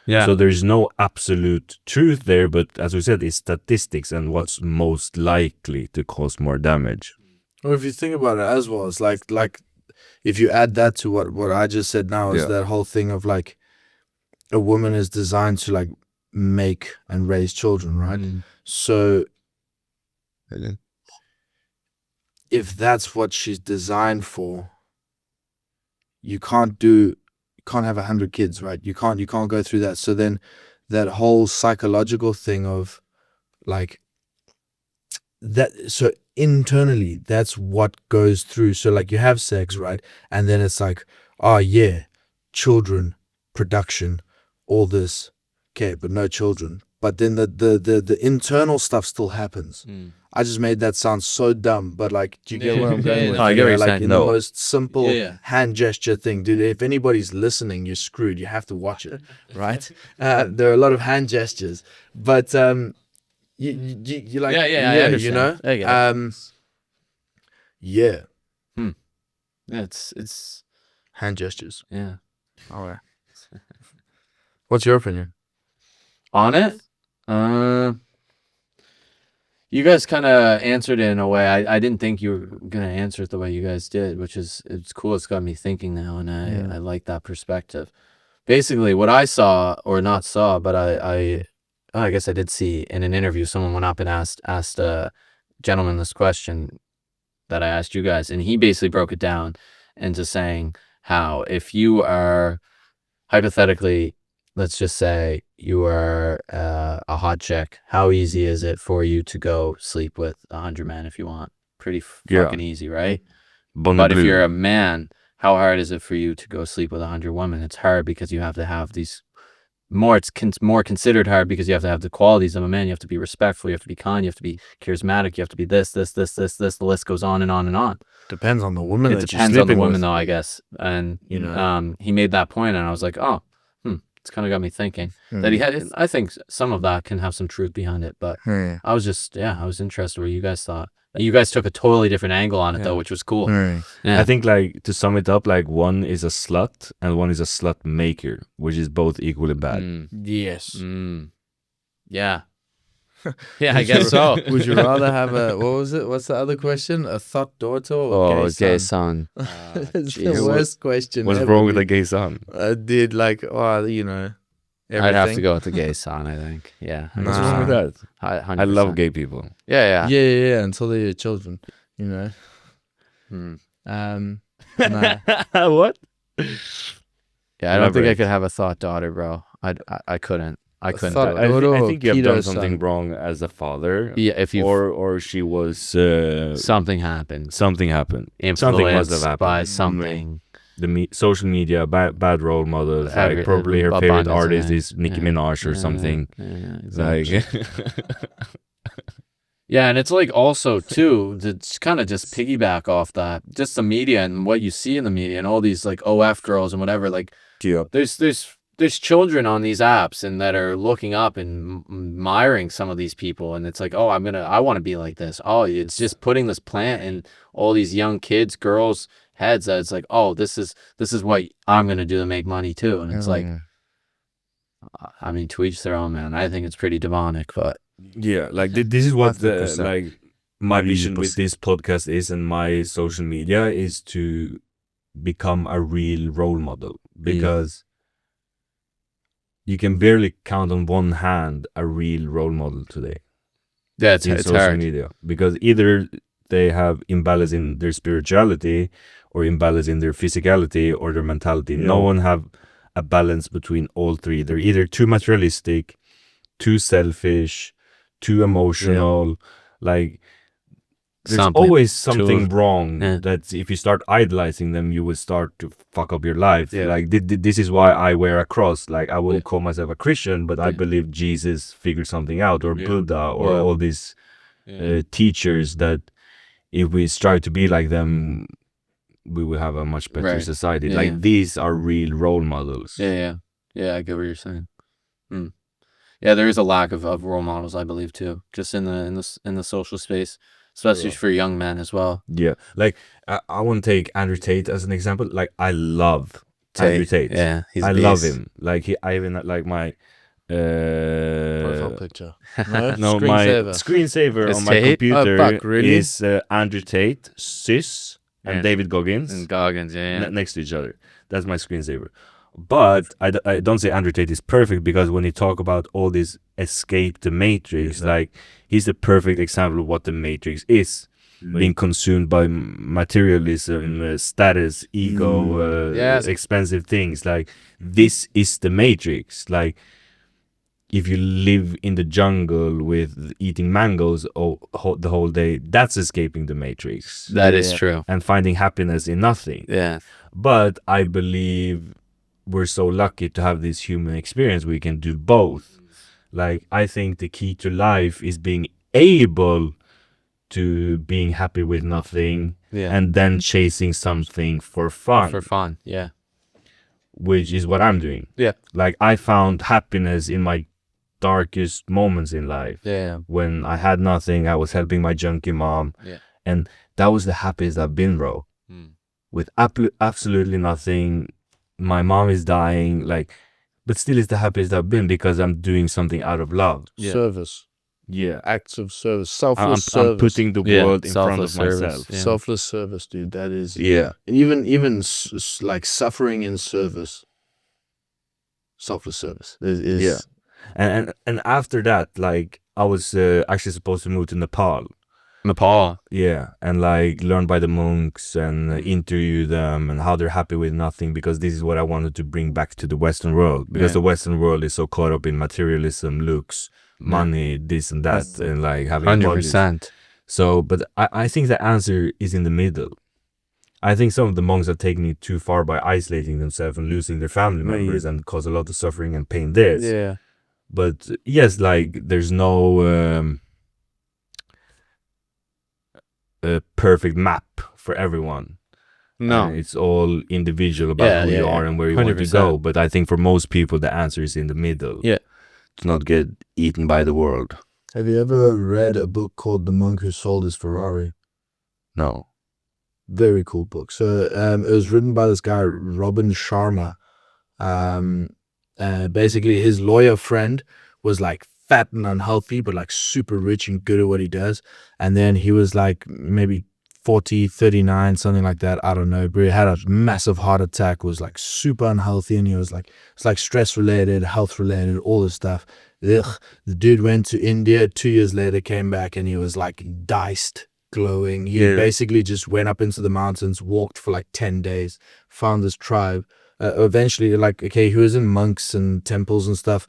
Yeah. So there's no absolute truth there, but as we said, it's statistics and what's most likely to cause more damage. Or if you think about it as well, it's like if you add that to what I just said now, is that whole thing of like a woman is designed to like make and raise children, right? So if that's what she's designed for, you can't have 100 kids, right? You can't go through that. So then that whole psychological thing of like that, so internally that's what goes through. So like you have sex, right? And then it's like, oh yeah, children, production, all this, okay, but no children. But then the internal stuff still happens. I just made that sound so dumb, but like, do you get where I'm going with it? I get what you're Like saying. in No. the most simple hand gesture thing, dude. If anybody's listening, you're screwed. You have to watch it, right? There are a lot of hand gestures, but you like, I understand. you know, I get it. yeah, Yeah, it's hand gestures. yeah. All right. What's your opinion On it? You guys kind of answered it in a way. I didn't think you were going to answer it the way you guys did, which is, it's cool. It's got me thinking now, and I like that perspective. Basically, what I saw, or not saw, but I guess I did see in an interview, someone went up and asked a gentleman this question that I asked you guys, and he basically broke it down into saying how if you are, hypothetically, let's just say you are a hot chick, how easy is it for you to go sleep with 100 men if you want? Pretty fucking easy, right? But if you're a man, how hard is it for you to go sleep with 100 women? It's hard because you have to have these it's more considered hard because you have to have the qualities of a man. You have to be respectful, you have to be kind, you have to be charismatic, you have to be this. The list goes on and on and on. depends on the woman. It depends on the woman, though, I guess. And You know. he made that point, and I was like, oh, it's kind of got me thinking that he had. I think some of that can have some truth behind it, but I was just, I was interested what you guys thought. You guys took a totally different angle on it, though, which was cool. Yeah. I think, like, to sum it up, like, one is a slut and one is a slut maker, which is both equally bad. Yes. Yeah. Yeah, I guess so. Would you rather have what was it? What's the other question? A thought daughter or gay son? It's the worst question. What's ever, wrong with dude. a gay son? Did like, you know, everything. I'd have to go with the gay son, I think. Yeah. What's wrong with that? 100%. I love gay people. Yeah. Yeah, until they're your children, you know. Nah. What? Yeah, I don't think I Elaborate. could have a thought daughter, bro. I couldn't. I couldn't thought- do it. I think you have done pedo something son. wrong as a father. Yeah, if you Or she was something happened, something happened. influenced Something must have happened. by something. The social media, bad role models. Every- Like probably her abundance, favorite yeah. artist is Nicki Yeah. Minaj or something. Yeah, exactly. Like, Yeah, and it's like also too to kind of just piggyback off that, just the media and what you see in the media and all these like OF girls and whatever. Like, there's children on these apps and that are looking up and admiring some of these people, and it's like, oh, I want to be like this. Oh, it's just putting this plant in all these young kids, girls' heads that it's like, oh, this is what I'm gonna do to make money too, and it's like, I mean, to each their own, man. I think it's pretty demonic, but. yeah, like this is what the 100%. like my vision with 100%. this podcast is, and my social media is to become a real role model, because you can barely count on one hand a real role model today. Yeah, in it's social hard. media, because either they have imbalance in their spirituality or imbalance in their physicality or their mentality. No one have a balance between all three. They're either too materialistic, too selfish, too emotional. Like, there's Something. always something wrong. Yeah. That if you start idolizing them, you will start to fuck up your life. Yeah. Like this is why I wear a cross. Like I wouldn't call myself a Christian, but I Yeah. believe Jesus figured something out, or Yeah. Buddha, or Yeah. all these teachers that if we strive to be like them, we will have a much better Right. society. Yeah, like yeah. these are real role models. Yeah. I get what you're saying. Yeah, there is a lack of role models, I believe, too, just in the social space, especially for young men as well. Yeah, like I want to take Andrew Tate as an example. Like I love Andrew Tate. Yeah, he's I a love beast. him. Like I even like my Profile picture. no, my Screensaver. screensaver It's on my Tate? computer fuck, really? is Andrew Tate, Sis, and Yeah. David Goggins And Goggins, yeah. next to each other. That's my screensaver. But I don't say Andrew Tate is perfect, because when you talk about all this escape the matrix, like he's the perfect example of what the matrix is. Being consumed by materialism, status, ego, Yes. expensive things. Like this is the matrix. Like if you live in the jungle with eating mangoes the whole day, that's escaping the matrix. That is true. And finding happiness in nothing. Yeah. But I believe we're so lucky to have this human experience. We can do both. Like I think the key to life is being able to being happy with nothing, Yeah. and then chasing something for fun, For fun. Yeah. which is what I'm doing. Yeah. Like I found happiness in my darkest moments in life. Yeah. When I had nothing, I was helping my junkie mom. Yeah. And that was the happiest I've been, bro. With absolutely nothing. My mom is dying, like, but still it's the happiest I've been, because I'm doing something out of love. Yeah. Service. Yeah. Acts of service. I'm Selfless service. putting the Yeah, world in front of selfless service. myself. Yeah. Selfless service, dude. That is. Yeah. And even like suffering in service. Selfless service. Is Yeah. And after that, like, I was actually supposed to move to Nepal. Yeah, and like learn by the monks and interview them and how they're happy with nothing, because this is what I wanted to bring back to the Western world, because the Western world is so caught up in materialism, looks, money, this and that, and like having 100%. So, but I think the answer is in the middle. I think some of the monks are taking it too far by isolating themselves and losing their family members and cause a lot of suffering and pain there. Yeah. But yes, like there's no a perfect map for everyone. No. It's all individual about who you are and where you want to 100%. go. But I think for most people, the answer is in the middle. Yeah. To not get eaten by the world. Have you ever read a book called The Monk Who Sold His Ferrari? No. Very cool book. So it was written by this guy, Robin Sharma. Basically, his lawyer friend was like fat and unhealthy, but like super rich and good at what he does. And then he was like maybe 40, 39, something like that. I don't know. But he had a massive heart attack, was like super unhealthy. And he was like, it's like stress related, health related, all this stuff. Ugh. The dude went to India 2 years later, came back, and he was like diced, glowing. He basically just went up into the mountains, walked for like 10 days, found this tribe. Eventually, like, okay, he was in monks and temples and stuff.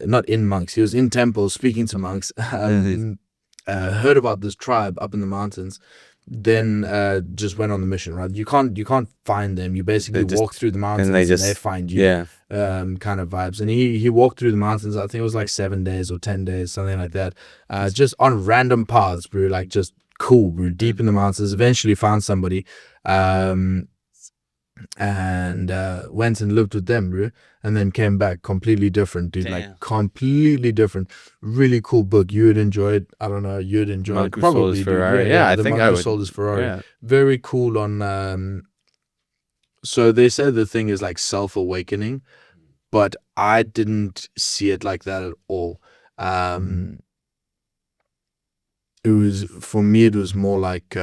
Not in monks, he was in temples speaking to monks. Heard about this tribe up in the mountains. Then just went on the mission, right? You can't find them. You basically walk through the mountains and they find you. Yeah. Kind of vibes. And he walked through the mountains, I think it was like 7 days or 10 days, something like that. Just on random paths, bro, like just cool, bro, deep in the mountains. Eventually found somebody. And went and lived with them, bro, and then came back completely different, dude. Like completely different. Really cool book. You would enjoy it. I don't know. You'd enjoy Monk it. Who Sold Probably. His Dude. Ferrari. Yeah, I the think Monk I Who would. Sold His Ferrari. Yeah. Very cool on. So they said the thing is like self-awakening, but I didn't see it like that at all. It was, for me, it was more like.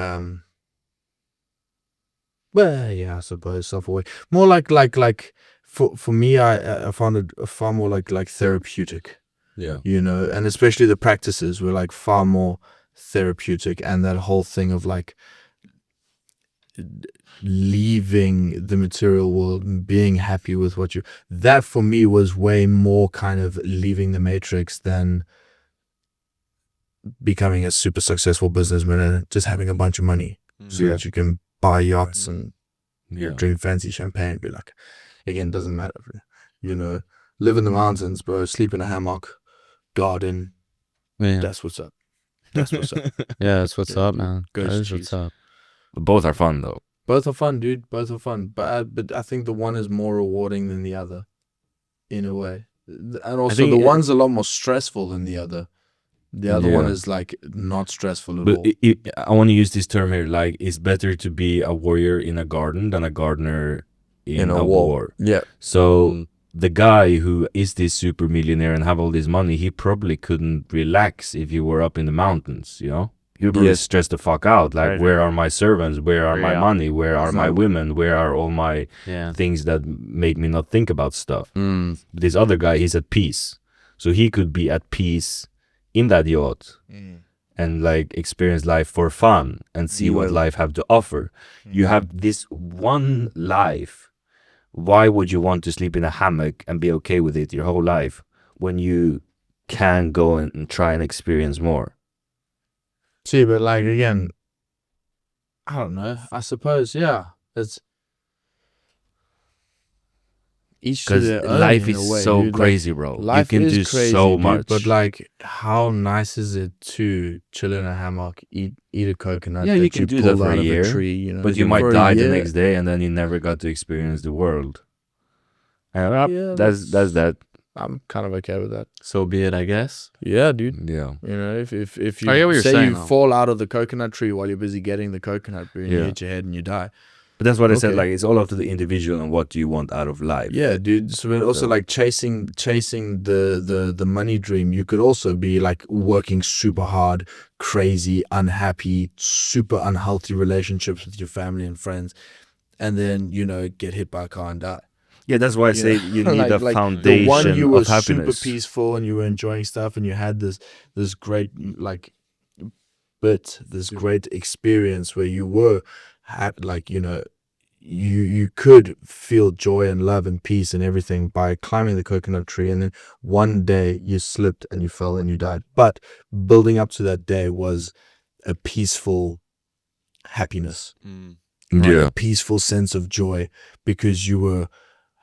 Well, yeah, I suppose self-aware. More like for me, I found it far more like therapeutic. Yeah. You know, and especially the practices were like far more therapeutic, and that whole thing of like leaving the material world and being happy with what that for me was way more kind of leaving the matrix than becoming a super successful businessman and just having a bunch of money so that you can buy yachts and drink fancy champagne. Be like, again, doesn't matter. You know, live in the mountains, bro. Sleep in a hammock, garden. Yeah. That's what's up. That's what's up. Yeah, that's what's up, man. Ghost That is cheese. what's up. But both are fun though. Both are fun, dude. Both are fun. But I think the one is more rewarding than the other, in a way. And also, think the it- one's a lot more stressful than the other. The other one Yeah. is like not stressful at But all. I want to use this term here. Like, it's better to be a warrior in a garden than a gardener in a war. Yeah. So the guy who is this super millionaire and have all this money, he probably couldn't relax if you were up in the mountains, you know? He would probably Yes. stress the fuck out. Like, Right. where are my servants? Where are my Yeah. money? Where are my Exactly. women? Where are all my Yeah. things that make me not think about stuff? Mm. This other guy, he's at peace. So he could be at peace in that yacht and like experience life for fun and see what life have to offer. You have this one life. Why would you want to sleep in a hammock and be okay with it your whole life when you can go and try and experience more? See, but like again, I don't know. I suppose, yeah. It's each to Because their own life in is a way, so dude. Like, crazy, bro. life you can is do crazy, so dude, much. but like, how nice is it to chill in a hammock, eat a coconut? Yeah, that you can do that pulled for a out of year, tree, you know, but you for might a die the year. next day and then you never got to experience the world. And Yeah, that's that. I'm kind of okay with that. So be it, I guess. Yeah, dude. Yeah. You know, if you I get what you're say saying, you though. fall out of the coconut tree while you're busy getting the coconut, and you Yeah. hit your head and you die. But that's what I said, Okay. like, it's all up to the individual and what do you want out of life. Yeah, dude. So but also like chasing the money dream. You could also be like working super hard, crazy, unhappy, super unhealthy relationships with your family and friends, and then get hit by a car and die. Yeah, that's why I say know? you need a Like foundation the one you were of happiness. super peaceful and you were enjoying stuff and you had this great this great experience where you were you could feel joy and love and peace and everything by climbing the coconut tree, and then one day you slipped and you fell and you died. But building up to that day was a peaceful happiness. Right? A peaceful sense of joy because you were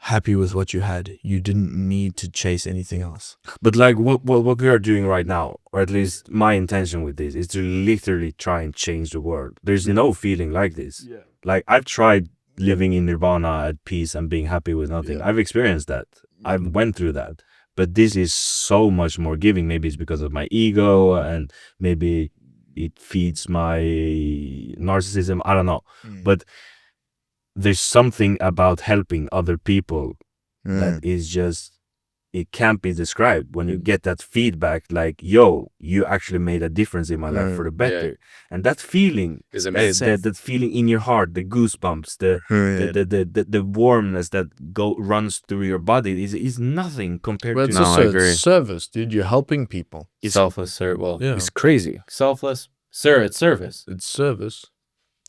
happy with what you had. You didn't need to chase anything else. But like what we are doing right now, or at least my intention with this, is to literally try and change the world. There's no feeling like this. Yeah. Like, I've tried living in nirvana at peace and being happy with nothing. Yeah. I've experienced that. I went through that. But this is so much more giving. Maybe it's because of my ego and maybe it feeds my narcissism. I don't know. But there's something about helping other people that is just, it can't be described when you get that feedback like, yo, you actually made a difference in my life for the better. And that feeling Is amazing. that feeling in your heart, the goosebumps, the warmness that runs through your body is nothing compared But to it's No, I also agree. service, dude. You're helping people. Selfless service. Well, Yeah. it's crazy. selfless. Sir, it's service. It's service.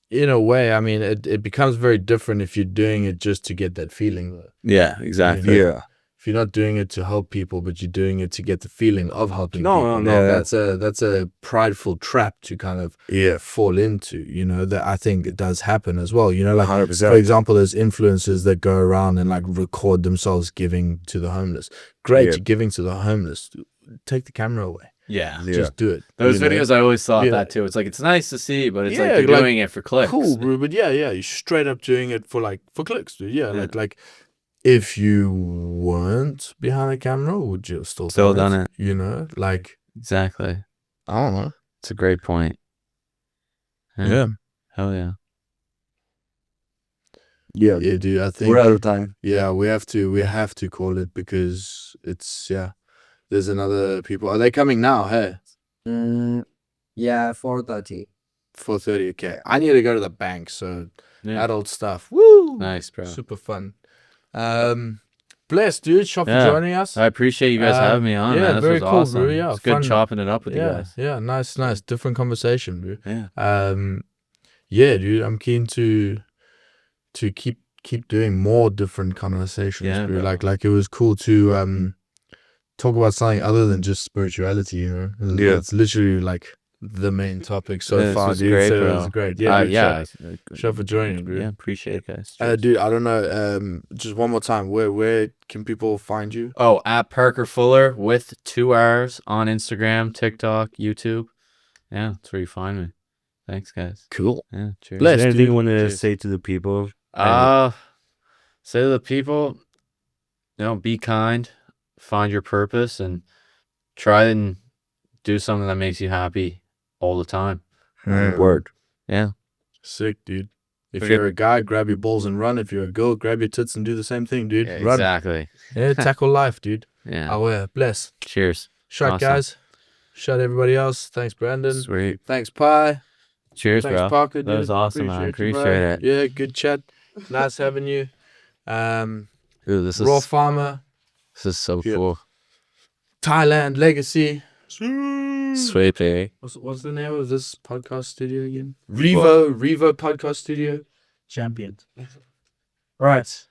In a way, I mean, it becomes very different if you're doing it just to get that feeling, though. Yeah, exactly. Yeah. If you're not doing it to help people, but you're doing it to get the feeling of helping No, people. no, no. That's a prideful trap to kind of fall into, that I think it does happen as well. Like, 100%. for example, there's influencers that go around and like record themselves giving to the homeless. Great, Yeah. you're giving to the homeless. Take the camera away. Yeah. Yeah. Just do it. Those you know? videos, I always thought Yeah. that too. It's like, it's nice to see, but it's Yeah, like they're like, doing it for clicks. Cool, bro, but yeah, you're straight up doing it for clicks, dude. Yeah, like if you weren't behind a camera, would you still done it? Like Exactly. I don't know. It's a great point. Yeah, Hell yeah. Yeah. yeah, dude. I think We're out of time. yeah, we have to call it because it's There's another people. Are they coming now? Hey, Yeah, 4:30. 4:30. Okay, I need to go to the bank. So Yeah. adult stuff. Woo! Nice, bro. Super fun. Bless, dude. Shop for Yeah. joining us. I appreciate you guys having me on. yeah, man. This very was cool, awesome. bro. Yeah, it's good fun. chopping it up with you Yeah, guys. yeah, nice. Different conversation, bro. Yeah. Yeah, dude. I'm keen to keep doing more different conversations, Yeah, bro. bro. Like it was cool to talk about something other than just spirituality, you know. Yeah. It's literally like the main topic so This far, was dude. great, So bro. it was great. Yeah, dude, Yeah. shout for joining, dude. Yeah, appreciate it, guys. Dude, I don't know. Just one more time, where can people find you? Oh, at Parker Fuller with 2 R's on Instagram, TikTok, YouTube. Yeah, that's where you find me. Thanks, guys. Cool. Yeah, cheers. Bless. Is there anything you want to Cheers. say to the people? Say to the people, be kind, find your purpose, and try and do something that makes you happy all the time. Word. Yeah. Sick, dude. If you're a guy, grab your balls and run. If you're a girl, grab your tits and do the same thing, dude. Yeah, Run. exactly. Yeah, tackle life, dude. Yeah. Bless. Cheers. Shut, Awesome. guys. Shut everybody else. Thanks, Brandon. Sweet. Thanks, Pi. Cheers, Thanks, bro. Parker. That was dude. awesome, man. you, Appreciate bro. it. Yeah, good chat. Nice having you. Ooh, this Raw is Farmer, so Yeah. cool. Thailand Legacy. Sweet, baby. What's the name of this podcast studio again? Revo Podcast Studio. Champion. Right.